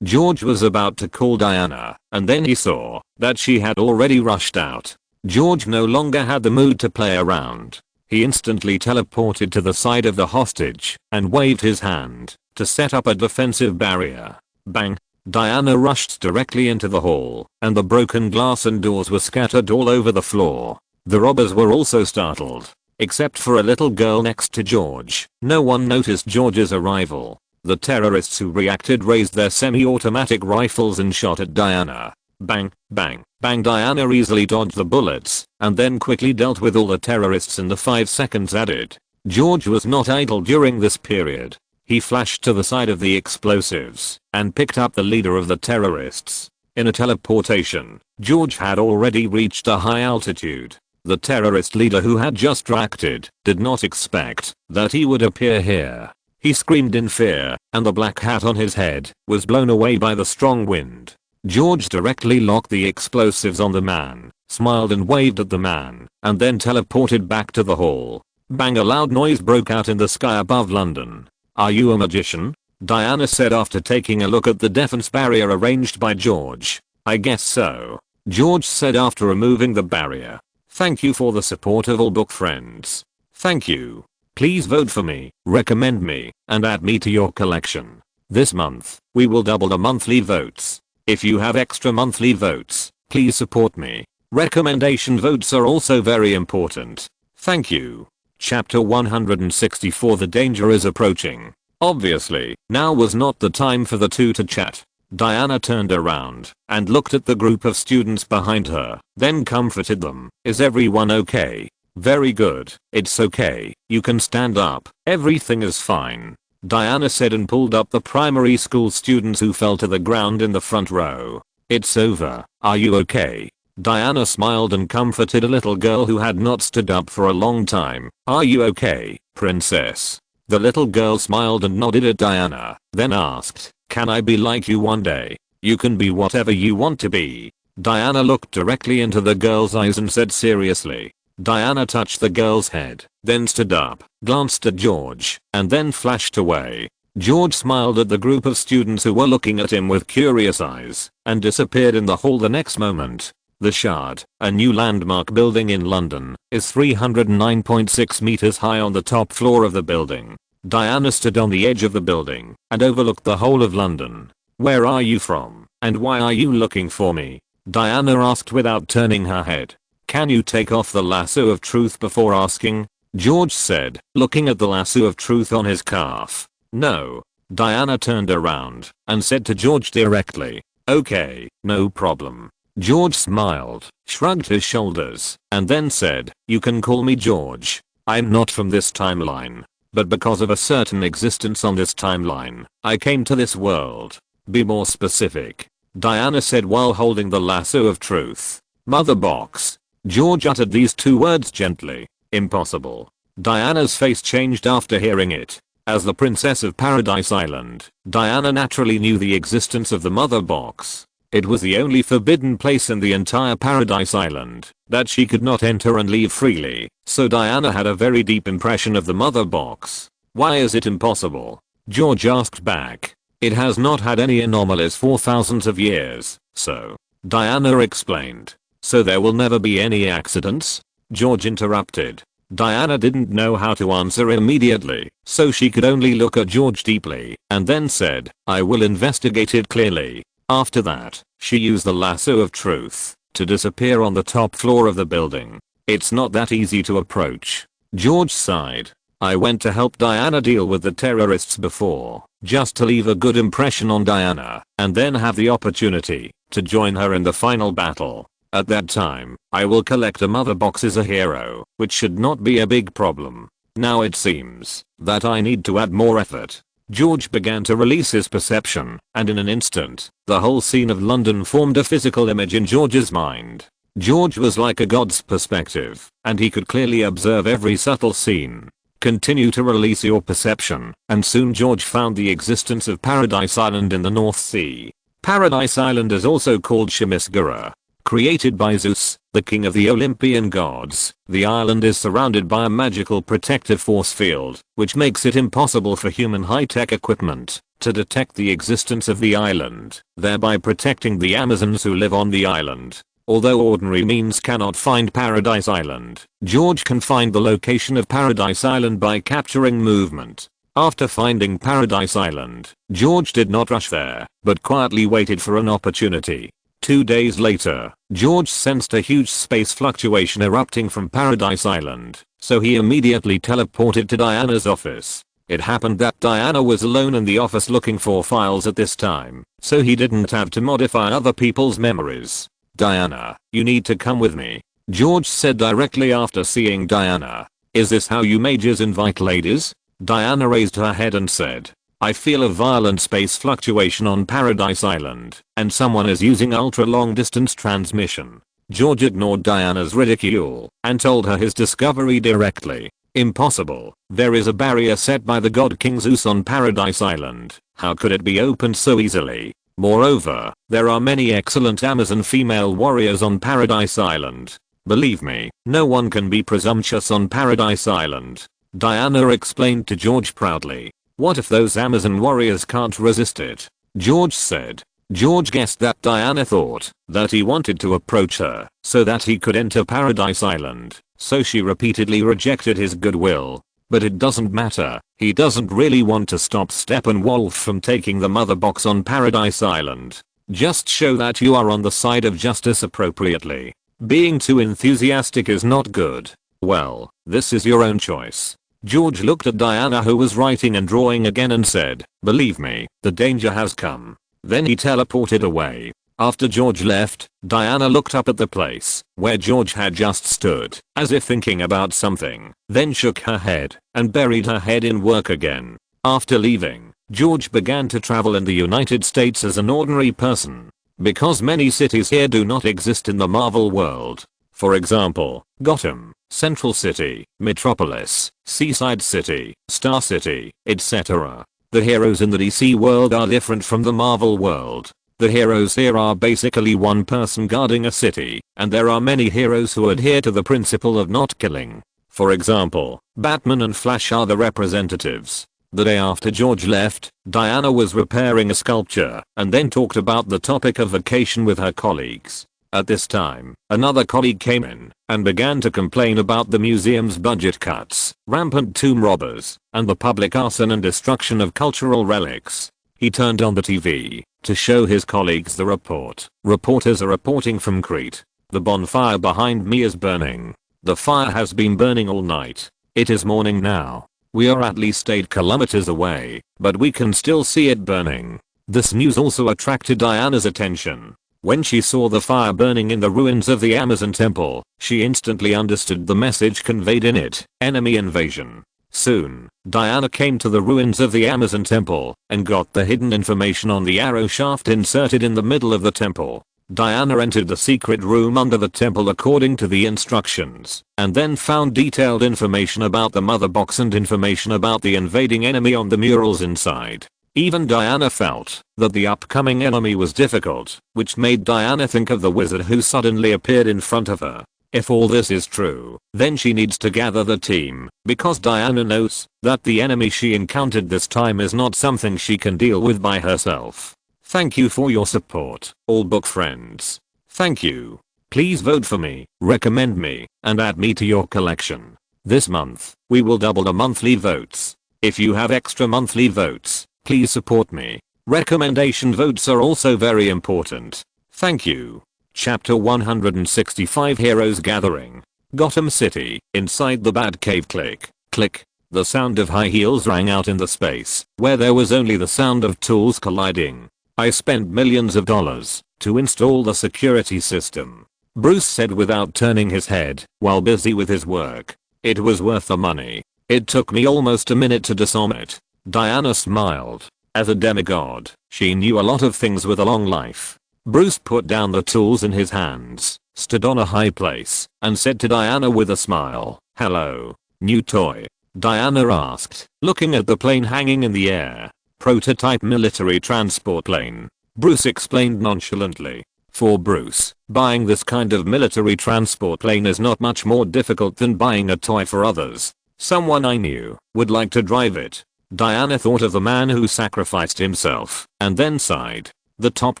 S1: George was about to call Diana, and then he saw that she had already rushed out. George no longer had the mood to play around. He instantly teleported to the side of the hostage and waved his hand to set up a defensive barrier. Bang! Diana rushed directly into the hall, and the broken glass and doors were scattered all over the floor. The robbers were also startled, except for a little girl next to George. No one noticed George's arrival. The terrorists who reacted raised their semi-automatic rifles and shot at Diana. Bang, bang, bang. Diana easily dodged the bullets and then quickly dealt with all the terrorists in the 5 seconds added. George was not idle during this period. He flashed to the side of the explosives and picked up the leader of the terrorists. In a teleportation, George had already reached a high altitude. The terrorist leader who had just reacted did not expect that he would appear here. He screamed in fear, and the black hat on his head was blown away by the strong wind. George directly locked the explosives on the man, smiled and waved at the man, and then teleported back to the hall. Bang! A loud noise broke out in the sky above London. "Are you a magician?" Diana said after taking a look at the defense barrier arranged by George. "I guess so," George said after removing the barrier. "Thank you for the support of all book friends. Thank you. Please vote for me, recommend me, and add me to your collection. This month, we will double the monthly votes. If you have extra monthly votes, please support me. Recommendation votes are also very important. Thank you." Chapter 164. The danger is approaching. Obviously, now was not the time for the two to chat. Diana turned around and looked at the group of students behind her, then comforted them. "Is everyone okay?" "Very good. It's okay. You can stand up. Everything is fine," Diana said and pulled up the primary school students who fell to the ground in the front row. "It's over. Are you okay?" Diana smiled and comforted a little girl who had not stood up for a long time. "Are you okay, princess?" The little girl smiled and nodded at Diana, then asked, "Can I be like you one day?" "You can be whatever you want to be." Diana looked directly into the girl's eyes and said seriously. Diana touched the girl's head, then stood up, glanced at George, and then flashed away. George smiled at the group of students who were looking at him with curious eyes, and disappeared in the hall the next moment. The Shard, a new landmark building in London, is 309.6 meters high on the top floor of the building. Diana stood on the edge of the building and overlooked the whole of London. "Where are you from, and why are you looking for me?" Diana asked without turning her head. "Can you take off the lasso of truth before asking?" George said, looking at the lasso of truth on his calf. "No." Diana turned around and said to George directly, "Okay, no problem." George smiled, shrugged his shoulders, and then said, "You can call me George. I'm not from this timeline, but because of a certain existence on this timeline, I came to this world." "Be more specific," Diana said while holding the lasso of truth. "Mother box." George uttered these 2 words gently. "Impossible." Diana's face changed after hearing it. As the Princess of Paradise Island, Diana naturally knew the existence of the Mother Box. It was the only forbidden place in the entire Paradise Island that she could not enter and leave freely, so Diana had a very deep impression of the Mother Box. "Why is it impossible?" George asked back. "It has not had any anomalies for thousands of years, so," Diana explained. "So there will never be any accidents?" George interrupted. Diana didn't know how to answer immediately, so she could only look at George deeply, and then said, "I will investigate it clearly." After that, she used the lasso of truth to disappear on the top floor of the building. "It's not that easy to approach." George sighed. "I went to help Diana deal with the terrorists before, just to leave a good impression on Diana, and then have the opportunity to join her in the final battle. At that time, I will collect a mother box as a hero, which should not be a big problem. Now it seems that I need to add more effort." George began to release his perception, and in an instant, the whole scene of London formed a physical image in George's mind. George was like a god's perspective, and he could clearly observe every subtle scene. Continue to release your perception, and soon George found the existence of Paradise Island in the North Sea. Paradise Island is also called Shemisgara. Created by Zeus, the king of the Olympian gods, the island is surrounded by a magical protective force field, which makes it impossible for human high-tech equipment to detect the existence of the island, thereby protecting the Amazons who live on the island. Although ordinary means cannot find Paradise Island, George can find the location of Paradise Island by capturing movement. After finding Paradise Island, George did not rush there, but quietly waited for an opportunity. 2 days later, George sensed a huge space fluctuation erupting from Paradise Island, so he immediately teleported to Diana's office. It happened that Diana was alone in the office looking for files at this time, so he didn't have to modify other people's memories. "Diana, you need to come with me," George said directly after seeing Diana. "Is this how you mages invite ladies?" Diana raised her head and said, "I feel a violent space fluctuation on Paradise Island, and someone is using ultra-long distance transmission." George ignored Diana's ridicule and told her his discovery directly. "Impossible. There is a barrier set by the god King Zeus on Paradise Island. How could it be opened so easily? Moreover, there are many excellent Amazon female warriors on Paradise Island. Believe me, no one can be presumptuous on Paradise Island." Diana explained to George proudly. "What if those Amazon warriors can't resist it?" George said. George guessed that Diana thought that he wanted to approach her so that he could enter Paradise Island, so she repeatedly rejected his goodwill. But it doesn't matter, he doesn't really want to stop Steppenwolf from taking the mother box on Paradise Island. Just show that you are on the side of justice appropriately. Being too enthusiastic is not good. Well, this is your own choice. George looked at Diana, who was writing and drawing again, and said, "Believe me, the danger has come." Then he teleported away. After George left, Diana looked up at the place where George had just stood, as if thinking about something, then shook her head and buried her head in work again. After leaving, George began to travel in the United States as an ordinary person. Because many cities here do not exist in the Marvel world. For example, Gotham, Central City, Metropolis, Seaside City, Star City, etc. The heroes in the DC world are different from the Marvel world. The heroes here are basically one person guarding a city, and there are many heroes who adhere to the principle of not killing. For example, Batman and Flash are the representatives. The day after George left, Diana was repairing a sculpture and then talked about the topic of vacation with her colleagues. At this time, another colleague came in and began to complain about the museum's budget cuts, rampant tomb robbers, and the public arson and destruction of cultural relics. He turned on the TV to show his colleagues the report. "Reporters are reporting from Crete. The bonfire behind me is burning. The fire has been burning all night. It is morning now. We are at least 8 kilometers away, but we can still see it burning." This news also attracted Diana's attention. When she saw the fire burning in the ruins of the Amazon temple, she instantly understood the message conveyed in it: enemy invasion. Soon, Diana came to the ruins of the Amazon temple and got the hidden information on the arrow shaft inserted in the middle of the temple. Diana entered the secret room under the temple according to the instructions, and then found detailed information about the mother box and information about the invading enemy on the murals inside. Even Diana felt that the upcoming enemy was difficult, which made Diana think of the wizard who suddenly appeared in front of her. If all this is true, then she needs to gather the team, because Diana knows that the enemy she encountered this time is not something she can deal with by herself. Thank you for your support, all book friends. Thank you. Please vote for me, recommend me, and add me to your collection. This month, we will double the monthly votes. If you have extra monthly votes, please support me. Recommendation votes are also very important. Thank you. Chapter 165, Heroes Gathering. Gotham City, inside the Batcave. Click, click. The sound of high heels rang out in the space, where there was only the sound of tools colliding. "I spent millions of dollars to install the security system," Bruce said without turning his head, while busy with his work. "It was worth the money. It took me almost a minute to disarm it." Diana smiled. As a demigod, she knew a lot of things with a long life. Bruce put down the tools in his hands, stood on a high place, and said to Diana with a smile, "Hello, new toy." Diana asked, looking at the plane hanging in the air. "Prototype military transport plane," Bruce explained nonchalantly. For Bruce, buying this kind of military transport plane is not much more difficult than buying a toy for others. "Someone I knew would like to drive it." Diana thought of the man who sacrificed himself, and then sighed. The top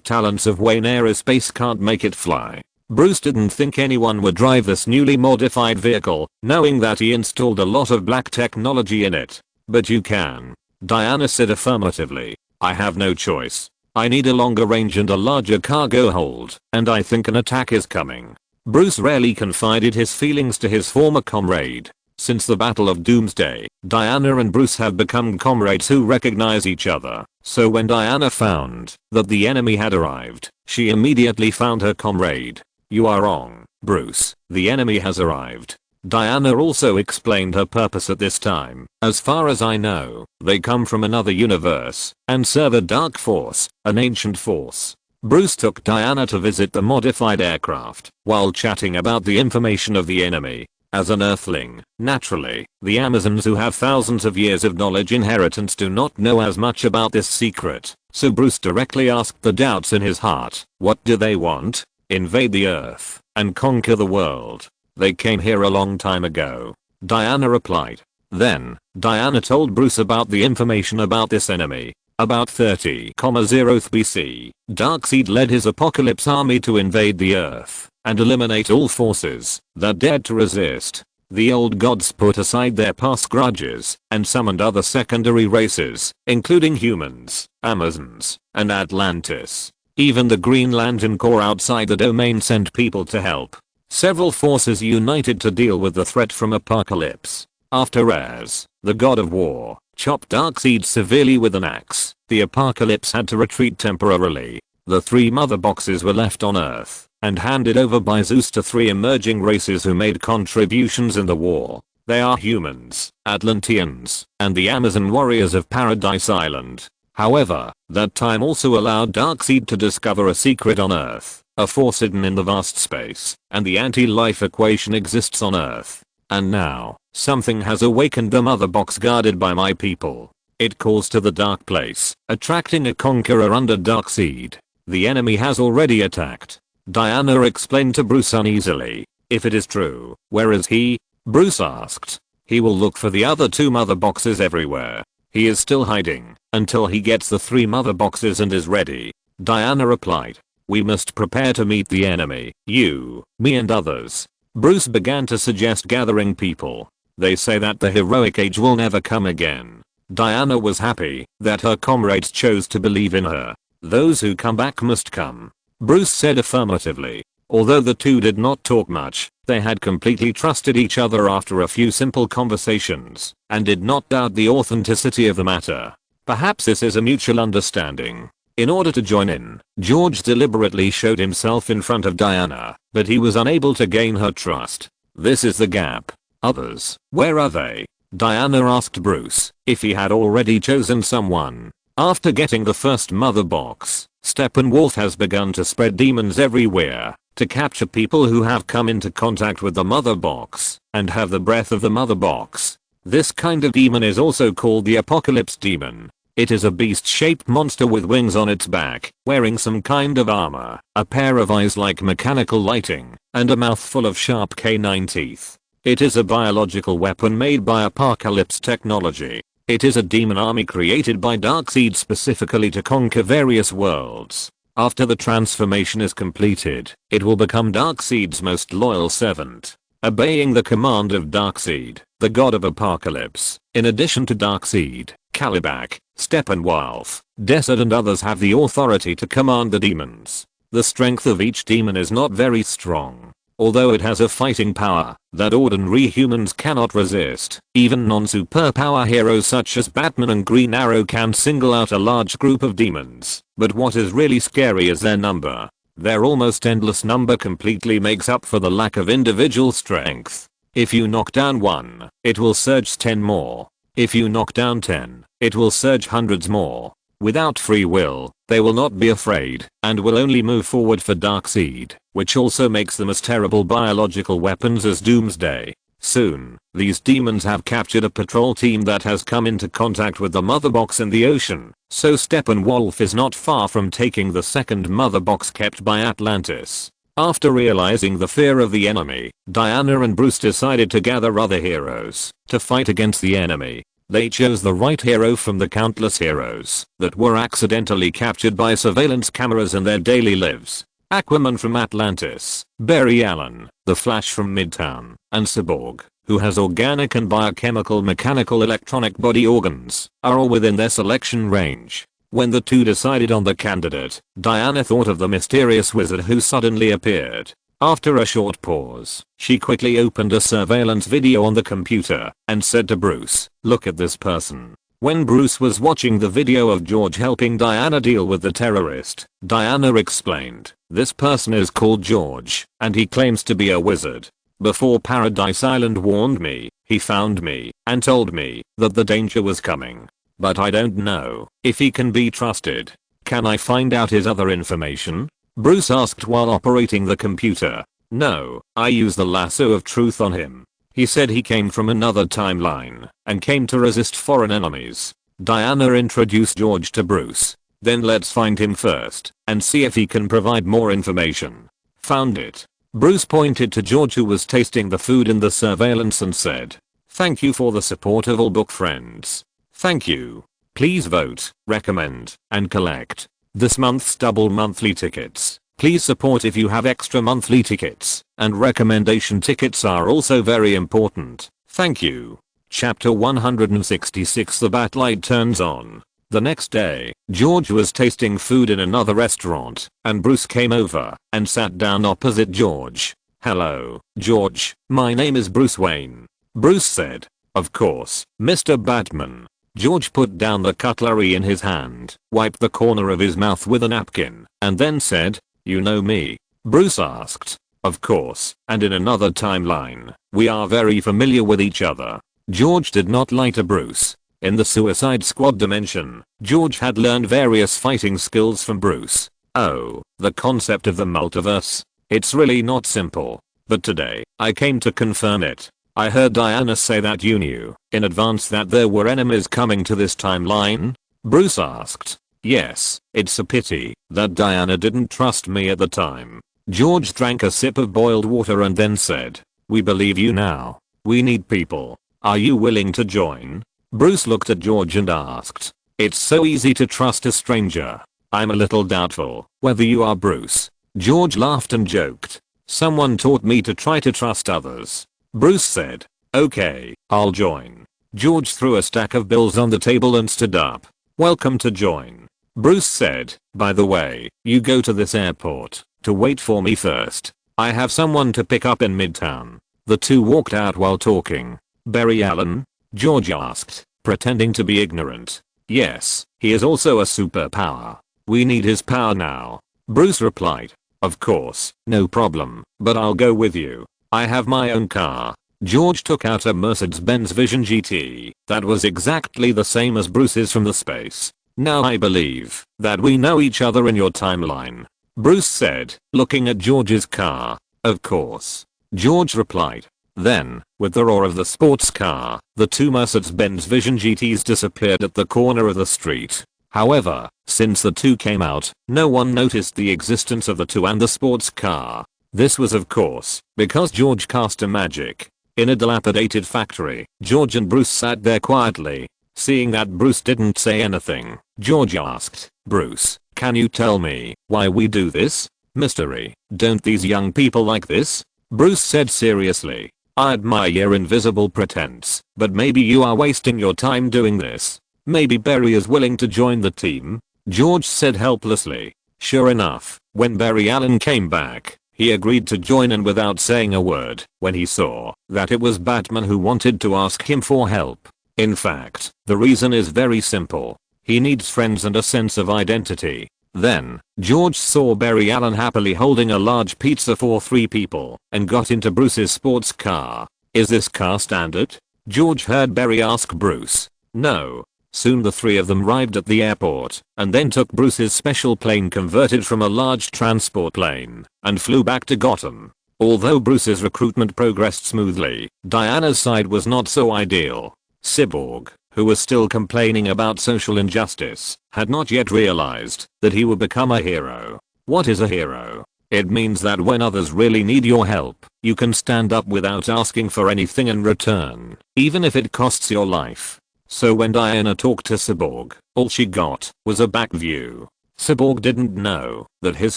S1: talents of Wayne Aerospace can't make it fly. Bruce didn't think anyone would drive this newly modified vehicle, knowing that he installed a lot of black technology in it. "But you can," Diana said affirmatively. "I have no choice. I need a longer range and a larger cargo hold, and I think an attack is coming." Bruce rarely confided his feelings to his former comrade. Since the Battle of Doomsday, Diana and Bruce have become comrades who recognize each other. So when Diana found that the enemy had arrived, she immediately found her comrade. "You are wrong, Bruce. The enemy has arrived." Diana also explained her purpose at this time. "As far as I know, they come from another universe and serve a dark force, an ancient force." Bruce took Diana to visit the modified aircraft while chatting about the information of the enemy. As an Earthling, naturally, the Amazons who have thousands of years of knowledge inheritance do not know as much about this secret, so Bruce directly asked the doubts in his heart. "What do they want? Invade the Earth and conquer the world. They came here a long time ago," Diana replied. Then, Diana told Bruce about the information about this enemy. About 30,0th BC, Darkseid led his Apocalypse army to invade the Earth and eliminate all forces that dared to resist. The old gods put aside their past grudges and summoned other secondary races, including humans, Amazons, and Atlantis. Even the Green Lantern Corps outside the domain sent people to help. Several forces united to deal with the threat from Apocalypse. After Heir, the god of war, chopped Darkseid severely with an axe, the Apocalypse had to retreat temporarily. The 3 mother boxes were left on Earth and handed over by Zeus to 3 emerging races who made contributions in the war. They are humans, Atlanteans, and the Amazon warriors of Paradise Island. However, that time also allowed Darkseid to discover a secret on Earth, a force hidden in the vast space, and the anti-life equation exists on Earth. And now, something has awakened the mother box guarded by my people. It calls to the dark place, attracting a conqueror under Darkseid. The enemy has already attacked. Diana explained to Bruce uneasily. "If it is true, where is he?" Bruce asked. "He will look for the other 2 mother boxes everywhere. He is still hiding until he gets the 3 mother boxes and is ready," Diana replied. "We must prepare to meet the enemy, you, me and others." Bruce began to suggest gathering people. "They say that the heroic age will never come again." Diana was happy that her comrades chose to believe in her. "Those who come back must come," Bruce said affirmatively. Although the two did not talk much, they had completely trusted each other after a few simple conversations, and did not doubt the authenticity of the matter. Perhaps this is a mutual understanding. In order to join in, George deliberately showed himself in front of Diana, but he was unable to gain her trust. This is the gap. Others, where are they? Diana asked Bruce if he had already chosen someone. After getting the first mother box, Steppenwolf has begun to spread demons everywhere to capture people who have come into contact with the mother box and have the breath of the mother box. This kind of demon is also called the Apocalypse demon. It is a beast-shaped monster with wings on its back, wearing some kind of armor, a pair of eyes like mechanical lighting, and a mouth full of sharp canine teeth. It is a biological weapon made by Apocalypse technology. It is a demon army created by Darkseid specifically to conquer various worlds. After the transformation is completed, it will become Darkseid's most loyal servant, obeying the command of Darkseid, the god of Apocalypse. In addition to Darkseid, Kalibak, Steppenwolf, Desert and others have the authority to command the demons. The strength of each demon is not very strong, although it has a fighting power that ordinary humans cannot resist. Even non-superpower heroes such as Batman and Green Arrow can single out a large group of demons, but what is really scary is their number. Their almost endless number completely makes up for the lack of individual strength. If you knock down one, it will surge 10 more. If you knock down 10, it will surge hundreds more. Without free will, they will not be afraid and will only move forward for Darkseid, which also makes them as terrible biological weapons as Doomsday. Soon, these demons have captured a patrol team that has come into contact with the mother box in the ocean, so Steppenwolf is not far from taking the second mother box kept by Atlantis. After realizing the fear of the enemy, Diana and Bruce decided to gather other heroes to fight against the enemy. They chose the right hero from the countless heroes that were accidentally captured by surveillance cameras in their daily lives. Aquaman from Atlantis, Barry Allen, the Flash from Midtown, and Cyborg, who has organic and biochemical mechanical electronic body organs, are all within their selection range. When the two decided on the candidate, Diana thought of the mysterious wizard who suddenly appeared. After a short pause, she quickly opened a surveillance video on the computer and said to Bruce, "Look at this person." When Bruce was watching the video of George helping Diana deal with the terrorist, Diana explained, "This person is called George, and he claims to be a wizard. Before Paradise Island warned me, he found me and told me that the danger was coming. But I don't know if he can be trusted. Can I find out his other information?" Bruce asked while operating the computer. "No, I use the lasso of truth on him. He said he came from another timeline and came to resist foreign enemies." Diana introduced George to Bruce. "Then let's find him first and see if he can provide more information." "Found it." Bruce pointed to George, who was tasting the food in the surveillance, and said, "Thank you for the support of all book friends. Thank you. Please vote, recommend, and collect this month's double monthly tickets. Please support if you have extra monthly tickets, and recommendation tickets are also very important. Thank you." Chapter 166. The Batlight turns on. The next day, George was tasting food in another restaurant, and Bruce came over and sat down opposite George. "Hello, George, my name is Bruce Wayne." Bruce said. "Of course, Mr. Batman." George put down the cutlery in his hand, wiped the corner of his mouth with a napkin, and then said, "You know me?" Bruce asked. "Of course, and in another timeline, we are very familiar with each other." George did not lie to Bruce. In the Suicide Squad dimension, George had learned various fighting skills from Bruce. Oh, the concept of the multiverse. It's really not simple. But today, I came to confirm it. I heard Diana say that you knew in advance that there were enemies coming to this timeline? Bruce asked. "Yes, it's a pity that Diana didn't trust me at the time." George drank a sip of boiled water and then said, "We believe you now. We need people. Are you willing to join?" Bruce looked at George and asked, "It's so easy to trust a stranger. I'm a little doubtful whether you are Bruce." George laughed and joked, "Someone taught me to try to trust others." Bruce said, "Okay, I'll join." George threw a stack of bills on the table and stood up. "Welcome to join." Bruce said, "By the way, you go to this airport to wait for me first. I have someone to pick up in Midtown." The two walked out while talking. "Barry Allen?" George asked, pretending to be ignorant. "Yes, he is also a superpower. We need his power now." Bruce replied, "Of course, no problem, but I'll go with you. I have my own car." George took out a Mercedes-Benz Vision GT that was exactly the same as Bruce's from the space. "Now I believe that we know each other in your timeline," Bruce said, looking at George's car. "Of course," George replied. Then, with the roar of the sports car, the two Mercedes-Benz Vision GTs disappeared at the corner of the street. However, since the two came out, no one noticed the existence of the two and the sports car. This was of course because George cast a magic. In a dilapidated factory, George and Bruce sat there quietly. Seeing that Bruce didn't say anything, George asked, "Bruce, can you tell me why we do this? Mystery. Don't these young people like this?" Bruce said seriously, "I admire your invisible pretense, but maybe you are wasting your time doing this. Maybe Barry is willing to join the team," George said helplessly. Sure enough, when Barry Allen came back, he agreed to join, and without saying a word when he saw that it was Batman who wanted to ask him for help. In fact, the reason is very simple. He needs friends and a sense of identity. Then, George saw Barry Allen happily holding a large pizza for 3 people and got into Bruce's sports car. "Is this car standard?" George heard Barry ask Bruce. "No. Soon the three of them arrived at the airport and then took Bruce's special plane converted from a large transport plane and flew back to Gotham. Although Bruce's recruitment progressed smoothly, Diana's side was not so ideal. Cyborg, who was still complaining about social injustice, had not yet realized that he would become a hero. What is a hero? It means that when others really need your help, you can stand up without asking for anything in return, even if it costs your life. So when Diana talked to Cyborg, all she got was a back view. Cyborg didn't know that his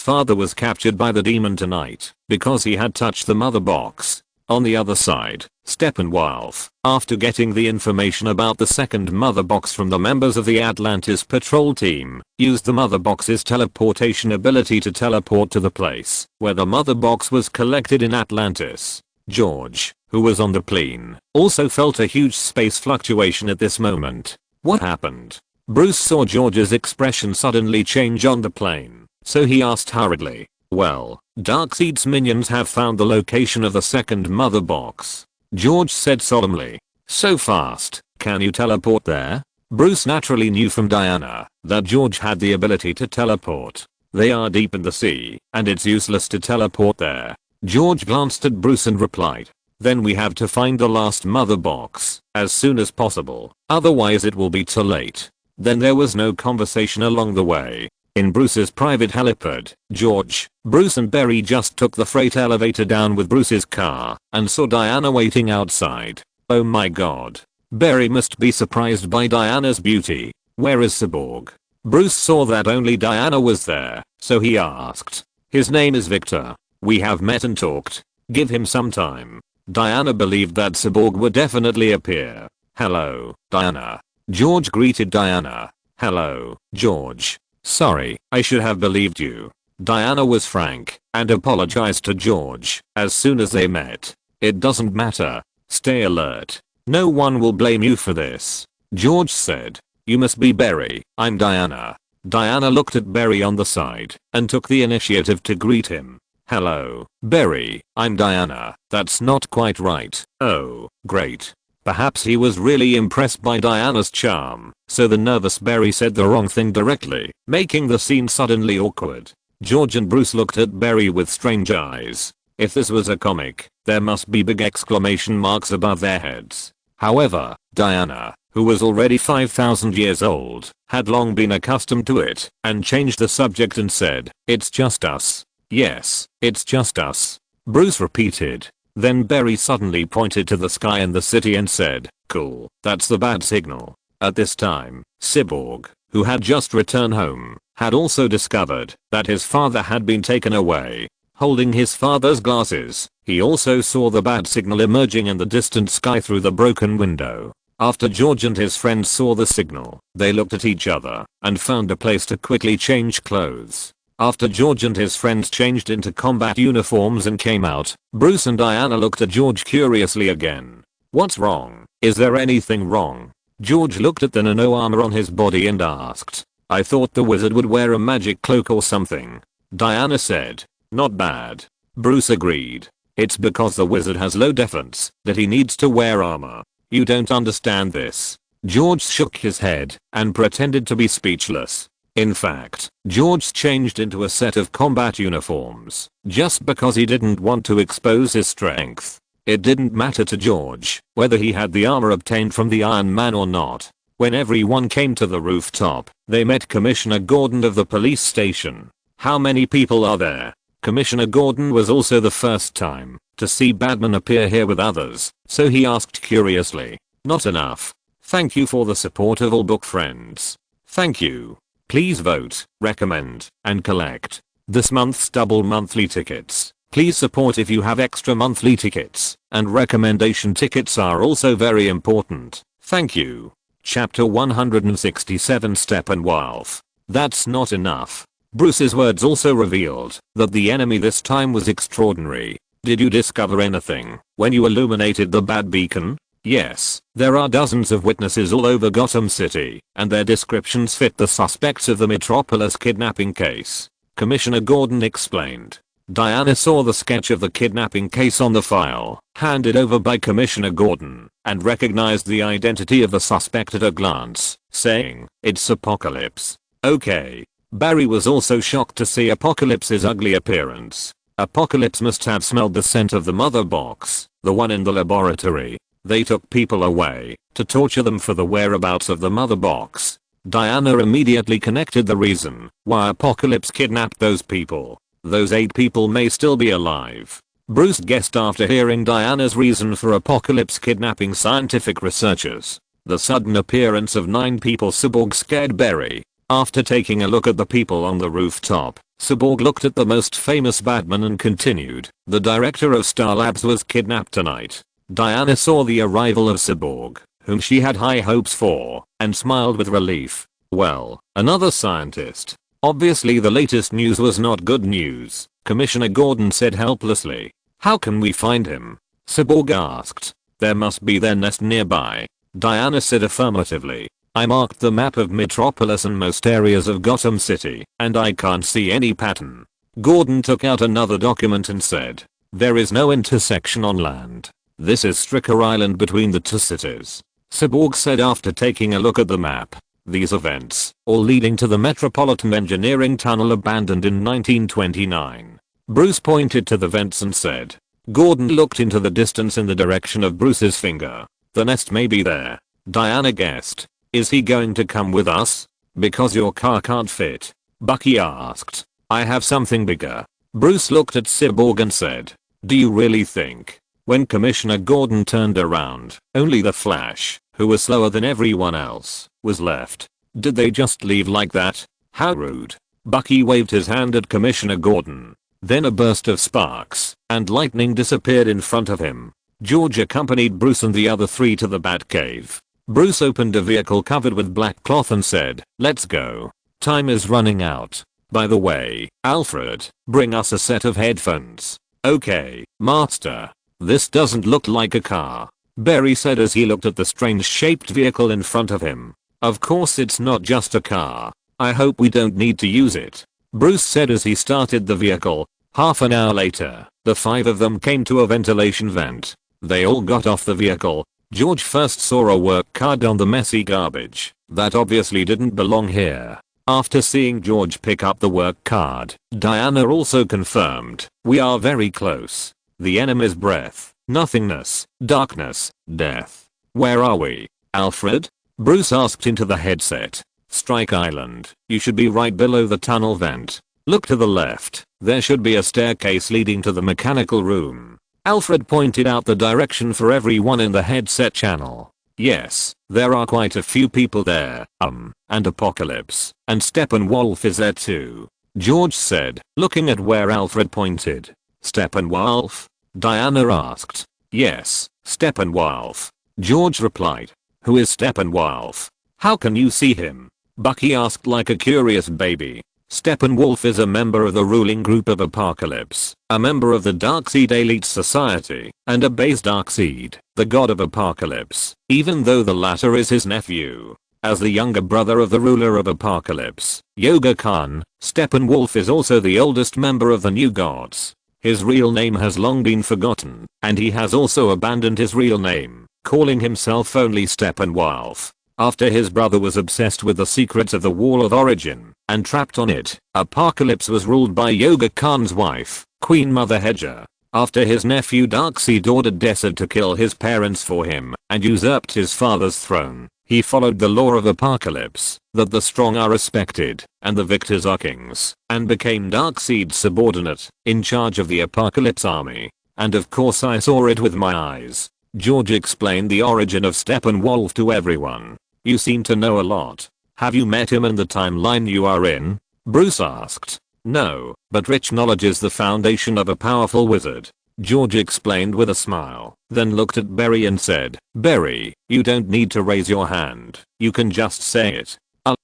S1: father was captured by the demon tonight because he had touched the mother box. On the other side, Steppenwolf, after getting the information about the second mother box from the members of the Atlantis patrol team, used the mother box's teleportation ability to teleport to the place where the mother box was collected in Atlantis. George, who was on the plane, also felt a huge space fluctuation at this moment. What happened? Bruce saw George's expression suddenly change on the plane, so he asked hurriedly, "Well, Darkseid's minions have found the location of the second mother box." George said solemnly, "So fast, can you teleport there?" Bruce naturally knew from Diana that George had the ability to teleport. They are deep in the sea, and it's useless to teleport there. George glanced at Bruce and replied, "Then we have to find the last mother box as soon as possible, otherwise it will be too late." Then there was no conversation along the way. In Bruce's private helipad, George, Bruce and Barry just took the freight elevator down with Bruce's car and saw Diana waiting outside. Oh my god. Barry must be surprised by Diana's beauty. Where is Cyborg? Bruce saw that only Diana was there, so he asked. His name is Victor. We have met and talked. Give him some time. Diana believed that Cyborg would definitely appear. Hello, Diana. George greeted Diana. Hello, George. Sorry, I should have believed you. Diana was frank and apologized to George as soon as they met. It doesn't matter. Stay alert. No one will blame you for this. George said. You must be Barry. I'm Diana. Diana looked at Barry on the side and took the initiative to greet him. Hello, Barry. I'm Diana. That's not quite right. Oh, great. Perhaps he was really impressed by Diana's charm, so the nervous Barry said the wrong thing directly, making the scene suddenly awkward. George and Bruce looked at Barry with strange eyes. If this was a comic, there must be big exclamation marks above their heads. However, Diana, who was already 5,000 years old, had long been accustomed to it, and changed the subject and said, "It's just us." "Yes, it's just us." Bruce repeated. Then Barry suddenly pointed to the sky and the city and said, "Cool, that's the bad signal." At this time, Cyborg, who had just returned home, had also discovered that his father had been taken away. Holding his father's glasses, he also saw the bad signal emerging in the distant sky through the broken window. After George and his friends saw the signal, they looked at each other and found a place to quickly change clothes. After George and his friends changed into combat uniforms and came out, Bruce and Diana looked at George curiously again. "What's wrong? Is there anything wrong?" George looked at the nano armor on his body and asked. "I thought the wizard would wear a magic cloak or something." Diana said. "Not bad." Bruce agreed. "It's because the wizard has low defense that he needs to wear armor. You don't understand this." George shook his head and pretended to be speechless. In fact, George changed into a set of combat uniforms just because he didn't want to expose his strength. It didn't matter to George whether he had the armor obtained from the Iron Man or not. When everyone came to the rooftop, they met Commissioner Gordon of the police station. "How many people are there?" Commissioner Gordon was also the first time to see Batman appear here with others, so he asked curiously. "Not enough. Thank you for the support of all book friends. Thank you. Please vote, recommend, and collect this month's double monthly tickets. Please support if you have extra monthly tickets, and recommendation tickets are also very important. Thank you." Chapter 167 Steppenwolf. That's not enough. Bruce's words also revealed that the enemy this time was extraordinary. "Did you discover anything when you illuminated the Bat Beacon?" "Yes, there are dozens of witnesses all over Gotham City, and their descriptions fit the suspects of the Metropolis kidnapping case," Commissioner Gordon explained. Diana saw the sketch of the kidnapping case on the file, handed over by Commissioner Gordon, and recognized the identity of the suspect at a glance, saying, "It's Apocalypse." Okay. Barry was also shocked to see Apocalypse's ugly appearance. Apocalypse must have smelled the scent of the mother box, the one in the laboratory. They took people away to torture them for the whereabouts of the mother box. Diana immediately connected the reason why Apocalypse kidnapped those people. Those 8 people may still be alive. Bruce guessed after hearing Diana's reason for Apocalypse kidnapping scientific researchers. The sudden appearance of 9 people Cyborg scared Barry. After taking a look at the people on the rooftop, Cyborg looked at the most famous Batman and continued, "The director of Star Labs was kidnapped tonight." Diana saw the arrival of Cyborg, whom she had high hopes for, and smiled with relief. Well, another scientist. Obviously the latest news was not good news, Commissioner Gordon said helplessly. "How can we find him?" Cyborg asked. "There must be their nest nearby." Diana said affirmatively. "I marked the map of Metropolis and most areas of Gotham City, and I can't see any pattern." Gordon took out another document and said, "There is no intersection on land. This is Stricker Island between the 2 cities." Cyborg said after taking a look at the map. "These events, all leading to the Metropolitan Engineering Tunnel abandoned in 1929. Bruce pointed to the vents and said. Gordon looked into the distance in the direction of Bruce's finger. "The nest may be there." Diana guessed. "Is he going to come with us? Because your car can't fit?" Bucky asked. "I have something bigger." Bruce looked at Cyborg and said, "Do you really think?" When Commissioner Gordon turned around, only the Flash, who was slower than everyone else, was left. "Did they just leave like that? How rude." Bucky waved his hand at Commissioner Gordon. Then a burst of sparks and lightning disappeared in front of him. George accompanied Bruce and the other 3 to the Batcave. Bruce opened a vehicle covered with black cloth and said, "Let's go. Time is running out. By the way, Alfred, bring us a set of headphones." "Okay, master. This doesn't look like a car," Barry said as he looked at the strange shaped vehicle in front of him. "Of course it's not just a car. I hope we don't need to use it," Bruce said as he started the vehicle. Half an hour later, the 5 of them came to a ventilation vent. They all got off the vehicle. George first saw a work card on the messy garbage that obviously didn't belong here. After seeing George pick up the work card, Diana also confirmed, "We are very close. The enemy's breath, nothingness, darkness, death. Where are we, Alfred?" Bruce asked into the headset. "Strike Island. You should be right below the tunnel vent. Look to the left. There should be a staircase leading to the mechanical room." Alfred pointed out the direction for everyone in the headset channel. "Yes, there are quite a few people there, and Apocalypse, and Steppenwolf is there too," George said, looking at where Alfred pointed. "Steppenwolf?" Diana asked. "Yes, Steppenwolf," George replied. "Who is Steppenwolf? How can you see him?" Bucky asked like a curious baby. "Steppenwolf is a member of the ruling group of Apocalypse, a member of the Darkseid Elite Society, and a base Darkseid, the god of Apocalypse, even though the latter is his nephew. As the younger brother of the ruler of Apocalypse, Yoga Khan, Steppenwolf is also the oldest member of the New Gods. His real name has long been forgotten, and he has also abandoned his real name, calling himself only Steppenwolf. After his brother was obsessed with the secrets of the Wall of Origin and trapped on it, Apocalypse was ruled by Yoga Khan's wife, Queen Mother Hedger. After his nephew Darkseid ordered Desaad to kill his parents for him and usurped his father's throne, he followed the law of Apocalypse, that the strong are respected and the victors are kings, and became Darkseid's subordinate, in charge of the Apocalypse army. And of course I saw it with my eyes. George explained the origin of Steppenwolf to everyone. "You seem to know a lot. Have you met him in the timeline you are in?" Bruce asked. "No, but rich knowledge is the foundation of a powerful wizard," George explained with a smile, then looked at Barry and said, "Barry, you don't need to raise your hand. You can just say it."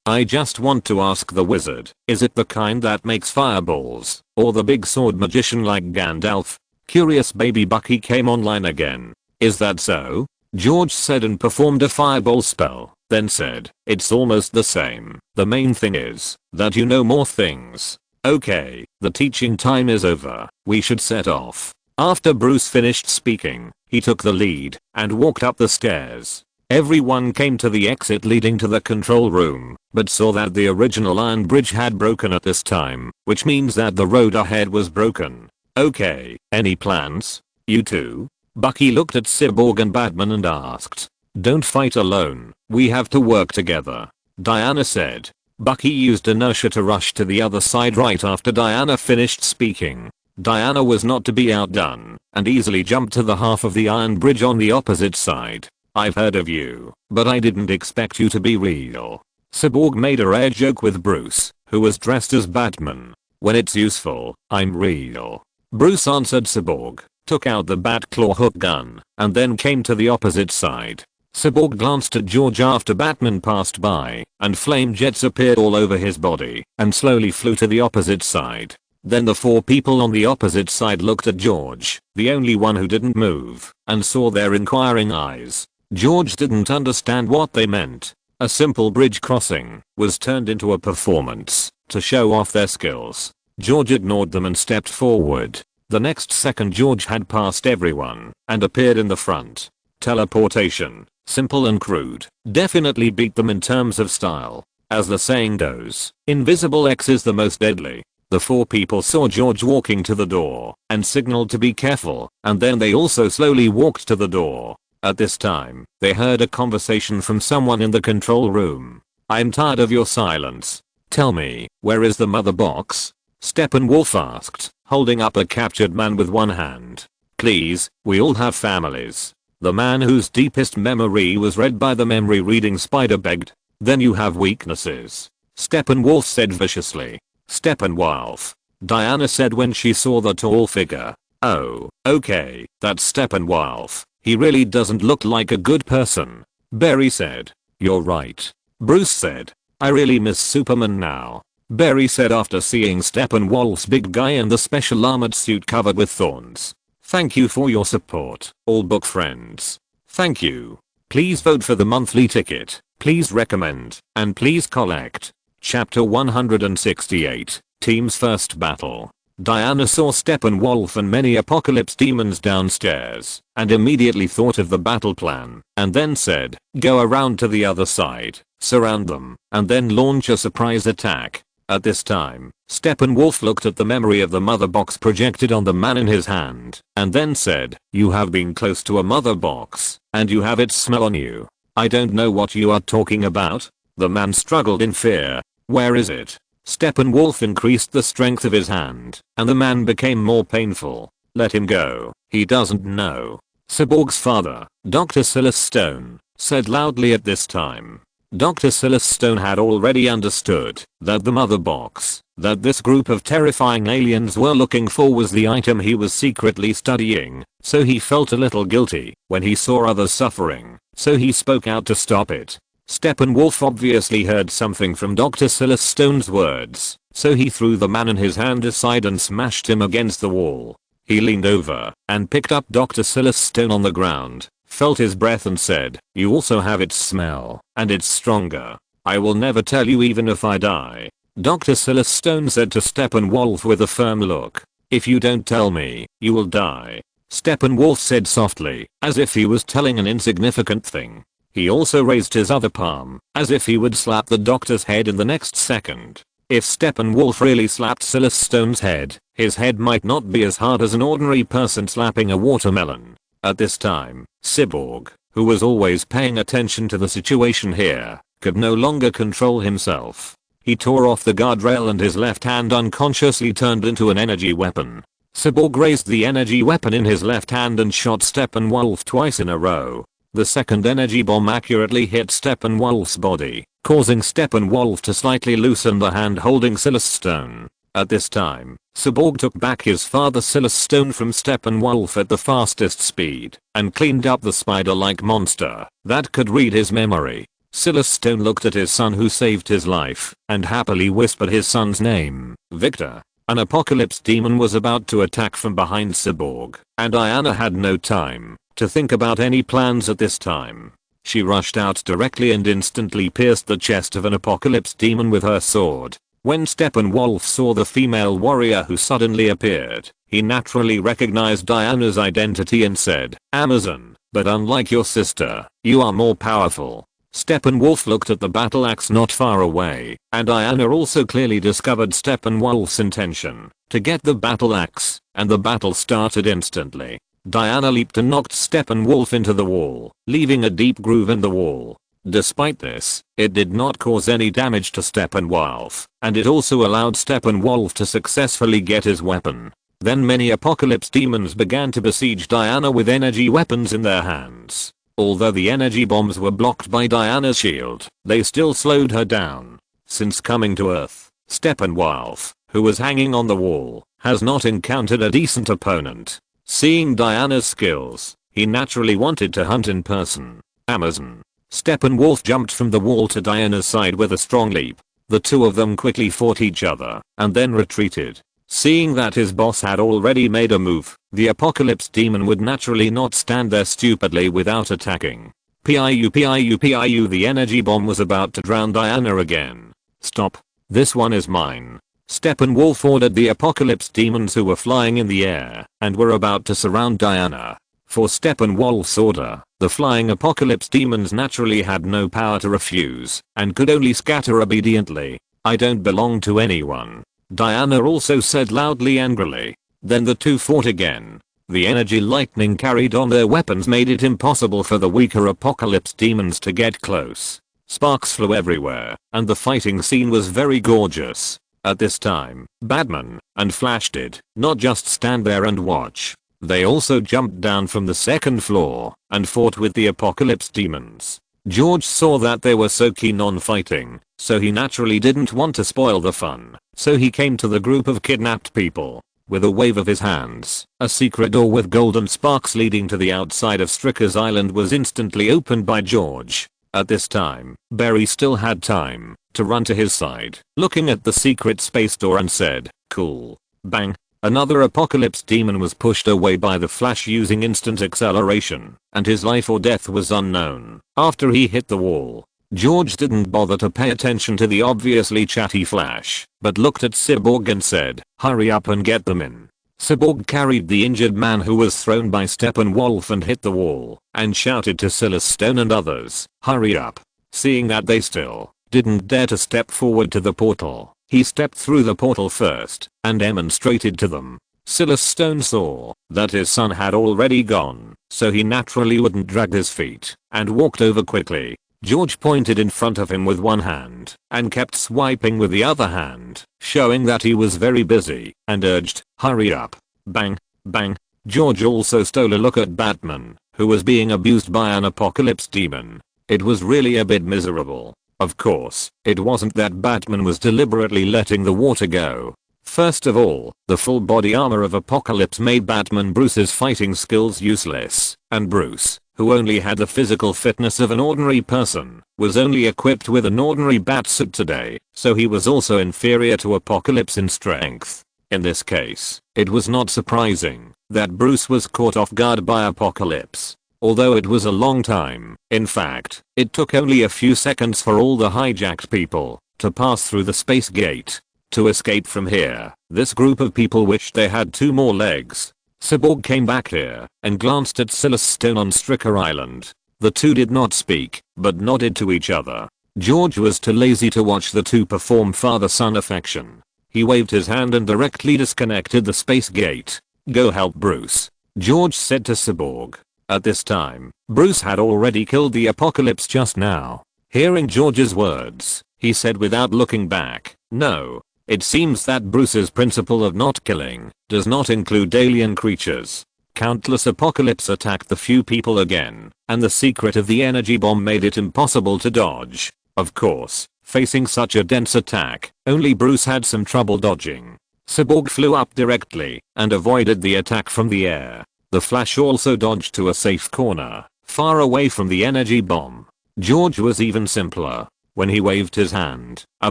S1: I just want to ask the wizard, is it the kind that makes fireballs, or the big sword magician like Gandalf?" Curious baby Bucky came online again. "Is that so?" George said and performed a fireball spell, then said, "It's almost the same. The main thing is that you know more things." Okay, the teaching time is over. We should set off. After Bruce finished speaking, he took the lead and walked up the stairs. Everyone came to the exit leading to the control room, but saw that the original iron bridge had broken at this time, which means that the road ahead was broken. Okay, any plans? You two? Bucky looked at Cyborg and Batman and asked. Don't fight alone, we have to work together. Diana said. Bucky used inertia to rush to the other side right after Diana finished speaking. Diana was not to be outdone and easily jumped to the half of the iron bridge on the opposite side. I've heard of you, but I didn't expect you to be real. Cyborg made a rare joke with Bruce, who was dressed as Batman. When it's useful, I'm real. Bruce answered Cyborg, took out the Bat-Claw hook gun, and then came to the opposite side. Cyborg glanced at George after Batman passed by, and flame jets appeared all over his body and slowly flew to the opposite side. Then the four people on the opposite side looked at George, the only one who didn't move, and saw their inquiring eyes. George didn't understand what they meant. A simple bridge crossing was turned into a performance to show off their skills. George ignored them and stepped forward. The next second George had passed everyone and appeared in the front. Teleportation, simple and crude, definitely beat them in terms of style. As the saying goes, invisible X is the most deadly. The four people saw George walking to the door and signaled to be careful, and then they also slowly walked to the door. At this time, they heard a conversation from someone in the control room. I'm tired of your silence. Tell me, where is the mother box? Steppenwolf asked, holding up a captured man with one hand. Please, we all have families. The man whose deepest memory was read by the memory reading spider begged. Then you have weaknesses. Steppenwolf said viciously. Steppenwolf. Diana said when she saw the tall figure. Oh, okay, that's Steppenwolf. He really doesn't look like a good person. Barry said. You're right. Bruce said. I really miss Superman now. Barry said after seeing Steppenwolf's big guy in the special armored suit covered with thorns. Thank you for your support, all book friends. Thank you. Please vote for the monthly ticket. Please recommend, and please collect. Chapter 168, Team's First Battle. Diana saw Steppenwolf and many apocalypse demons downstairs, and immediately thought of the battle plan, and then said, go around to the other side, surround them, and then launch a surprise attack. At this time, Steppenwolf looked at the memory of the mother box projected on the man in his hand, and then said, you have been close to a mother box, and you have its smell on you. I don't know what you are talking about. The man struggled in fear. Where is it? Steppenwolf increased the strength of his hand, and the man became more painful. Let him go, he doesn't know. Cyborg's father, Dr. Silas Stone, said loudly at this time. Dr. Silas Stone had already understood that the mother box that this group of terrifying aliens were looking for was the item he was secretly studying, so he felt a little guilty when he saw others suffering, so he spoke out to stop it. Steppenwolf obviously heard something from Dr. Silas Stone's words, so he threw the man in his hand aside and smashed him against the wall. He leaned over and picked up Dr. Silas Stone on the ground, felt his breath and said, you also have its smell, and it's stronger. I will never tell you even if I die. Dr. Silas Stone said to Steppenwolf with a firm look. If you don't tell me, you will die. Steppenwolf said softly, as if he was telling an insignificant thing. He also raised his other palm, as if he would slap the doctor's head in the next second. If Steppenwolf really slapped Silas Stone's head, his head might not be as hard as an ordinary person slapping a watermelon. At this time, Cyborg, who was always paying attention to the situation here, could no longer control himself. He tore off the guardrail and his left hand unconsciously turned into an energy weapon. Cyborg raised the energy weapon in his left hand and shot Steppenwolf twice in a row. The second energy bomb accurately hit Steppenwolf's body, causing Steppenwolf to slightly loosen the hand holding Silas Stone. At this time, Cyborg took back his father Silas Stone from Steppenwolf at the fastest speed and cleaned up the spider-like monster that could read his memory. Silas Stone looked at his son who saved his life and happily whispered his son's name, Victor. An apocalypse demon was about to attack from behind Cyborg, and Diana had no time to think about any plans at this time. She rushed out directly and instantly pierced the chest of an apocalypse demon with her sword. When Steppenwolf saw the female warrior who suddenly appeared, he naturally recognized Diana's identity and said, "Amazon, but unlike your sister, you are more powerful." Steppenwolf looked at the battle axe not far away, and Diana also clearly discovered Steppenwolf's intention to get the battle axe, and the battle started instantly. Diana leaped and knocked Steppenwolf into the wall, leaving a deep groove in the wall. Despite this, it did not cause any damage to Steppenwolf, and it also allowed Steppenwolf to successfully get his weapon. Then many apocalypse demons began to besiege Diana with energy weapons in their hands. Although the energy bombs were blocked by Diana's shield, they still slowed her down. Since coming to Earth, Steppenwolf, who was hanging on the wall, has not encountered a decent opponent. Seeing Diana's skills, he naturally wanted to hunt in person. Amazon. Steppenwolf jumped from the wall to Diana's side with a strong leap. The two of them quickly fought each other, and then retreated. Seeing that his boss had already made a move, the apocalypse demon would naturally not stand there stupidly without attacking. Piu, the energy bomb was about to drown Diana again. "Stop. This one is mine." Steppenwolf ordered the apocalypse demons who were flying in the air and were about to surround Diana. For Steppenwolf's order, the flying apocalypse demons naturally had no power to refuse and could only scatter obediently. "I don't belong to anyone," Diana also said loudly angrily. Then the two fought again. The energy lightning carried on their weapons made it impossible for the weaker apocalypse demons to get close. Sparks flew everywhere, and the fighting scene was very gorgeous. At this time, Batman and Flash did not just stand there and watch. They also jumped down from the second floor and fought with the apocalypse demons. George saw that they were so keen on fighting, so he naturally didn't want to spoil the fun. So he came to the group of kidnapped people. With a wave of his hands, a secret door with golden sparks leading to the outside of Stricker's Island was instantly opened by George. At this time, Barry still had time to run to his side, looking at the secret space door and said, "Cool." Bang. Another apocalypse demon was pushed away by the Flash using instant acceleration, and his life or death was unknown. After he hit the wall, George didn't bother to pay attention to the obviously chatty Flash, but looked at Cyborg and said, "Hurry up and get them in." Cyborg carried the injured man who was thrown by Steppenwolf and hit the wall, and shouted to Silas Stone and others, "Hurry up." Seeing that they still didn't dare to step forward to the portal, he stepped through the portal first and demonstrated to them. Silas Stone saw that his son had already gone, so he naturally wouldn't drag his feet and walked over quickly. George pointed in front of him with one hand and kept swiping with the other hand, showing that he was very busy, and urged, "Hurry up." Bang, bang. George also stole a look at Batman, who was being abused by an apocalypse demon. It was really a bit miserable. Of course, it wasn't that Batman was deliberately letting the water go. First of all, the full body armor of Apocalypse made Batman Bruce's fighting skills useless, and Bruce, who only had the physical fitness of an ordinary person, was only equipped with an ordinary batsuit today, so he was also inferior to Apocalypse in strength. In this case, it was not surprising that Bruce was caught off guard by Apocalypse. Although it was a long time, in fact, it took only a few seconds for all the hijacked people to pass through the space gate. To escape from here, this group of people wished they had 2 more legs. Cyborg came back here and glanced at Silas Stone on Stricker Island. The two did not speak, but nodded to each other. George was too lazy to watch the two perform father-son affection. He waved his hand and directly disconnected the space gate. "Go help Bruce," George said to Cyborg. At this time, Bruce had already killed the Apocalypse just now. Hearing George's words, he said without looking back, "No. It seems that Bruce's principle of not killing does not include alien creatures." Countless Apocalypse attacked the few people again, and the secret of the energy bomb made it impossible to dodge. Of course, facing such a dense attack, only Bruce had some trouble dodging. Cyborg flew up directly and avoided the attack from the air. The Flash also dodged to a safe corner, far away from the energy bomb. George was even simpler. When he waved his hand, a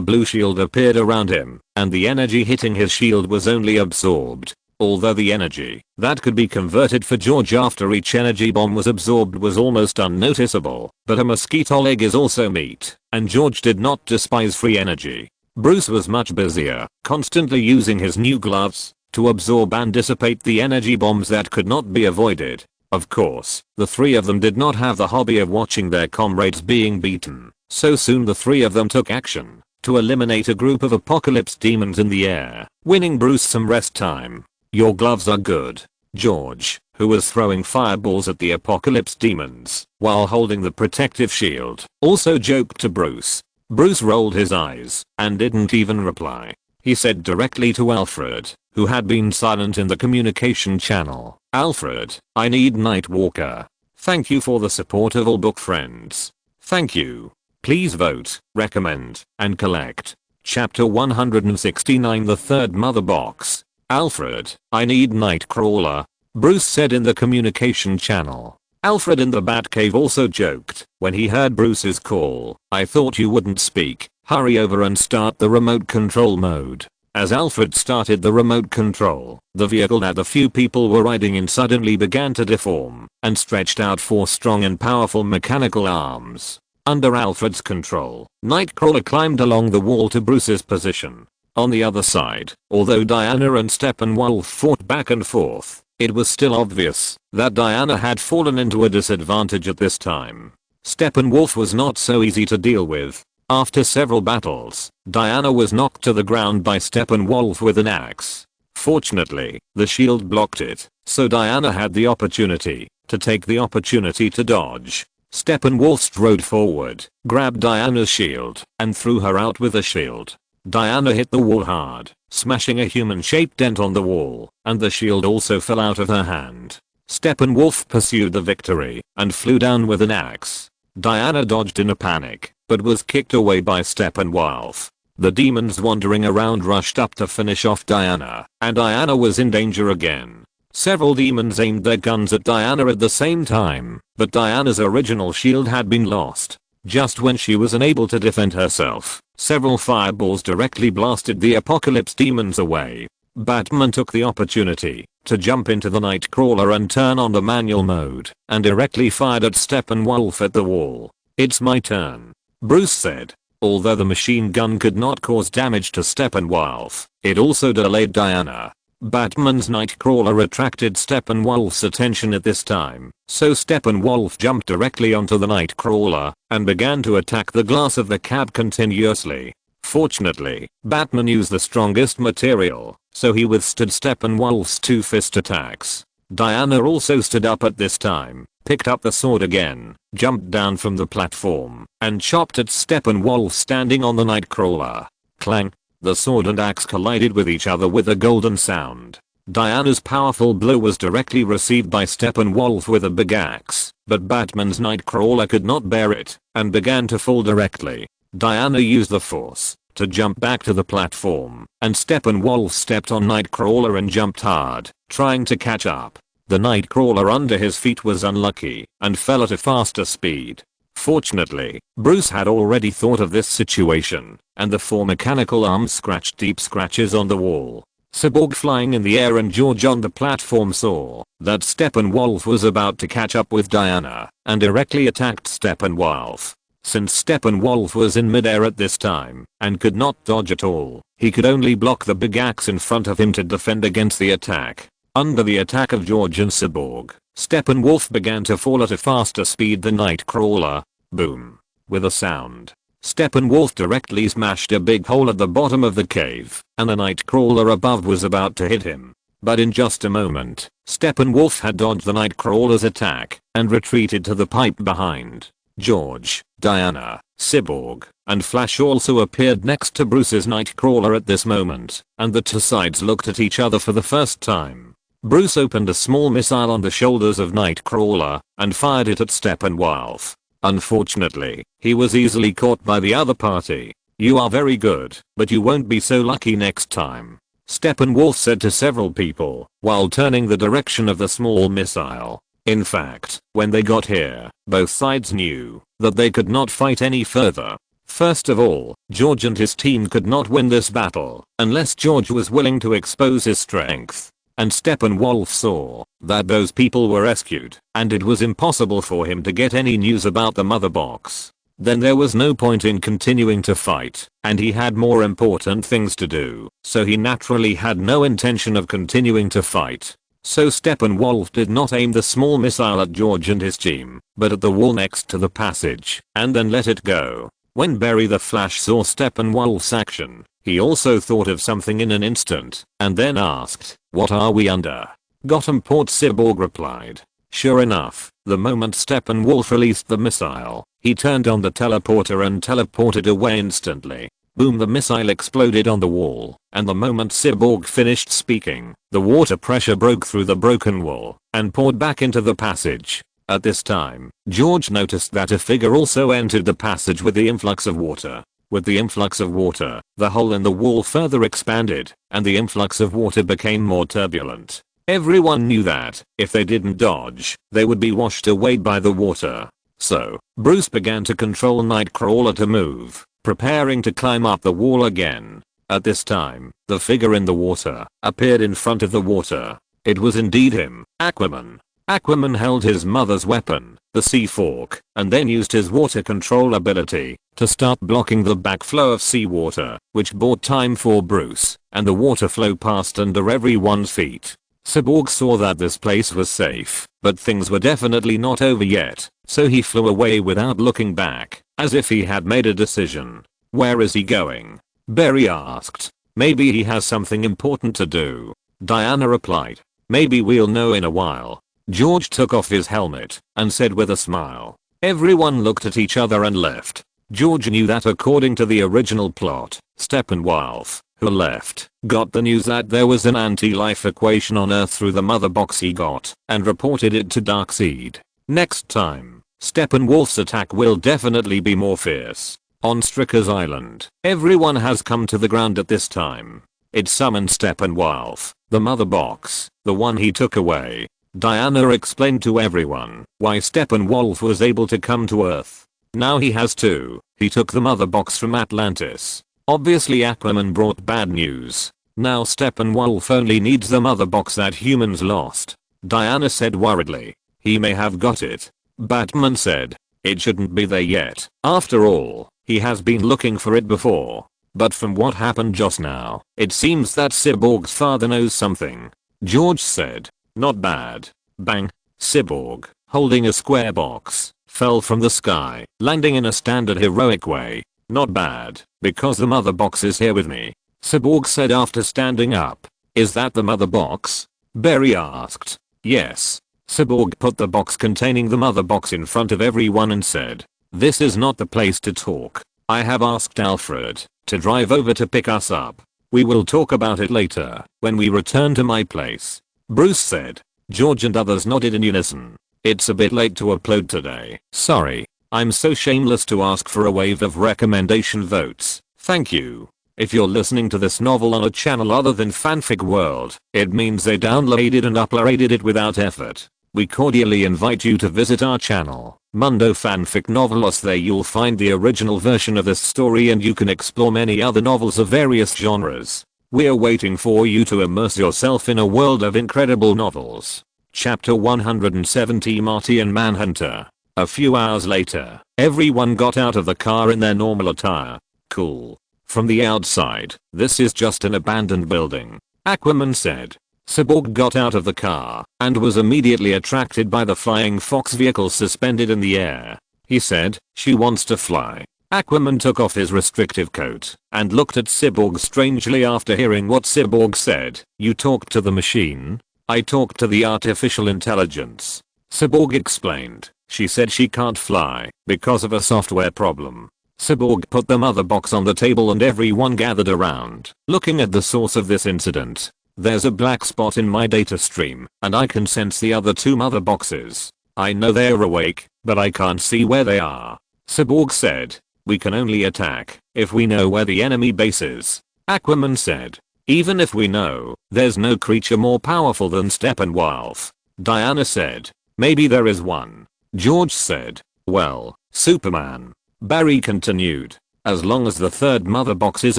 S1: blue shield appeared around him, and the energy hitting his shield was only absorbed. Although the energy that could be converted for George after each energy bomb was absorbed was almost unnoticeable, but a mosquito leg is also meat, and George did not despise free energy. Bruce was much busier, constantly using his new gloves to absorb and dissipate the energy bombs that could not be avoided. Of course, the three of them did not have the hobby of watching their comrades being beaten, so soon the three of them took action to eliminate a group of apocalypse demons in the air, winning Bruce some rest time. "Your gloves are good." George, who was throwing fireballs at the apocalypse demons while holding the protective shield, also joked to Bruce. Bruce rolled his eyes and didn't even reply. He said directly to Alfred, who had been silent in the communication channel, "Alfred, I need Nightwalker. Thank you for the support of all book friends. Thank you. Please vote, recommend, and collect." Chapter 169, The Third Mother Box. "Alfred, I need Nightcrawler," Bruce said in the communication channel. Alfred in the Batcave also joked when he heard Bruce's call, "I thought you wouldn't speak. Hurry over and start the remote control mode." As Alfred started the remote control, the vehicle that the few people were riding in suddenly began to deform and stretched out four strong and powerful mechanical arms. Under Alfred's control, Nightcrawler climbed along the wall to Bruce's position. On the other side, although Diana and Steppenwolf fought back and forth, it was still obvious that Diana had fallen into a disadvantage at this time. Steppenwolf was not so easy to deal with. After several battles, Diana was knocked to the ground by Steppenwolf with an axe. Fortunately, the shield blocked it, so Diana had the opportunity to dodge. Steppenwolf strode forward, grabbed Diana's shield, and threw her out with a shield. Diana hit the wall hard, smashing a human-shaped dent on the wall, and the shield also fell out of her hand. Steppenwolf pursued the victory and flew down with an axe. Diana dodged in a panic, but was kicked away by Steppenwolf. The demons wandering around rushed up to finish off Diana, and Diana was in danger again. Several demons aimed their guns at Diana at the same time, but Diana's original shield had been lost. Just when she was unable to defend herself, several fireballs directly blasted the apocalypse demons away. Batman took the opportunity to jump into the Nightcrawler and turn on the manual mode, and directly fired at Steppenwolf at the wall. "It's my turn," Bruce said. Although the machine gun could not cause damage to Steppenwolf, it also delayed Diana. Batman's Nightcrawler attracted Steppenwolf's attention at this time, so Steppenwolf jumped directly onto the Nightcrawler and began to attack the glass of the cab continuously. Fortunately, Batman used the strongest material, so he withstood Steppenwolf's two-fist attacks. Diana also stood up at this time, picked up the sword again, jumped down from the platform, and chopped at Steppenwolf standing on the Nightcrawler. Clang! The sword and axe collided with each other with a golden sound. Diana's powerful blow was directly received by Steppenwolf with a big axe, but Batman's Nightcrawler could not bear it and began to fall directly. Diana used the force to jump back to the platform, and Steppenwolf stepped on Nightcrawler and jumped hard, trying to catch up. The Nightcrawler under his feet was unlucky and fell at a faster speed. Fortunately, Bruce had already thought of this situation, and the four mechanical arms scratched deep scratches on the wall. Cyborg flying in the air and George on the platform saw that Steppenwolf was about to catch up with Diana and directly attacked Steppenwolf. Since Steppenwolf was in midair at this time and could not dodge at all, he could only block the big axe in front of him to defend against the attack. Under the attack of George and Cyborg, Steppenwolf began to fall at a faster speed than Nightcrawler. Boom. With a sound, Steppenwolf directly smashed a big hole at the bottom of the cave, and the Nightcrawler above was about to hit him. But in just a moment, Steppenwolf had dodged the Nightcrawler's attack and retreated to the pipe behind. George, Diana, Cyborg, and Flash also appeared next to Bruce's Nightcrawler at this moment, and the two sides looked at each other for the first time. Bruce opened a small missile on the shoulders of Nightcrawler and fired it at Steppenwolf. Unfortunately, he was easily caught by the other party. "You are very good, but you won't be so lucky next time," Steppenwolf said to several people while turning the direction of the small missile. In fact, when they got here, both sides knew that they could not fight any further. First of all, George and his team could not win this battle unless George was willing to expose his strength. And Steppenwolf saw that those people were rescued, and it was impossible for him to get any news about the mother box. Then there was no point in continuing to fight, and he had more important things to do, so he naturally had no intention of continuing to fight. So Steppenwolf did not aim the small missile at George and his team, but at the wall next to the passage, and then let it go. When Barry the Flash saw Steppenwolf's action, he also thought of something in an instant, and then asked, "What are we under?" "Gotham Port," Cyborg replied. Sure enough, the moment Steppenwolf released the missile, he turned on the teleporter and teleported away instantly. Boom, the missile exploded on the wall, and the moment Cyborg finished speaking, the water pressure broke through the broken wall and poured back into the passage. At this time, George noticed that a figure also entered the passage with the influx of water. With the influx of water, the hole in the wall further expanded, and the influx of water became more turbulent. Everyone knew that, if they didn't dodge, they would be washed away by the water. So, Bruce began to control Nightcrawler to move, preparing to climb up the wall again. At this time, the figure in the water appeared in front of the water. It was indeed him, Aquaman. Aquaman held his mother's weapon, the Sea Fork, and then used his water control ability to start blocking the backflow of seawater, which bought time for Bruce, and the water flow passed under everyone's feet. Cyborg saw that this place was safe, but things were definitely not over yet, so he flew away without looking back, as if he had made a decision. "Where is he going?" Barry asked. "Maybe he has something important to do." Diana replied. "Maybe we'll know in a while." George took off his helmet and said with a smile. Everyone looked at each other and left. George knew that according to the original plot, Steppenwolf, who left, got the news that there was an anti-life equation on Earth through the mother box he got, and reported it to Darkseid. Next time, Steppenwolf's attack will definitely be more fierce. On Stricker's Island, everyone has come to the ground at this time. It summoned Steppenwolf, the mother box, the one he took away. Diana explained to everyone why Steppenwolf was able to come to Earth. Now he has two. He took the mother box from Atlantis. Obviously Aquaman brought bad news. Now Steppenwolf only needs the mother box that humans lost. Diana said worriedly. He may have got it. Batman said. It shouldn't be there yet. After all, he has been looking for it before. But from what happened just now, it seems that Cyborg's father knows something. George said. Not bad. Bang. Cyborg, holding a square box, fell from the sky, landing in a standard heroic way. Not bad, because the mother box is here with me. Cyborg said after standing up. Is that the mother box? Barry asked. Yes. Cyborg put the box containing the mother box in front of everyone and said. This is not the place to talk. I have asked Alfred to drive over to pick us up. We will talk about it later, when we return to my place. Bruce said. George and others nodded in unison. It's a bit late to upload today. Sorry. I'm so shameless to ask for a wave of recommendation votes. Thank you. If you're listening to this novel on a channel other than Fanfic World, it means they downloaded and uploaded it without effort. We cordially invite you to visit our channel, Mundo Fanfic Novelos. There you'll find the original version of this story and you can explore many other novels of various genres. We're waiting for you to immerse yourself in a world of incredible novels. Chapter 170 Martian Manhunter. A few hours later, everyone got out of the car in their normal attire. Cool. From the outside, this is just an abandoned building, Aquaman said. Cyborg got out of the car and was immediately attracted by the flying fox vehicle suspended in the air. He said, she wants to fly. Aquaman took off his restrictive coat and looked at Cyborg strangely after hearing what Cyborg said. You talked to the machine? I talked to the artificial intelligence. Cyborg explained. She said she can't fly because of a software problem. Cyborg put the mother box on the table and everyone gathered around, looking at the source of this incident. There's a black spot in my data stream, and I can sense the other two mother boxes. I know they're awake, but I can't see where they are. Cyborg said. We can only attack if we know where the enemy base is. Aquaman said. Even if we know, there's no creature more powerful than Steppenwolf. Diana said. Maybe there is one. George said. Well, Superman. Barry continued. As long as the third mother box is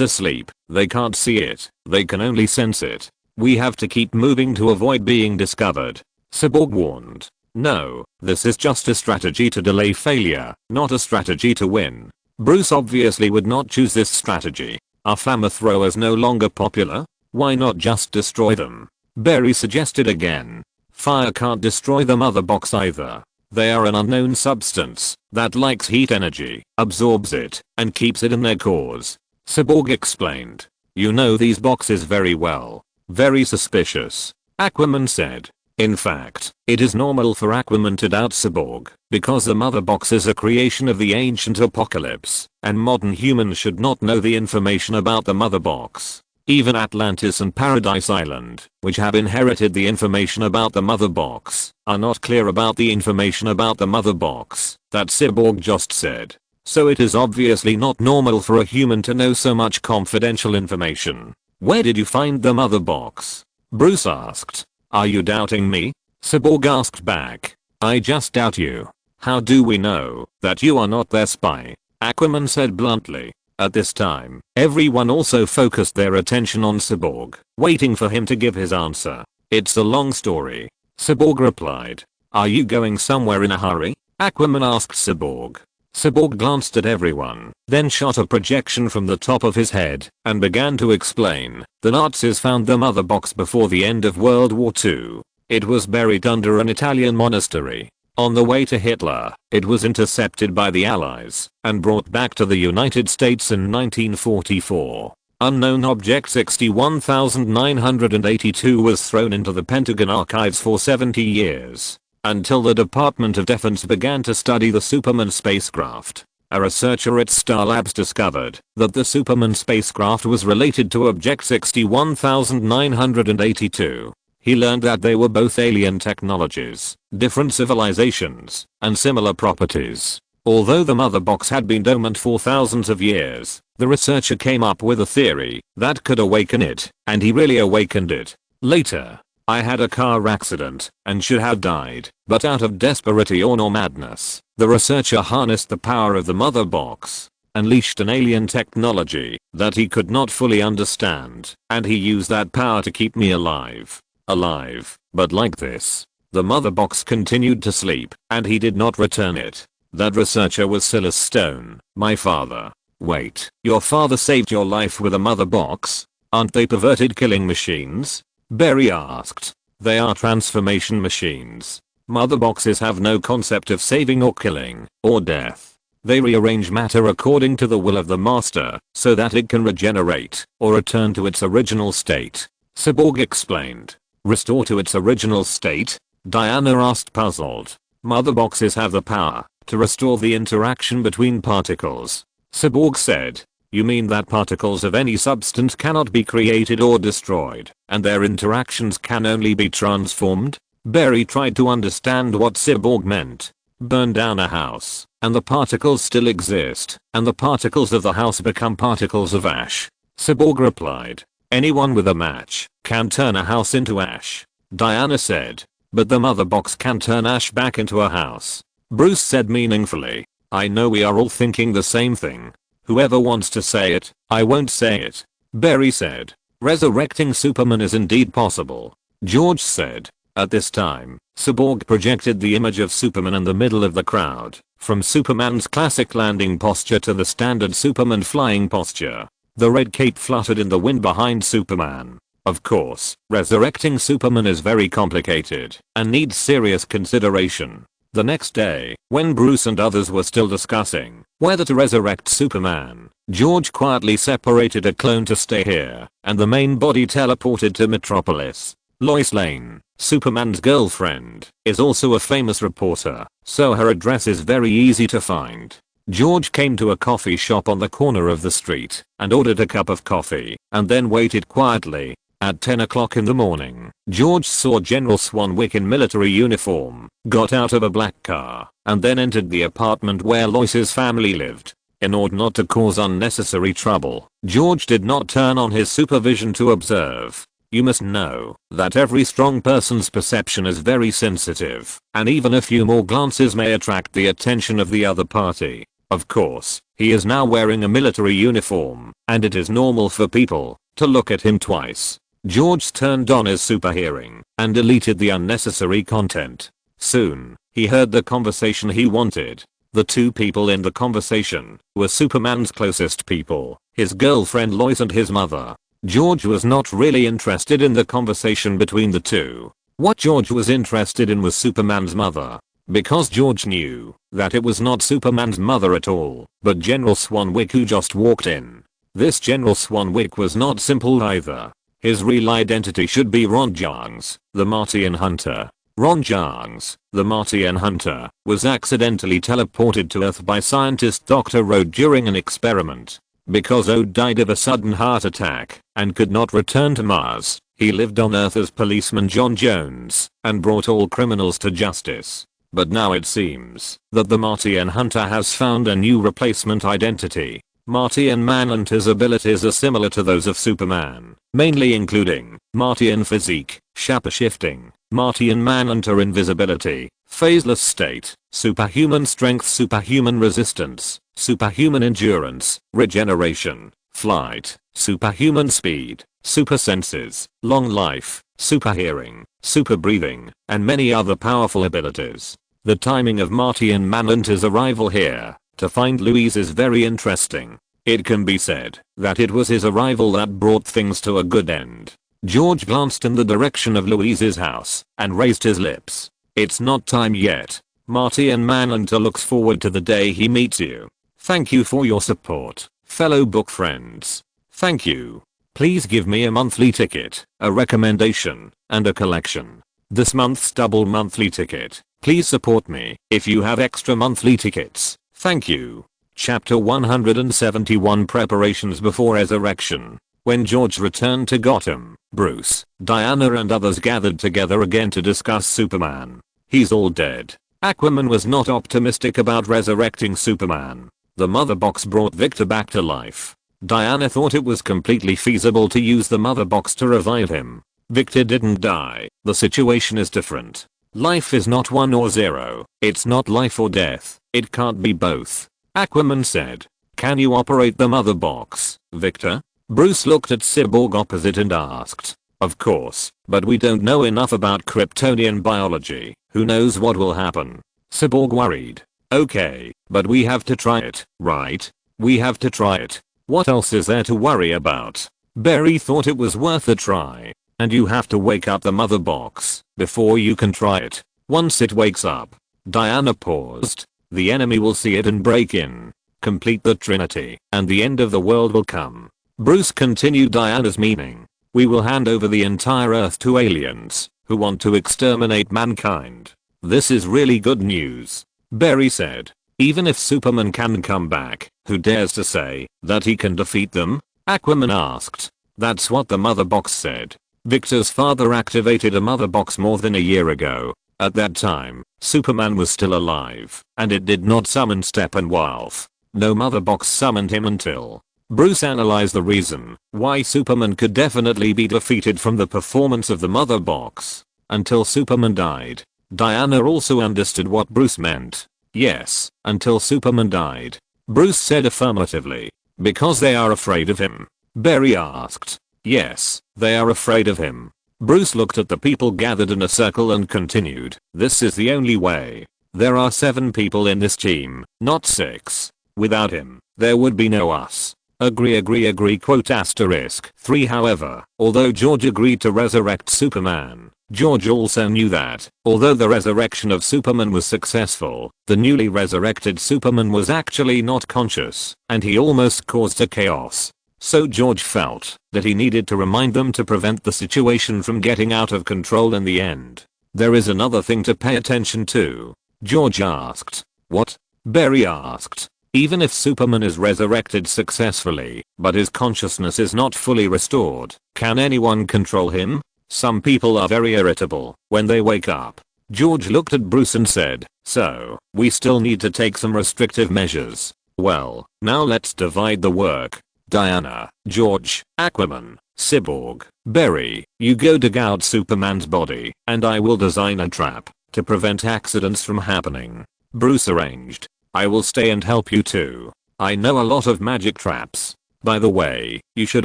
S1: asleep, they can't see it, they can only sense it. We have to keep moving to avoid being discovered. Cyborg warned. No, this is just a strategy to delay failure, not a strategy to win. Bruce obviously would not choose this strategy. Are flamethrowers no longer popular? Why not just destroy them? Barry suggested again. Fire can't destroy the mother box either. They are an unknown substance that likes heat energy, absorbs it, and keeps it in their cores. Cyborg explained. You know these boxes very well. Very suspicious. Aquaman said. In fact, it is normal for Aquaman to doubt Cyborg, because the mother box is a creation of the ancient apocalypse, and modern humans should not know the information about the mother box. Even Atlantis and Paradise Island, which have inherited the information about the mother box, are not clear about the information about the mother box that Cyborg just said. So it is obviously not normal for a human to know so much confidential information. Where did you find the mother box? Bruce asked. Are you doubting me? Cyborg asked back. I just doubt you. How do we know that you are not their spy? Aquaman said bluntly. At this time, everyone also focused their attention on Cyborg, waiting for him to give his answer. It's a long story. Cyborg replied. Are you going somewhere in a hurry? Aquaman asked Cyborg. Cyborg glanced at everyone, then shot a projection from the top of his head, and began to explain. The Nazis found the mother box before the end of World War II. It was buried under an Italian monastery. On the way to Hitler, it was intercepted by the Allies, and brought back to the United States in 1944. Unknown Object 61982 was thrown into the Pentagon archives for 70 years. Until the Department of Defense began to study the Superman spacecraft. A researcher at Star Labs discovered that the Superman spacecraft was related to Object 61982. He learned that they were both alien technologies, different civilizations, and similar properties. Although the mother box had been dormant for thousands of years, the researcher came up with a theory that could awaken it, and he really awakened it. Later, I had a car accident and should have died, but out of desperation or madness, the researcher harnessed the power of the mother box, unleashed an alien technology that he could not fully understand, and he used that power to keep me alive. But like this. The mother box continued to sleep, and he did not return it. That researcher was Silas Stone, my father. Wait, your father saved your life with a mother box? Aren't they perverted killing machines? Barry asked. They are transformation machines. Mother boxes have no concept of saving or killing, or death. They rearrange matter according to the will of the master, so that it can regenerate, or return to its original state. Cyborg explained. Restore to its original state? Diana asked puzzled. Mother boxes have the power to restore the interaction between particles. Cyborg said. You mean that particles of any substance cannot be created or destroyed, and their interactions can only be transformed? Barry tried to understand what Cyborg meant. Burn down a house, and the particles still exist, and the particles of the house become particles of ash. Cyborg replied. Anyone with a match can turn a house into ash. Diana said. But the mother box can turn ash back into a house. Bruce said meaningfully. I know we are all thinking the same thing. Whoever wants to say it, I won't say it. Barry said. Resurrecting Superman is indeed possible. George said. At this time, Cyborg projected the image of Superman in the middle of the crowd, from Superman's classic landing posture to the standard Superman flying posture. The red cape fluttered in the wind behind Superman. Of course, resurrecting Superman is very complicated and needs serious consideration. The next day, when Bruce and others were still discussing whether to resurrect Superman, George quietly separated a clone to stay here, and the main body teleported to Metropolis. Lois Lane, Superman's girlfriend, is also a famous reporter, so her address is very easy to find. George came to a coffee shop on the corner of the street and ordered a cup of coffee, and then waited quietly. At 10 o'clock in the morning, George saw General Swanwick in military uniform, got out of a black car, and then entered the apartment where Lois's family lived. In order not to cause unnecessary trouble, George did not turn on his supervision to observe. You must know that every strong person's perception is very sensitive, and even a few more glances may attract the attention of the other party. Of course, he is now wearing a military uniform, and it is normal for people to look at him twice. George turned on his super hearing and deleted the unnecessary content. Soon, he heard the conversation he wanted. The two people in the conversation were Superman's closest people, his girlfriend Lois and his mother. George was not really interested in the conversation between the two. What George was interested in was Superman's mother. Because George knew that it was not Superman's mother at all, but General Swanwick who just walked in. This General Swanwick was not simple either. His real identity should be Ron Jarnes, the Martian hunter. Ron Jarnes, the Martian hunter, was accidentally teleported to Earth by scientist Dr. Ode during an experiment. Because Ode died of a sudden heart attack and could not return to Mars, he lived on Earth as policeman John Jones and brought all criminals to justice. But now it seems that the Martian hunter has found a new replacement identity. Martian Manhunter's abilities are similar to those of Superman, mainly including Martian physique, shape-shifting, Martian Manhunter invisibility, phaseless state, superhuman strength, superhuman resistance, superhuman endurance, regeneration, flight, superhuman speed, super senses, long life, super hearing, super breathing, and many other powerful abilities. The timing of Martian Manhunter's arrival here to find Louise is very interesting. It can be said that it was his arrival that brought things to a good end. George glanced in the direction of Louise's house and raised his lips. It's not time yet. Martian Manhunter looks forward to the day he meets you. Thank you for your support, fellow book friends. Thank you. Please give me a monthly ticket, a recommendation, and a collection. This month's double monthly ticket. Please support me if you have extra monthly tickets. Thank you. Chapter 171 Preparations before Resurrection. When George returned to Gotham, Bruce, Diana and others gathered together again to discuss Superman. He's all dead. Aquaman was not optimistic about resurrecting Superman. The mother box brought Victor back to life. Diana thought it was completely feasible to use the mother box to revive him. Victor didn't die. The situation is different. Life is not 1 or 0. It's not life or death. It can't be both. Aquaman said. Can you operate the mother box, Victor? Bruce looked at Cyborg opposite and asked. Of course, but we don't know enough about Kryptonian biology. Who knows what will happen? Cyborg worried. Okay, but we have to try it, right? We have to try it. What else is there to worry about? Barry thought it was worth a try. And you have to wake up the mother box before you can try it. Once it wakes up. Diana paused. The enemy will see it and break in. Complete the Trinity, and the end of the world will come. Bruce continued Diana's meaning. We will hand over the entire Earth to aliens who want to exterminate mankind. This is really good news. Barry said. Even if Superman can come back, who dares to say that he can defeat them? Aquaman asked. That's what the mother box said. Victor's father activated a mother box more than a year ago. At that time, Superman was still alive, and it did not summon Steppenwolf. No mother box summoned him until Bruce analyzed the reason why Superman could definitely be defeated from the performance of the mother box. Until Superman died. Diana also understood what Bruce meant. Yes, until Superman died. Bruce said affirmatively. Because they are afraid of him? Barry asked. Yes, they are afraid of him. Bruce looked at the people gathered in a circle and continued. This is the only way. There are 7 people in this team, not 6. Without him, there would be no us. Agree quote asterisk 3 however, although George agreed to resurrect Superman, George also knew that, although the resurrection of Superman was successful, the newly resurrected Superman was actually not conscious, and he almost caused a chaos. So George felt that he needed to remind them to prevent the situation from getting out of control in the end. There is another thing to pay attention to. George asked. What? Barry asked. Even if Superman is resurrected successfully, but his consciousness is not fully restored, can anyone control him? Some people are very irritable when they wake up. George looked at Bruce and said, so, we still need to take some restrictive measures. Well, now let's divide the work. Diana, George, Aquaman, Cyborg, Barry, you go dig out Superman's body, and I will design a trap to prevent accidents from happening. Bruce arranged. I will stay and help you too. I know a lot of magic traps. By the way, you should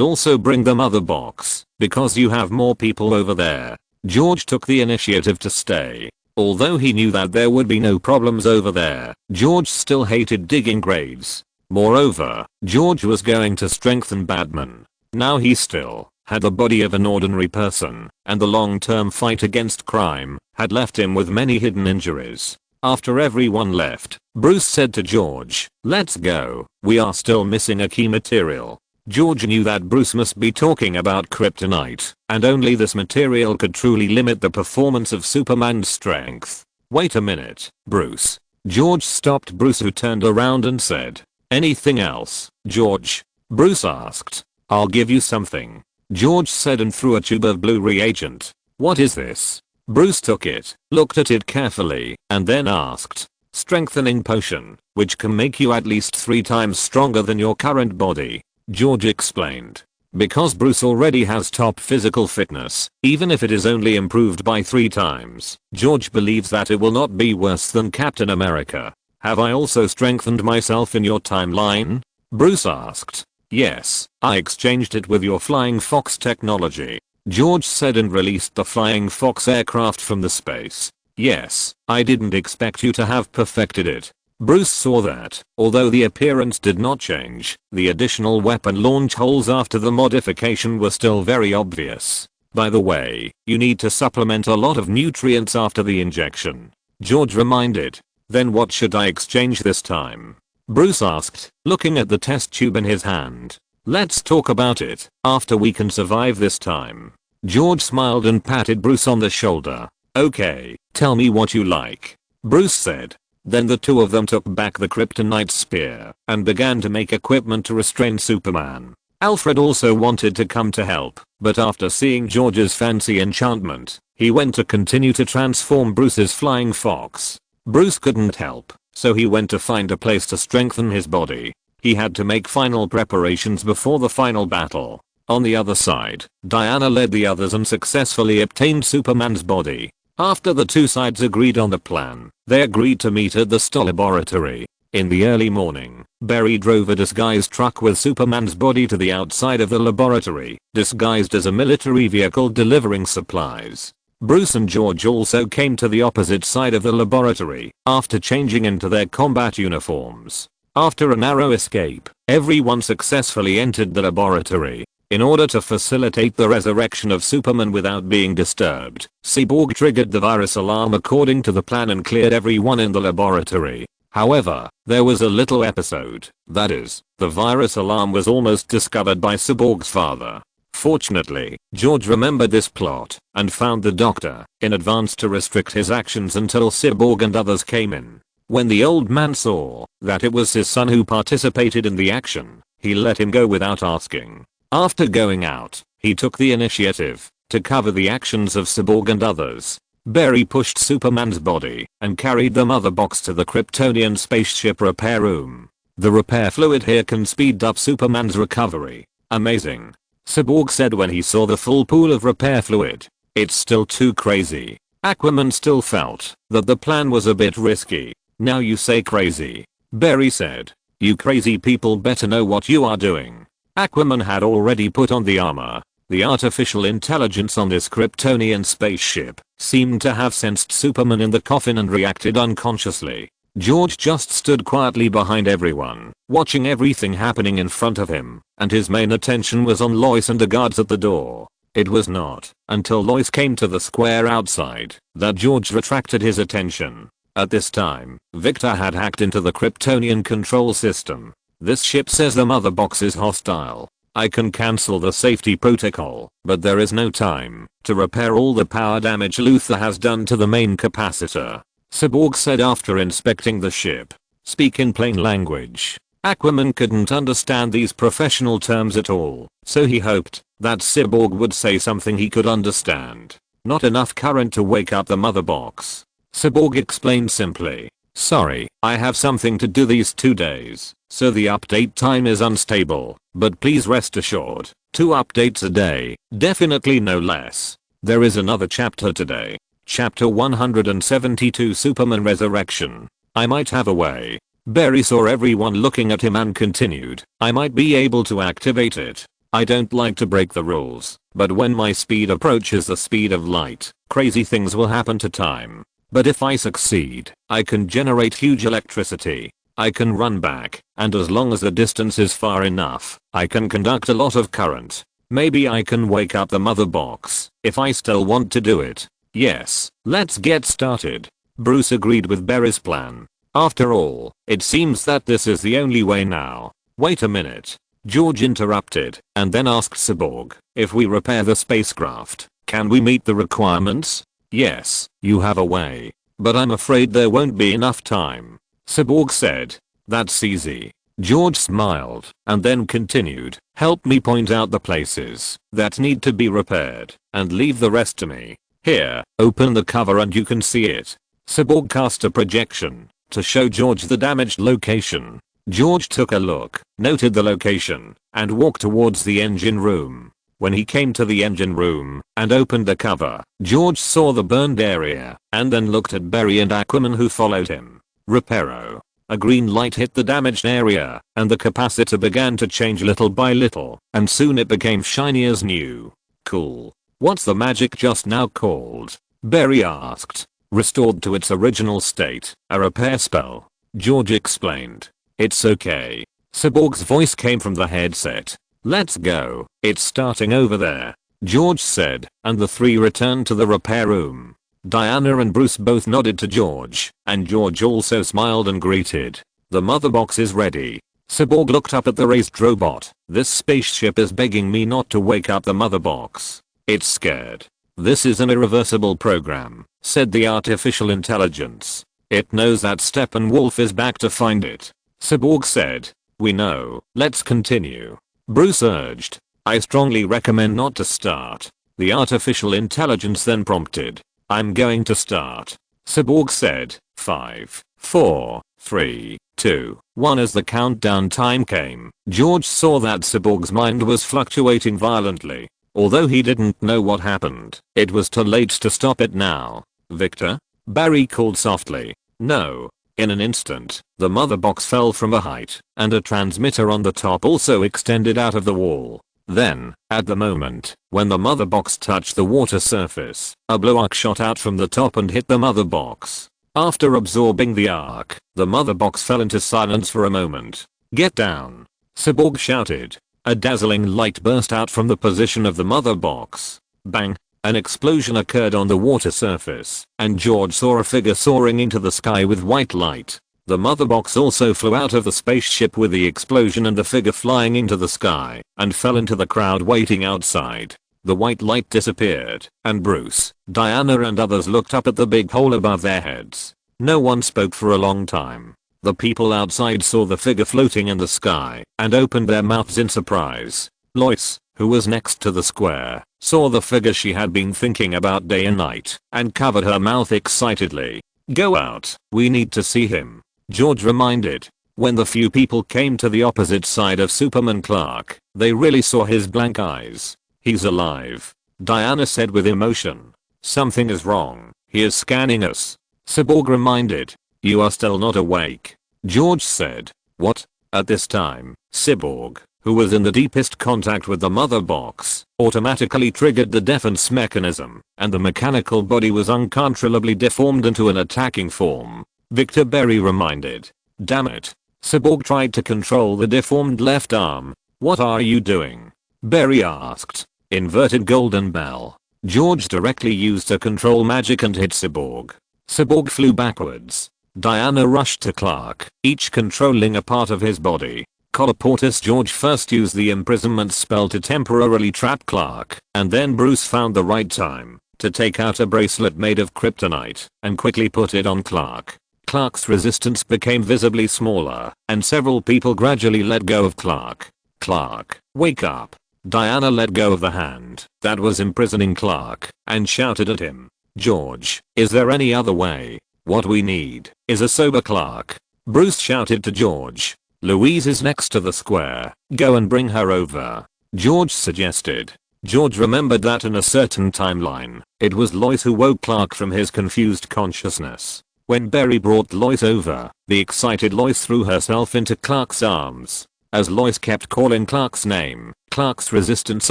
S1: also bring the mother box, because you have more people over there. George took the initiative to stay. Although he knew that there would be no problems over there, George still hated digging graves. Moreover, George was going to strengthen Batman. Now he still had the body of an ordinary person, and the long-term fight against crime had left him with many hidden injuries. After everyone left, Bruce said to George, "Let's go, we are still missing a key material." George knew that Bruce must be talking about kryptonite, and only this material could truly limit the performance of Superman's strength. "Wait a minute, Bruce." George stopped Bruce, who turned around and said, "Anything else, George?" Bruce asked. "I'll give you something," George said, and threw a tube of blue reagent. "What is this?" Bruce took it, looked at it carefully, and then asked. "Strengthening potion, which can make you at least 3 times stronger than your current body," George explained. Because Bruce already has top physical fitness, even if it is only improved by 3 times, George believes that it will not be worse than Captain America. "Have I also strengthened myself in your timeline?" Bruce asked. "Yes, I exchanged it with your Flying Fox technology," George said, and released the Flying Fox aircraft from the space. "Yes, I didn't expect you to have perfected it." Bruce saw that, although the appearance did not change, the additional weapon launch holes after the modification were still very obvious. "By the way, you need to supplement a lot of nutrients after the injection," George reminded. "Then what should I exchange this time?" Bruce asked, looking at the test tube in his hand. "Let's talk about it after we can survive this time." George smiled and patted Bruce on the shoulder. "Okay, tell me what you like," Bruce said. Then the two of them took back the kryptonite spear and began to make equipment to restrain Superman. Alfred also wanted to come to help, but after seeing George's fancy enchantment, he went to continue to transform Bruce's Flying Fox. Bruce couldn't help, so he went to find a place to strengthen his body. He had to make final preparations before the final battle. On the other side, Diana led the others and successfully obtained Superman's body. After the two sides agreed on the plan, they agreed to meet at the STO laboratory. In the early morning, Barry drove a disguised truck with Superman's body to the outside of the laboratory, disguised as a military vehicle delivering supplies. Bruce and George also came to the opposite side of the laboratory after changing into their combat uniforms. After a narrow escape, everyone successfully entered the laboratory. In order to facilitate the resurrection of Superman without being disturbed, Cyborg triggered the virus alarm according to the plan and cleared everyone in the laboratory. However, there was a little episode, that is, the virus alarm was almost discovered by Cyborg's father. Fortunately, George remembered this plot and found the doctor in advance to restrict his actions until Cyborg and others came in. When the old man saw that it was his son who participated in the action, he let him go without asking. After going out, he took the initiative to cover the actions of Cyborg and others. Barry pushed Superman's body and carried the mother box to the Kryptonian spaceship repair room. The repair fluid here can speed up Superman's recovery. "Amazing," Cyborg said when he saw the full pool of repair fluid. "It's still too crazy." Aquaman still felt that the plan was a bit risky. "Now you say crazy," Barry said. "You crazy people better know what you are doing." Aquaman had already put on the armor. The artificial intelligence on this Kryptonian spaceship seemed to have sensed Superman in the coffin and reacted unconsciously. George just stood quietly behind everyone, watching everything happening in front of him, and his main attention was on Lois and the guards at the door. It was not until Lois came to the square outside that George retracted his attention. At this time, Victor had hacked into the Kryptonian control system. "This ship says the mother box is hostile. I can cancel the safety protocol, but there is no time to repair all the power damage Luther has done to the main capacitor," Cyborg said after inspecting the ship. "Speak in plain language." Aquaman couldn't understand these professional terms at all, so he hoped that Cyborg would say something he could understand. "Not enough current to wake up the mother box," Cyborg explained simply. "Sorry, I have something to do these 2 days, so the update time is unstable, but please rest assured, 2 updates a day, definitely no less. There is another chapter today. Chapter 172 Superman Resurrection. I might have a way." Barry saw everyone looking at him and continued, "I might be able to activate it. I don't like to break the rules, but when my speed approaches the speed of light, crazy things will happen to time. But if I succeed, I can generate huge electricity. I can run back, and as long as the distance is far enough, I can conduct a lot of current. Maybe I can wake up the mother box, if I still want to do it. Yes, let's get started. Bruce agreed with Barry's plan. After all, it seems that this is the only way now. Wait a minute. George interrupted, and then asked Cyborg, if we repair the spacecraft, can we meet the requirements? Yes, you have a way. But I'm afraid there won't be enough time. Cyborg said. That's easy. George smiled, and then continued, help me point out the places that need to be repaired, and leave the rest to me. Here, open the cover and you can see it. Cyborg cast a projection to show George the damaged location. George took a look, noted the location, and walked towards the engine room. When he came to the engine room and opened the cover, George saw the burned area and then looked at Barry and Aquaman who followed him. Reparo. A green light hit the damaged area and the capacitor began to change little by little, and soon it became shiny as new. Cool. What's the magic just now called? Barry asked. Restored to its original state, a repair spell. George explained. It's okay. Cyborg's voice came from the headset. Let's go. It's starting over there. George said, and the three returned to the repair room. Diana and Bruce both nodded to George, and George also smiled and greeted. The mother box is ready. Cyborg looked up at the raised robot. This spaceship is begging me not to wake up the mother box. It's scared. This is an irreversible program, said the artificial intelligence. It knows that Steppenwolf is back to find it. Cyborg said. We know, let's continue. Bruce urged. I strongly recommend not to start. The artificial intelligence then prompted. I'm going to start. Cyborg said. 5, 4, 3, 2, 1 as the countdown time came. George saw that Cyborg's mind was fluctuating violently. Although he didn't know what happened, it was too late to stop it now. Victor? Barry called softly. No. In an instant, the mother box fell from a height, and a transmitter on the top also extended out of the wall. Then, at the moment, when the mother box touched the water surface, a blue arc shot out from the top and hit the mother box. After absorbing the arc, the mother box fell into silence for a moment. Get down! Cyborg shouted. A dazzling light burst out from the position of the mother box. Bang! An explosion occurred on the water surface, and George saw a figure soaring into the sky with white light. The mother box also flew out of the spaceship with the explosion and the figure flying into the sky, and fell into the crowd waiting outside. The white light disappeared, and Bruce, Diana and others looked up at the big hole above their heads. No one spoke for a long time. The people outside saw the figure floating in the sky, and opened their mouths in surprise. Lois, who was next to the square, saw the figure she had been thinking about day and night, and covered her mouth excitedly. Go out, we need to see him. George reminded. When the few people came to the opposite side of Superman Clark, they really saw his blank eyes. He's alive, Diana said with emotion. Something is wrong, he is scanning us. Cyborg reminded. You are still not awake. George said. What? At this time, Cyborg, who was in the deepest contact with the mother box, automatically triggered the defense mechanism, and the mechanical body was uncontrollably deformed into an attacking form. Victor Berry reminded. Damn it. Cyborg tried to control the deformed left arm. What are you doing? Berry asked. Inverted golden bell. George directly used a control magic and hit Cyborg. Cyborg flew backwards. Diana rushed to Clark, each controlling a part of his body. Colloportus George first used the imprisonment spell to temporarily trap Clark, and then Bruce found the right time to take out a bracelet made of kryptonite and quickly put it on Clark. Clark's resistance became visibly smaller, and several people gradually let go of Clark. Clark, wake up. Diana let go of the hand that was imprisoning Clark and shouted at him. George, is there any other way? What we need is a sober Clark. Bruce shouted to George. Louise is next to the square. Go and bring her over. George suggested. George remembered that in a certain timeline, it was Lois who woke Clark from his confused consciousness. When Barry brought Lois over, the excited Lois threw herself into Clark's arms. As Lois kept calling Clark's name, Clark's resistance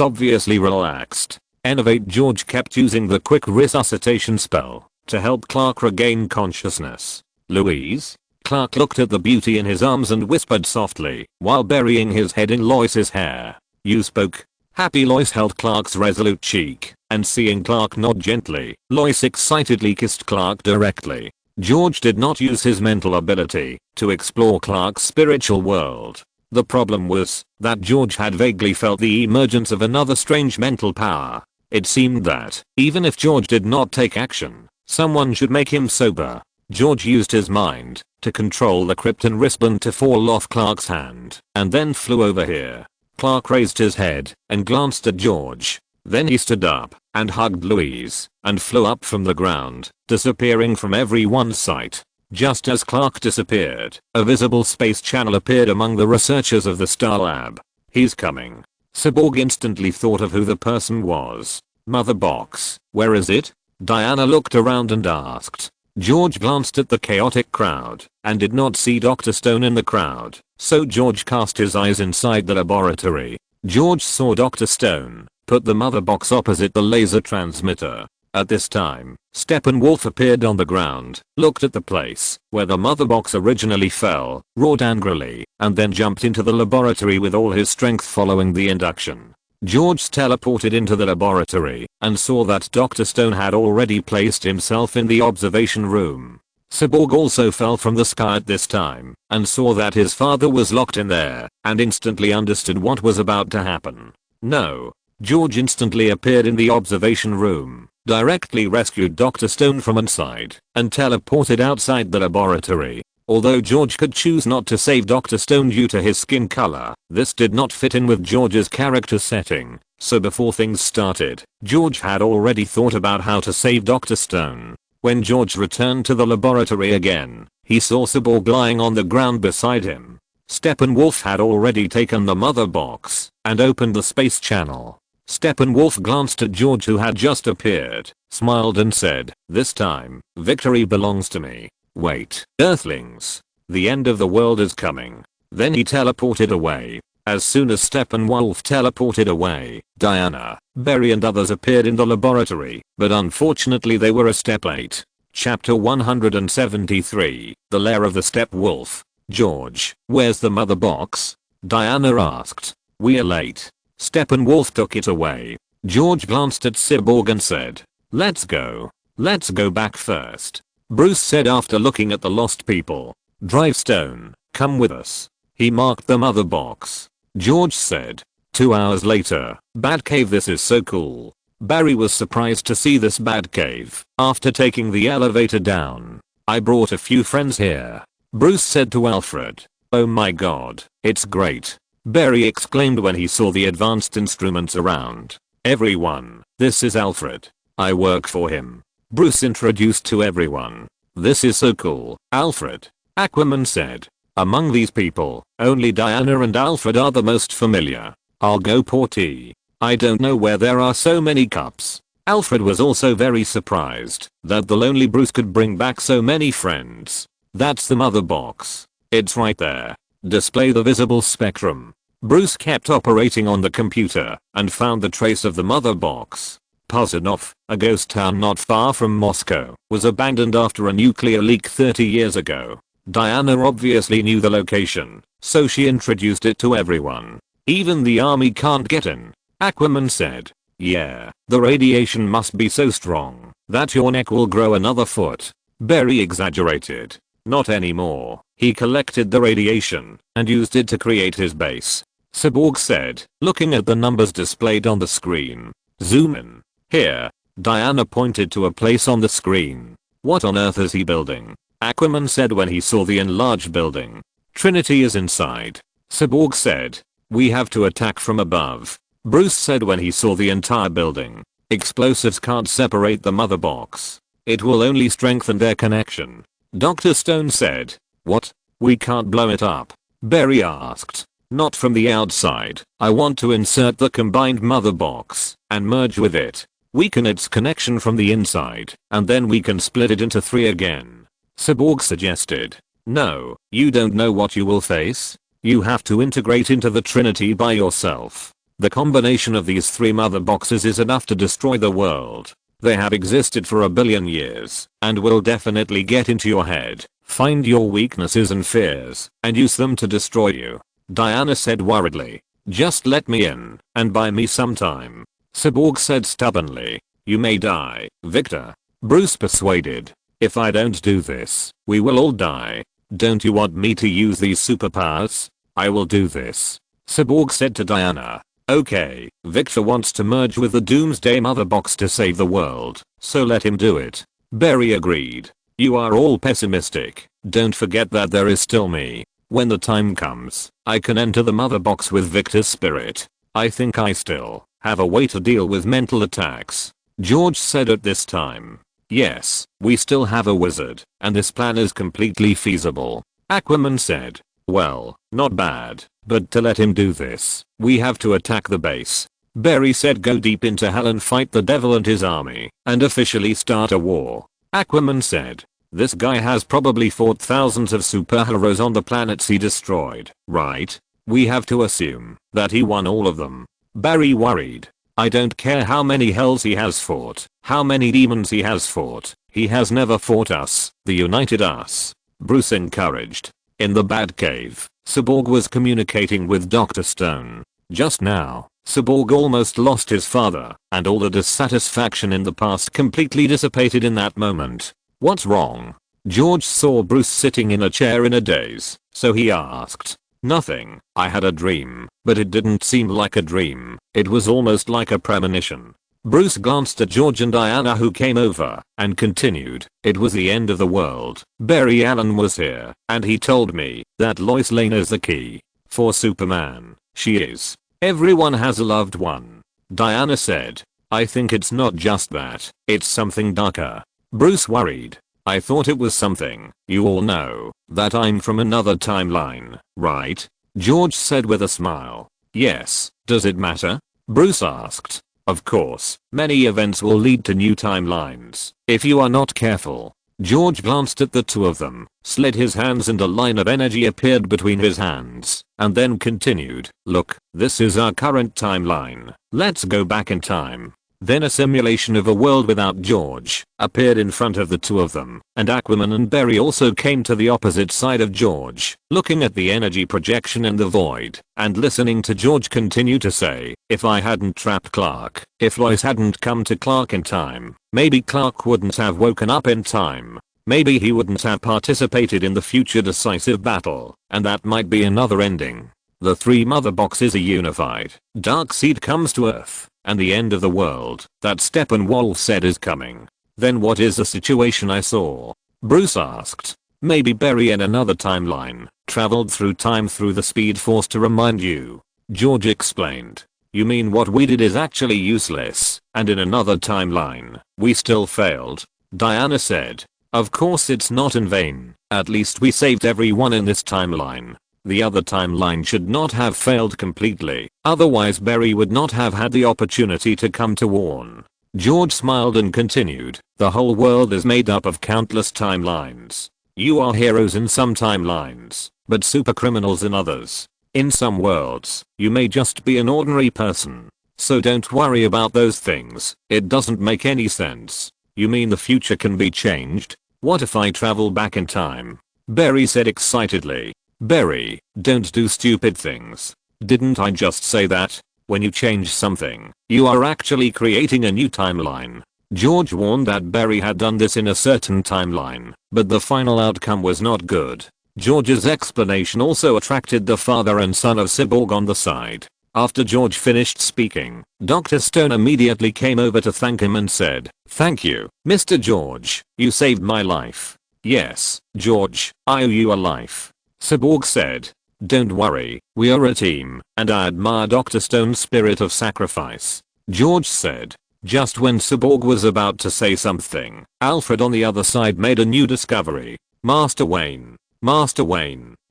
S1: obviously relaxed. Innovate George kept using the quick resuscitation spell to help Clark regain consciousness. Louise? Clark looked at the beauty in his arms and whispered softly while burying his head in Lois's hair. You spoke. Happy Lois held Clark's resolute cheek, and seeing Clark nod gently, Lois excitedly kissed Clark directly. George did not use his mental ability to explore Clark's spiritual world. The problem was that George had vaguely felt the emergence of another strange mental power. It seemed that, even if George did not take action, someone should make him sober. George used his mind to control the krypton wristband to fall off Clark's hand, and then flew over here. Clark raised his head and glanced at George. Then he stood up and hugged Louise and flew up from the ground, disappearing from everyone's sight. Just as Clark disappeared, a visible space channel appeared among the researchers of the Star Lab. He's coming. Cyborg instantly thought of who the person was. Mother Box, where is it? Diana looked around and asked. George glanced at the chaotic crowd and did not see Dr. Stone in the crowd, so George cast his eyes inside the laboratory. George saw Dr. Stone put the mother box opposite the laser transmitter. At this time, Steppenwolf appeared on the ground, looked at the place where the mother box originally fell, roared angrily, and then jumped into the laboratory with all his strength following the induction. George teleported into the laboratory and saw that Dr. Stone had already placed himself in the observation room. Cyborg also fell from the sky at this time and saw that his father was locked in there and instantly understood what was about to happen. No. George instantly appeared in the observation room, directly rescued Dr. Stone from inside, and teleported outside the laboratory. Although George could choose not to save Dr. Stone due to his skin color, this did not fit in with George's character setting, so before things started, George had already thought about how to save Dr. Stone. When George returned to the laboratory again, he saw Cyborg lying on the ground beside him. Steppenwolf had already taken the mother box and opened the space channel. Steppenwolf glanced at George, who had just appeared, smiled and said, "This time, victory belongs to me. Wait, Earthlings. The end of the world is coming." Then he teleported away. As soon as Steppenwolf teleported away, Diana, Barry and others appeared in the laboratory, but unfortunately they were a step late. Chapter 173, The Lair of the Stepwolf. George, where's the mother box? Diana asked. We're late. Steppenwolf took it away. George glanced at Cyborg and said, let's go. Let's go back first. Bruce said after looking at the lost people. Drive Stone, come with us. He marked the mother box. George said. 2 hours later, Batcave. This is so cool. Barry was surprised to see this Batcave after taking the elevator down. I brought a few friends here. Bruce said to Alfred. Oh my god, it's great. Barry exclaimed when he saw the advanced instruments around. Everyone, this is Alfred. I work for him. Bruce introduced to everyone. This is so cool, Alfred. Aquaman said. Among these people, only Diana and Alfred are the most familiar. I'll go pour tea. I don't know where there are so many cups. Alfred was also very surprised that the lonely Bruce could bring back so many friends. That's the mother box. It's right there. Display the visible spectrum. Bruce kept operating on the computer and found the trace of the mother box. Pozanov, a ghost town not far from Moscow, was abandoned after a nuclear leak 30 years ago. Diana obviously knew the location, so she introduced it to everyone. Even the army can't get in. Aquaman said. Yeah, the radiation must be so strong that your neck will grow another foot. Barry exaggerated. Not anymore. He collected the radiation and used it to create his base. Cyborg said, looking at the numbers displayed on the screen. Zoom in. Here. Diana pointed to a place on the screen. What on earth is he building? Aquaman said when he saw the enlarged building. Trinity is inside. Cyborg said. We have to attack from above. Bruce said when he saw the entire building. Explosives can't separate the mother box. It will only strengthen their connection. Dr. Stone said. What? We can't blow it up. Barry asked. Not from the outside. I want to insert the combined mother box and merge with it. Weaken its connection from the inside, and then we can split it into 3 again. Cyborg suggested. No, you don't know what you will face. You have to integrate into the Trinity by yourself. The combination of these 3 mother boxes is enough to destroy the world. They have existed for a billion years and will definitely get into your head, find your weaknesses and fears, and use them to destroy you. Diana said worriedly. Just let me in and buy me some time. Cyborg said stubbornly. You may die, Victor. Bruce persuaded. If I don't do this, we will all die. Don't you want me to use these superpowers? I will do this. Cyborg said to Diana. Okay, Victor wants to merge with the Doomsday Mother Box to save the world, so let him do it. Barry agreed. You are all pessimistic. Don't forget that there is still me. When the time comes, I can enter the Mother Box with Victor's spirit. I think I still have a way to deal with mental attacks. George said at this time. Yes, we still have a wizard, and this plan is completely feasible. Aquaman said. Well, not bad, but to let him do this, we have to attack the base. Barry said go deep into hell and fight the devil and his army, and officially start a war. Aquaman said. This guy has probably fought thousands of superheroes on the planets he destroyed, right? We have to assume that he won all of them. Barry worried. I don't care how many hells he has fought, how many demons he has fought, he has never fought us, the United Us. Bruce encouraged. In the Batcave, Cyborg was communicating with Dr. Stone. Just now, Cyborg almost lost his father, and all the dissatisfaction in the past completely dissipated in that moment. What's wrong? George saw Bruce sitting in a chair in a daze, so he asked. Nothing. I had a dream, but it didn't seem like a dream. It was almost like a premonition. Bruce glanced at George and Diana who came over, and continued. It was the end of the world. Barry Allen was here, and he told me that Lois Lane is the key. For Superman, she is. Everyone has a loved one. Diana said. I think it's not just that, it's something darker. Bruce worried. I thought it was something. You all know that I'm from another timeline, right? George said with a smile. Yes, does it matter? Bruce asked. Of course, many events will lead to new timelines, if you are not careful. George glanced at the two of them, slid his hands and a line of energy appeared between his hands, and then continued. Look, this is our current timeline. Let's go back in time. Then a simulation of a world without George appeared in front of the two of them, and Aquaman and Barry also came to the opposite side of George, looking at the energy projection in the void, and listening to George continue to say, if I hadn't trapped Clark, if Lois hadn't come to Clark in time, maybe Clark wouldn't have woken up in time. Maybe he wouldn't have participated in the future decisive battle, and that might be another ending. The three mother boxes are unified. Darkseid comes to Earth, and the end of the world that Steppenwolf said is coming. Then what is the situation I saw? Bruce asked. Maybe Barry in another timeline traveled through time through the Speed Force to remind you. George explained. You mean what we did is actually useless, and in another timeline, we still failed? Diana said. Of course it's not in vain, at least we saved everyone in this timeline. The other timeline should not have failed completely, otherwise Barry would not have had the opportunity to come to warn. George smiled and continued, the whole world is made up of countless timelines. You are heroes in some timelines, but super criminals in others. In some worlds, you may just be an ordinary person. So don't worry about those things, it doesn't make any sense. You mean the future can be changed? What if I travel back in time? Barry said excitedly. Barry, don't do stupid things. Didn't I just say that? When you change something, you are actually creating a new timeline. George warned that Barry had done this in a certain timeline, but the final outcome was not good. George's explanation also attracted the father and son of Cyborg on the side. After George finished speaking, Dr. Stone immediately came over to thank him and said, "Thank you, Mr. George, you saved my life." "Yes, George, I owe you a life." Cyborg said. "Don't worry, we are a team, and I admire Dr. Stone's spirit of sacrifice." George said. Just when Cyborg was about to say something, Alfred on the other side made a new discovery. Master Wayne,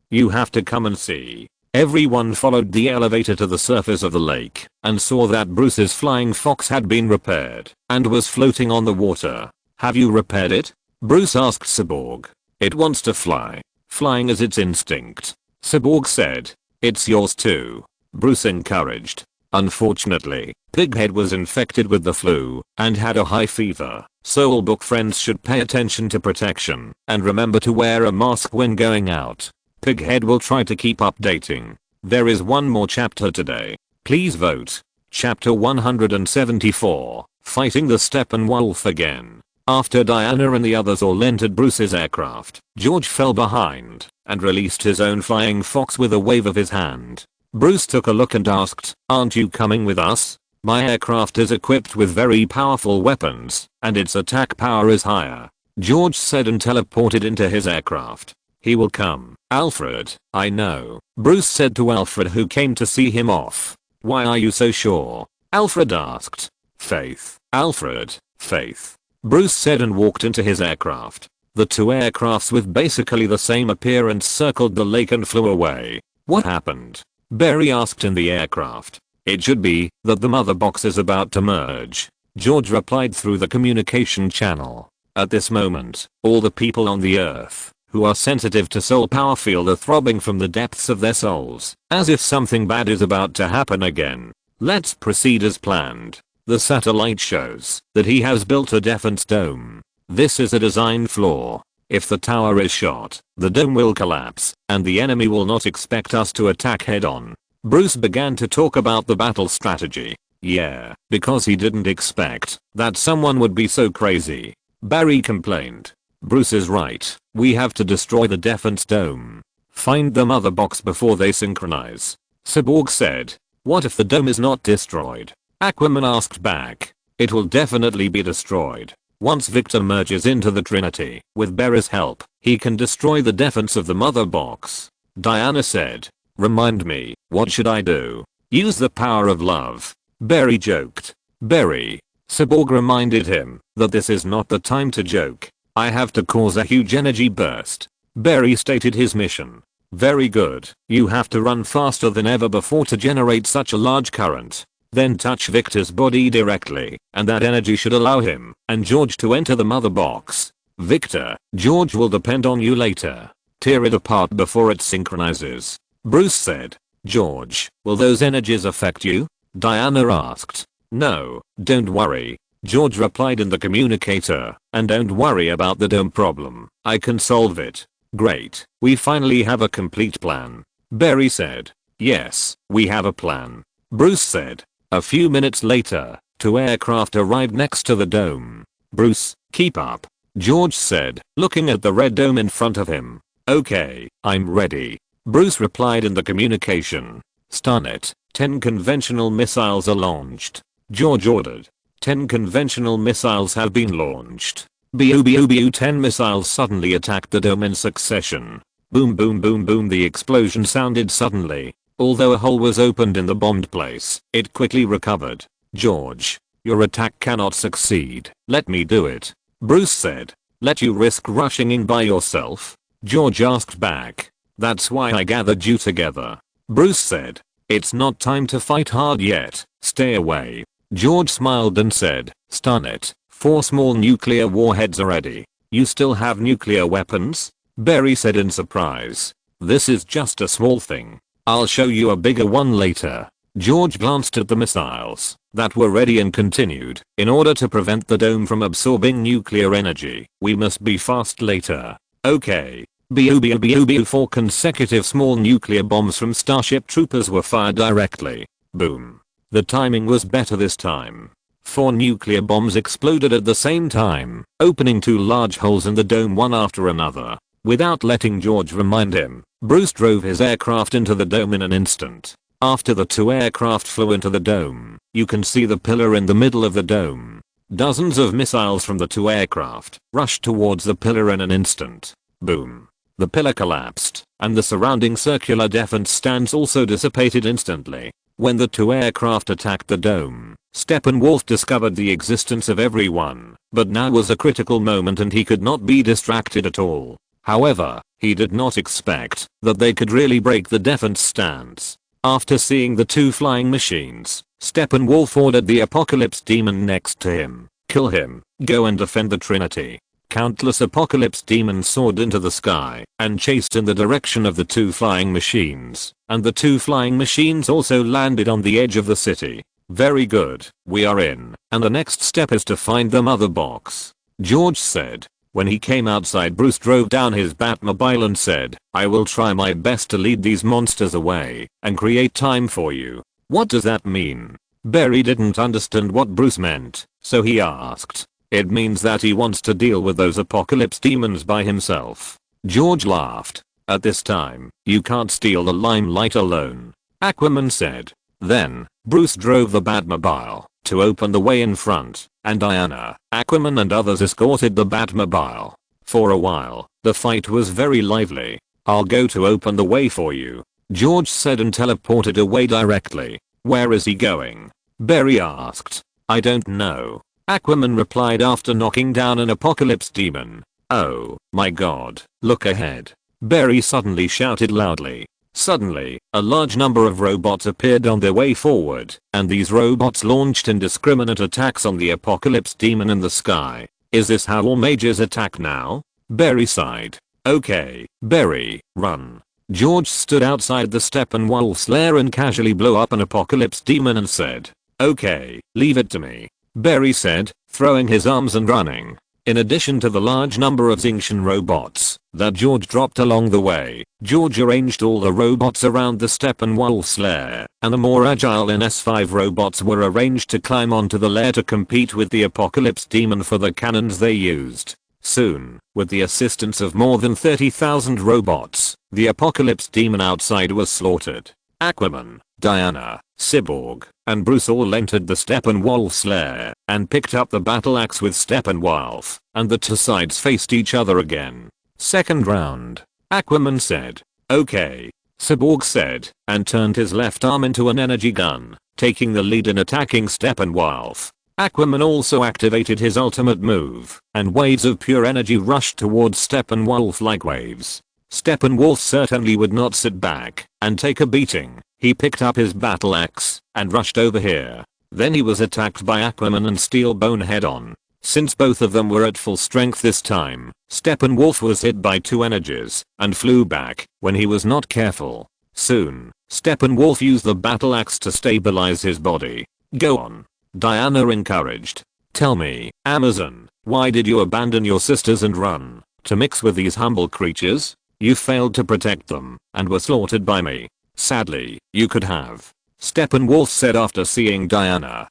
S1: you have to come and see." Everyone followed the elevator to the surface of the lake and saw that Bruce's flying fox had been repaired and was floating on the water. "Have you repaired it?" Bruce asked Cyborg. "It wants to fly. Flying is its instinct." Cyborg said. "It's yours too." Bruce encouraged. Unfortunately, Pighead was infected with the flu and had a high fever, so all book friends should pay attention to protection and remember to wear a mask when going out. Pighead will try to keep updating. There is one more chapter today. Please vote. Chapter 174, Fighting the Steppenwolf Again. After Diana and the others all entered Bruce's aircraft, George fell behind and released his own flying fox with a wave of his hand. Bruce took a look and asked, "Aren't you coming with us? My aircraft is equipped with very powerful weapons, and its attack power is higher," George said and teleported into his aircraft. "He will come, Alfred, I know," Bruce said to Alfred, who came to see him off. "Why are you so sure?" Alfred asked. "Faith, Alfred, faith," Bruce said and walked into his aircraft. The two aircrafts with basically the same appearance circled the lake and flew away. "What happened?" Barry asked in the aircraft. "It should be that the mother box is about to merge," George replied through the communication channel. At this moment, all the people on the earth who are sensitive to soul power feel the throbbing from the depths of their souls, as if something bad is about to happen again. Let's proceed as planned. The satellite shows that he has built a defense dome. This is a design flaw. If the tower is shot, the dome will collapse, and the enemy will not expect us to attack head on. Bruce began to talk about the battle strategy. Yeah, because he didn't expect that someone would be so crazy. Barry complained. "Bruce is right. We have to destroy the defense dome. Find the mother box before they synchronize." Cyborg said. "What if the dome is not destroyed?" Aquaman asked back. "It will definitely be destroyed. Once Victor merges into the Trinity, with Barry's help, he can destroy the defense of the mother box." Diana said. "Remind me, what should I do?" "Use the power of love," Barry joked. "Barry," Cyborg reminded him that this is not the time to joke. "I have to cause a huge energy burst." Barry stated his mission. "Very good. You have to run faster than ever before to generate such a large current. Then touch Victor's body directly, and that energy should allow him and George to enter the mother box. Victor, George will depend on you later. Tear it apart before it synchronizes," Bruce said. "George, will those energies affect you?" Diana asked. "No, don't worry," George replied in the communicator, "and don't worry about the dome problem. I can solve it." "Great, we finally have a complete plan," Barry said. "Yes, we have a plan," Bruce said. A few minutes later, two aircraft arrived next to the dome. "Bruce, keep up," George said, looking at the red dome in front of him. "Okay, I'm ready," Bruce replied in the communication. "Stun it." 10 conventional missiles are launched, George ordered. 10 conventional missiles have been launched. BOOBOOBOO 10 missiles suddenly attacked the dome in succession. Boom boom boom boom, the explosion sounded suddenly. Although a hole was opened in the bombed place, it quickly recovered. "George, your attack cannot succeed. Let me do it," Bruce said. "Let you risk rushing in by yourself?" George asked back. "That's why I gathered you together," Bruce said. "It's not time to fight hard yet. Stay away." George smiled and said, "Stun it. 4 small nuclear warheads are ready." "You still have nuclear weapons?" Barry said in surprise. "This is just a small thing. I'll show you a bigger one later." George glanced at the missiles that were ready and continued. "In order to prevent the dome from absorbing nuclear energy, we must be fast later." "Okay." BOOBOOBOO 4 consecutive small nuclear bombs from Starship Troopers were fired directly. Boom. The timing was better this time. 4 nuclear bombs exploded at the same time, opening 2 large holes in the dome one after another. Without letting George remind him, Bruce drove his aircraft into the dome in an instant. After the 2 aircraft flew into the dome, you can see the pillar in the middle of the dome. Dozens of missiles from the 2 aircraft rushed towards the pillar in an instant. Boom. The pillar collapsed, and the surrounding circular defense stands also dissipated instantly. When the 2 aircraft attacked the dome, Steppenwolf discovered the existence of everyone, but now was a critical moment and he could not be distracted at all. However, he did not expect that they could really break the defense stance. After seeing the 2 flying machines, Steppenwolf ordered the Apocalypse Demon next to him, "Kill him, go and defend the Trinity." Countless apocalypse demons soared into the sky and chased in the direction of the two flying machines, and the two flying machines also landed on the edge of the city. Very good, we are in, and the next step is to find the mother box, George said. When he came outside, Bruce drove down his Batmobile and said, I will try my best to lead these monsters away and create time for you. What does that mean? Barry didn't understand what Bruce meant, so he asked. It means that he wants to deal with those apocalypse demons by himself. George laughed. At this time, you can't steal the limelight alone, Aquaman said. Then, Bruce drove the Batmobile to open the way in front, and Diana, Aquaman and others escorted the Batmobile. For a while, the fight was very lively. I'll go to open the way for you, George said and teleported away directly. Where is he going? Barry asked. I don't know, Aquaman replied after knocking down an apocalypse demon. Oh my god, look ahead, Barry suddenly shouted loudly. Suddenly, a large number of robots appeared on their way forward, and these robots launched indiscriminate attacks on the apocalypse demon in the sky. Is this how all mages attack now? Barry sighed. Okay, Barry, run. George stood outside the Steppenwolf's lair and casually blew up an apocalypse demon and said, okay, leave it to me, Barry said, throwing his arms and running. In addition to the large number of Xingtian robots that George dropped along the way, George arranged all the robots around the Steppenwolf's lair, and the more agile NS5 robots were arranged to climb onto the lair to compete with the apocalypse demon for the cannons they used. Soon, with the assistance of more than 30,000 robots, the apocalypse demon outside was slaughtered. Aquaman, Diana, Cyborg, and Bruce all entered the Steppenwolf's lair and picked up the battle axe with Steppenwolf, and the two sides faced each other again. Second round, Aquaman said. Okay, Cyborg said, and turned his left arm into an energy gun, taking the lead in attacking Steppenwolf. Aquaman also activated his ultimate move, and waves of pure energy rushed towards Steppenwolf like waves. Steppenwolf certainly would not sit back and take a beating. He picked up his battle axe and rushed over here. Then he was attacked by Aquaman and Steelbone head on. Since both of them were at full strength this time, Steppenwolf was hit by two energies and flew back when he was not careful. Soon, Steppenwolf used the battle axe to stabilize his body. Go on, Diana encouraged. Tell me, Amazon, why did you abandon your sisters and run to mix with these humble creatures? You failed to protect them and were slaughtered by me. Sadly, you could have, Steppenwolf said after seeing Diana.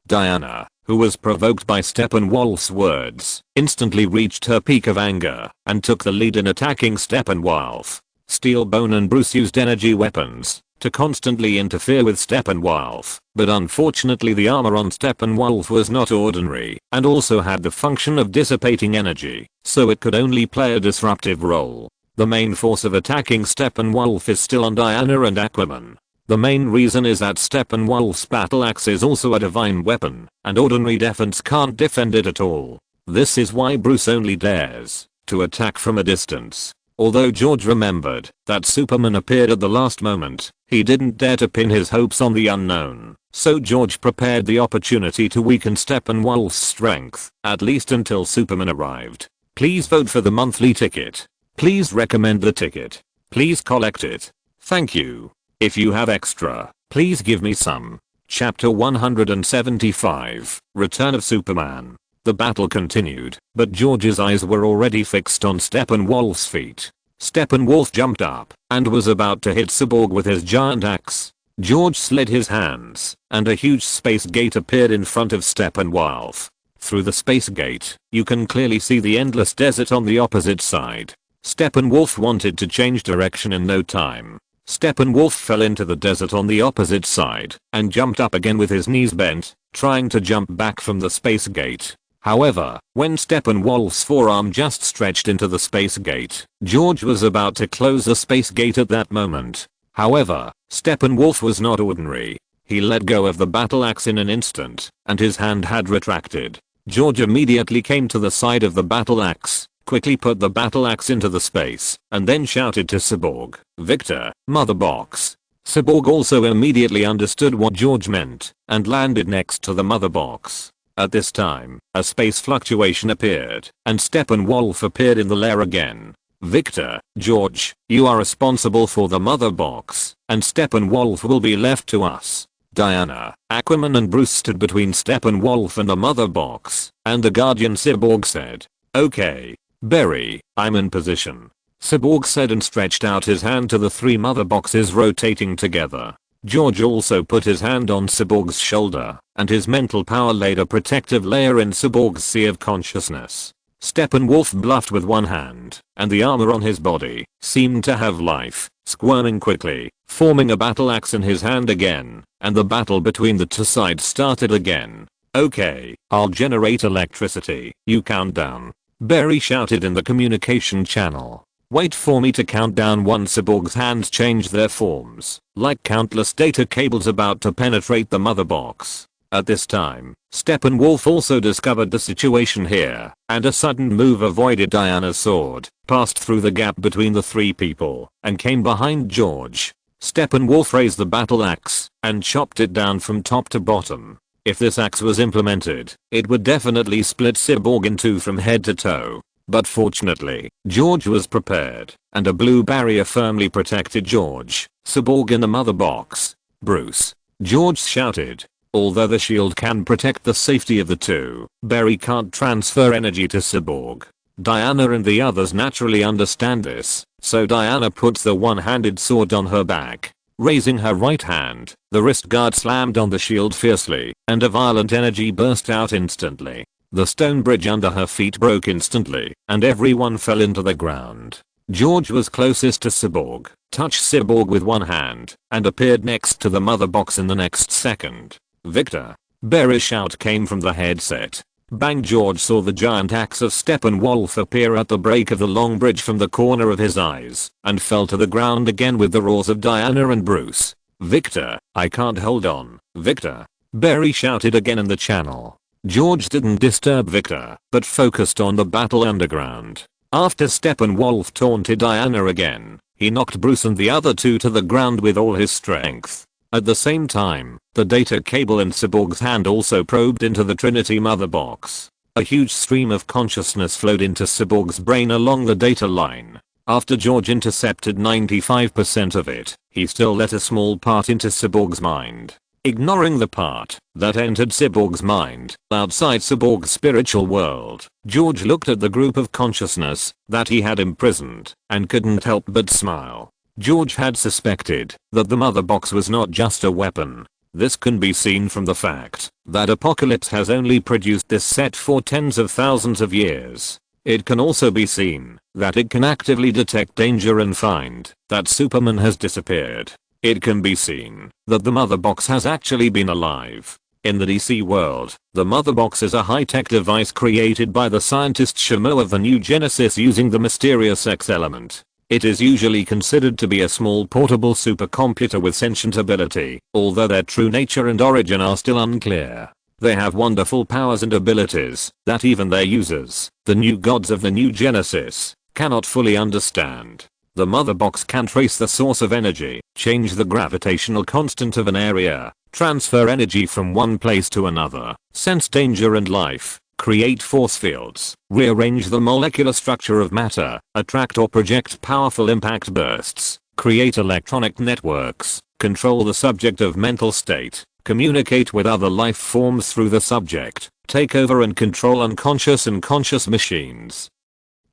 S1: Diana, who was provoked by Steppenwolf's words, instantly reached her peak of anger and took the lead in attacking Steppenwolf. Steelbone and Bruce used energy weapons to constantly interfere with Steppenwolf, but unfortunately the armor on Steppenwolf was not ordinary and also had the function of dissipating energy, so it could only play a disruptive role. The main force of attacking Steppenwolf is still on Diana and Aquaman. The main reason is that Steppenwolf's battle axe is also a divine weapon, and ordinary defense can't defend it at all. This is why Bruce only dares to attack from a distance. Although George remembered that Superman appeared at the last moment, he didn't dare to pin his hopes on the unknown, so George prepared the opportunity to weaken Steppenwolf's strength, at least until Superman arrived. Please vote for the monthly ticket. Please recommend the ticket. Please collect it. Thank you. If you have extra, please give me some. Chapter 175, Return of Superman. The battle continued, but George's eyes were already fixed on Steppenwolf's feet. Steppenwolf jumped up and was about to hit Cyborg with his giant axe. George slid his hands, and a huge space gate appeared in front of Steppenwolf. Through the space gate, you can clearly see the endless desert on the opposite side. Steppenwolf wanted to change direction in no time. Steppenwolf fell into the desert on the opposite side and jumped up again with his knees bent, trying to jump back from the space gate. However, when Steppenwolf's forearm just stretched into the space gate, George was about to close the space gate at that moment. However, Steppenwolf was not ordinary. He let go of the battle axe in an instant, and his hand had retracted. George immediately came to the side of the battle axe, quickly put the battle axe into the space, and then shouted to Cyborg, "Victor, mother box." Cyborg also immediately understood what George meant, and landed next to the mother box. At this time, a space fluctuation appeared, and Steppenwolf appeared in the lair again. Victor, George, you are responsible for the mother box, and Steppenwolf will be left to us. Diana, Aquaman and Bruce stood between Steppenwolf and the mother box, and the Guardian Cyborg said, "Okay. Barry, I'm in position." Cyborg said and stretched out his hand to the 3 mother boxes rotating together. George also put his hand on Cyborg's shoulder, and his mental power laid a protective layer in Cyborg's sea of consciousness. Steppenwolf bluffed with one hand, and the armor on his body seemed to have life, squirming quickly, forming a battle axe in his hand again, and the battle between the two sides started again. "Okay, I'll generate electricity, you count down." Barry shouted in the communication channel. "Wait for me to count down." One. Cyborg's hands changed their forms, like countless data cables about to penetrate the mother box. At this time, Steppenwolf also discovered the situation here, and a sudden move avoided Diana's sword, passed through the gap between the 3 people, and came behind George. Steppenwolf raised the battle axe, and chopped it down from top to bottom. If this axe was implemented, it would definitely split Cyborg in 2 from head to toe. But fortunately, George was prepared, and a blue barrier firmly protected George, Cyborg in the mother box. "Bruce," George shouted. "Although the shield can protect the safety of the 2, Barry can't transfer energy to Cyborg." Diana and the others naturally understand this, so Diana puts the one-handed sword on her back. Raising her right hand, the wrist guard slammed on the shield fiercely, and a violent energy burst out instantly. The stone bridge under her feet broke instantly, and everyone fell into the ground. George was closest to Cyborg, touched Cyborg with one hand, and appeared next to the mother box in the next second. "Victor!" Barry's shout came from the headset. Bang! George saw the giant axe of Steppenwolf appear at the break of the long bridge from the corner of his eyes, and fell to the ground again with the roars of Diana and Bruce. "Victor, I can't hold on, Victor!" Barry shouted again in the channel. George didn't disturb Victor, but focused on the battle underground. After Steppenwolf taunted Diana again, he knocked Bruce and the other 2 to the ground with all his strength. At the same time, the data cable in Cyborg's hand also probed into the Trinity mother box. A huge stream of consciousness flowed into Cyborg's brain along the data line. After George intercepted 95% of it, he still let a small part into Cyborg's mind. Ignoring the part that entered Cyborg's mind, outside Cyborg's spiritual world, George looked at the group of consciousness that he had imprisoned, and couldn't help but smile. George had suspected that the mother box was not just a weapon. This can be seen from the fact that Apocalypse has only produced this set for tens of thousands of years. It can also be seen that it can actively detect danger and find that Superman has disappeared. It can be seen that the mother box has actually been alive. In the DC world, the mother box is a high-tech device created by the scientist Shamo of the New Genesis using the mysterious X element. It is usually considered to be a small portable supercomputer with sentient ability, although their true nature and origin are still unclear. They have wonderful powers and abilities that even their users, the new gods of the New Genesis, cannot fully understand. The mother box can trace the source of energy, change the gravitational constant of an area, transfer energy from one place to another, sense danger and life, create force fields, rearrange the molecular structure of matter, attract or project powerful impact bursts, create electronic networks, control the subject of mental state, communicate with other life forms through the subject, take over and control unconscious and conscious machines,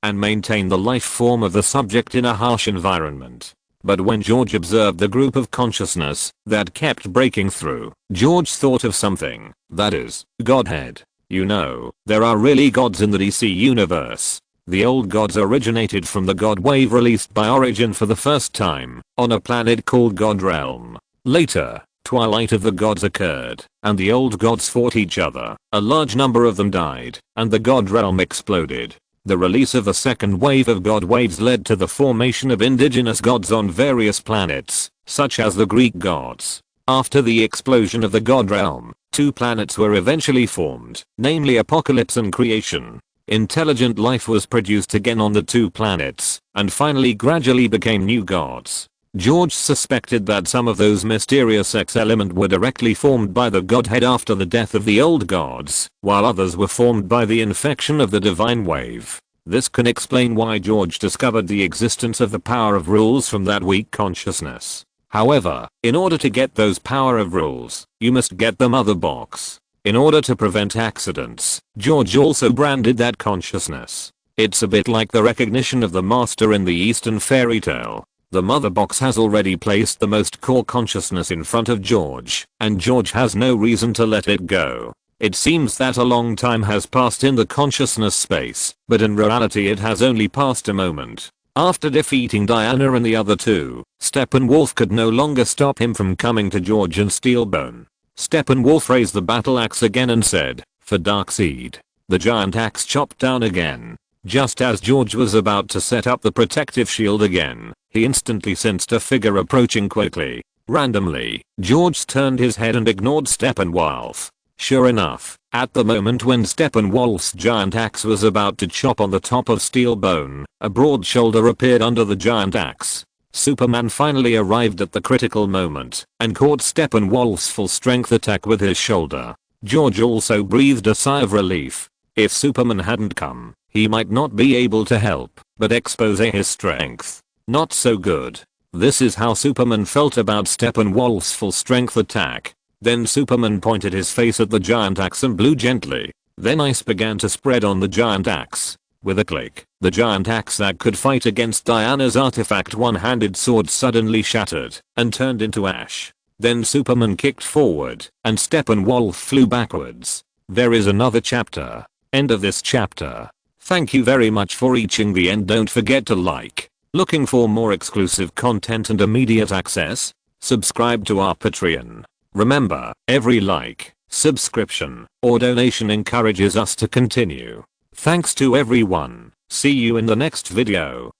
S1: and maintain the life form of the subject in a harsh environment. But when George observed the group of consciousness that kept breaking through, George thought of something, that is, Godhead. You know, there are really gods in the DC universe. The old gods originated from the god wave released by Origin for the first time, on a planet called God Realm. Later, Twilight of the Gods occurred, and the old gods fought each other. A large number of them died, and the God Realm exploded. The release of the second wave of god waves led to the formation of indigenous gods on various planets, such as the Greek gods. After the explosion of the God Realm, 2 planets were eventually formed, namely Apocalypse and Creation. Intelligent life was produced again on the 2 planets, and finally gradually became new gods. George suspected that some of those mysterious X element were directly formed by the godhead after the death of the old gods, while others were formed by the infection of the divine wave. This can explain why George discovered the existence of the power of rules from that weak consciousness. However, in order to get those power of rules, you must get the mother box. In order to prevent accidents, George also branded that consciousness. It's a bit like the recognition of the master in the Eastern fairy tale. The mother box has already placed the most core consciousness in front of George, and George has no reason to let it go. It seems that a long time has passed in the consciousness space, but in reality it has only passed a moment. After defeating Diana and the other two, Steppenwolf could no longer stop him from coming to George and Steelbone. Steppenwolf raised the battle axe again and said, "For Darkseid." The giant axe chopped down again. Just as George was about to set up the protective shield again, he instantly sensed a figure approaching quickly. Randomly, George turned his head and ignored Steppenwolf. Sure enough, at the moment when Steppenwolf's giant axe was about to chop on the top of Steelbone, a broad shoulder appeared under the giant axe. Superman finally arrived at the critical moment and caught Steppenwolf's full strength attack with his shoulder. George also breathed a sigh of relief. If Superman hadn't come, he might not be able to help but expose his strength. Not so good. This is how Superman felt about Steppenwolf's full strength attack. Then Superman pointed his face at the giant axe and blew gently. Then ice began to spread on the giant axe. With a click, the giant axe that could fight against Diana's artifact one-handed sword suddenly shattered and turned into ash. Then Superman kicked forward and Steppenwolf flew backwards. There is another chapter. End of this chapter. Thank you very much for reaching the end. Don't forget to like. Looking for more exclusive content and immediate access? Subscribe to our Patreon. Remember, every like, subscription, or donation encourages us to continue. Thanks to everyone. See you in the next video.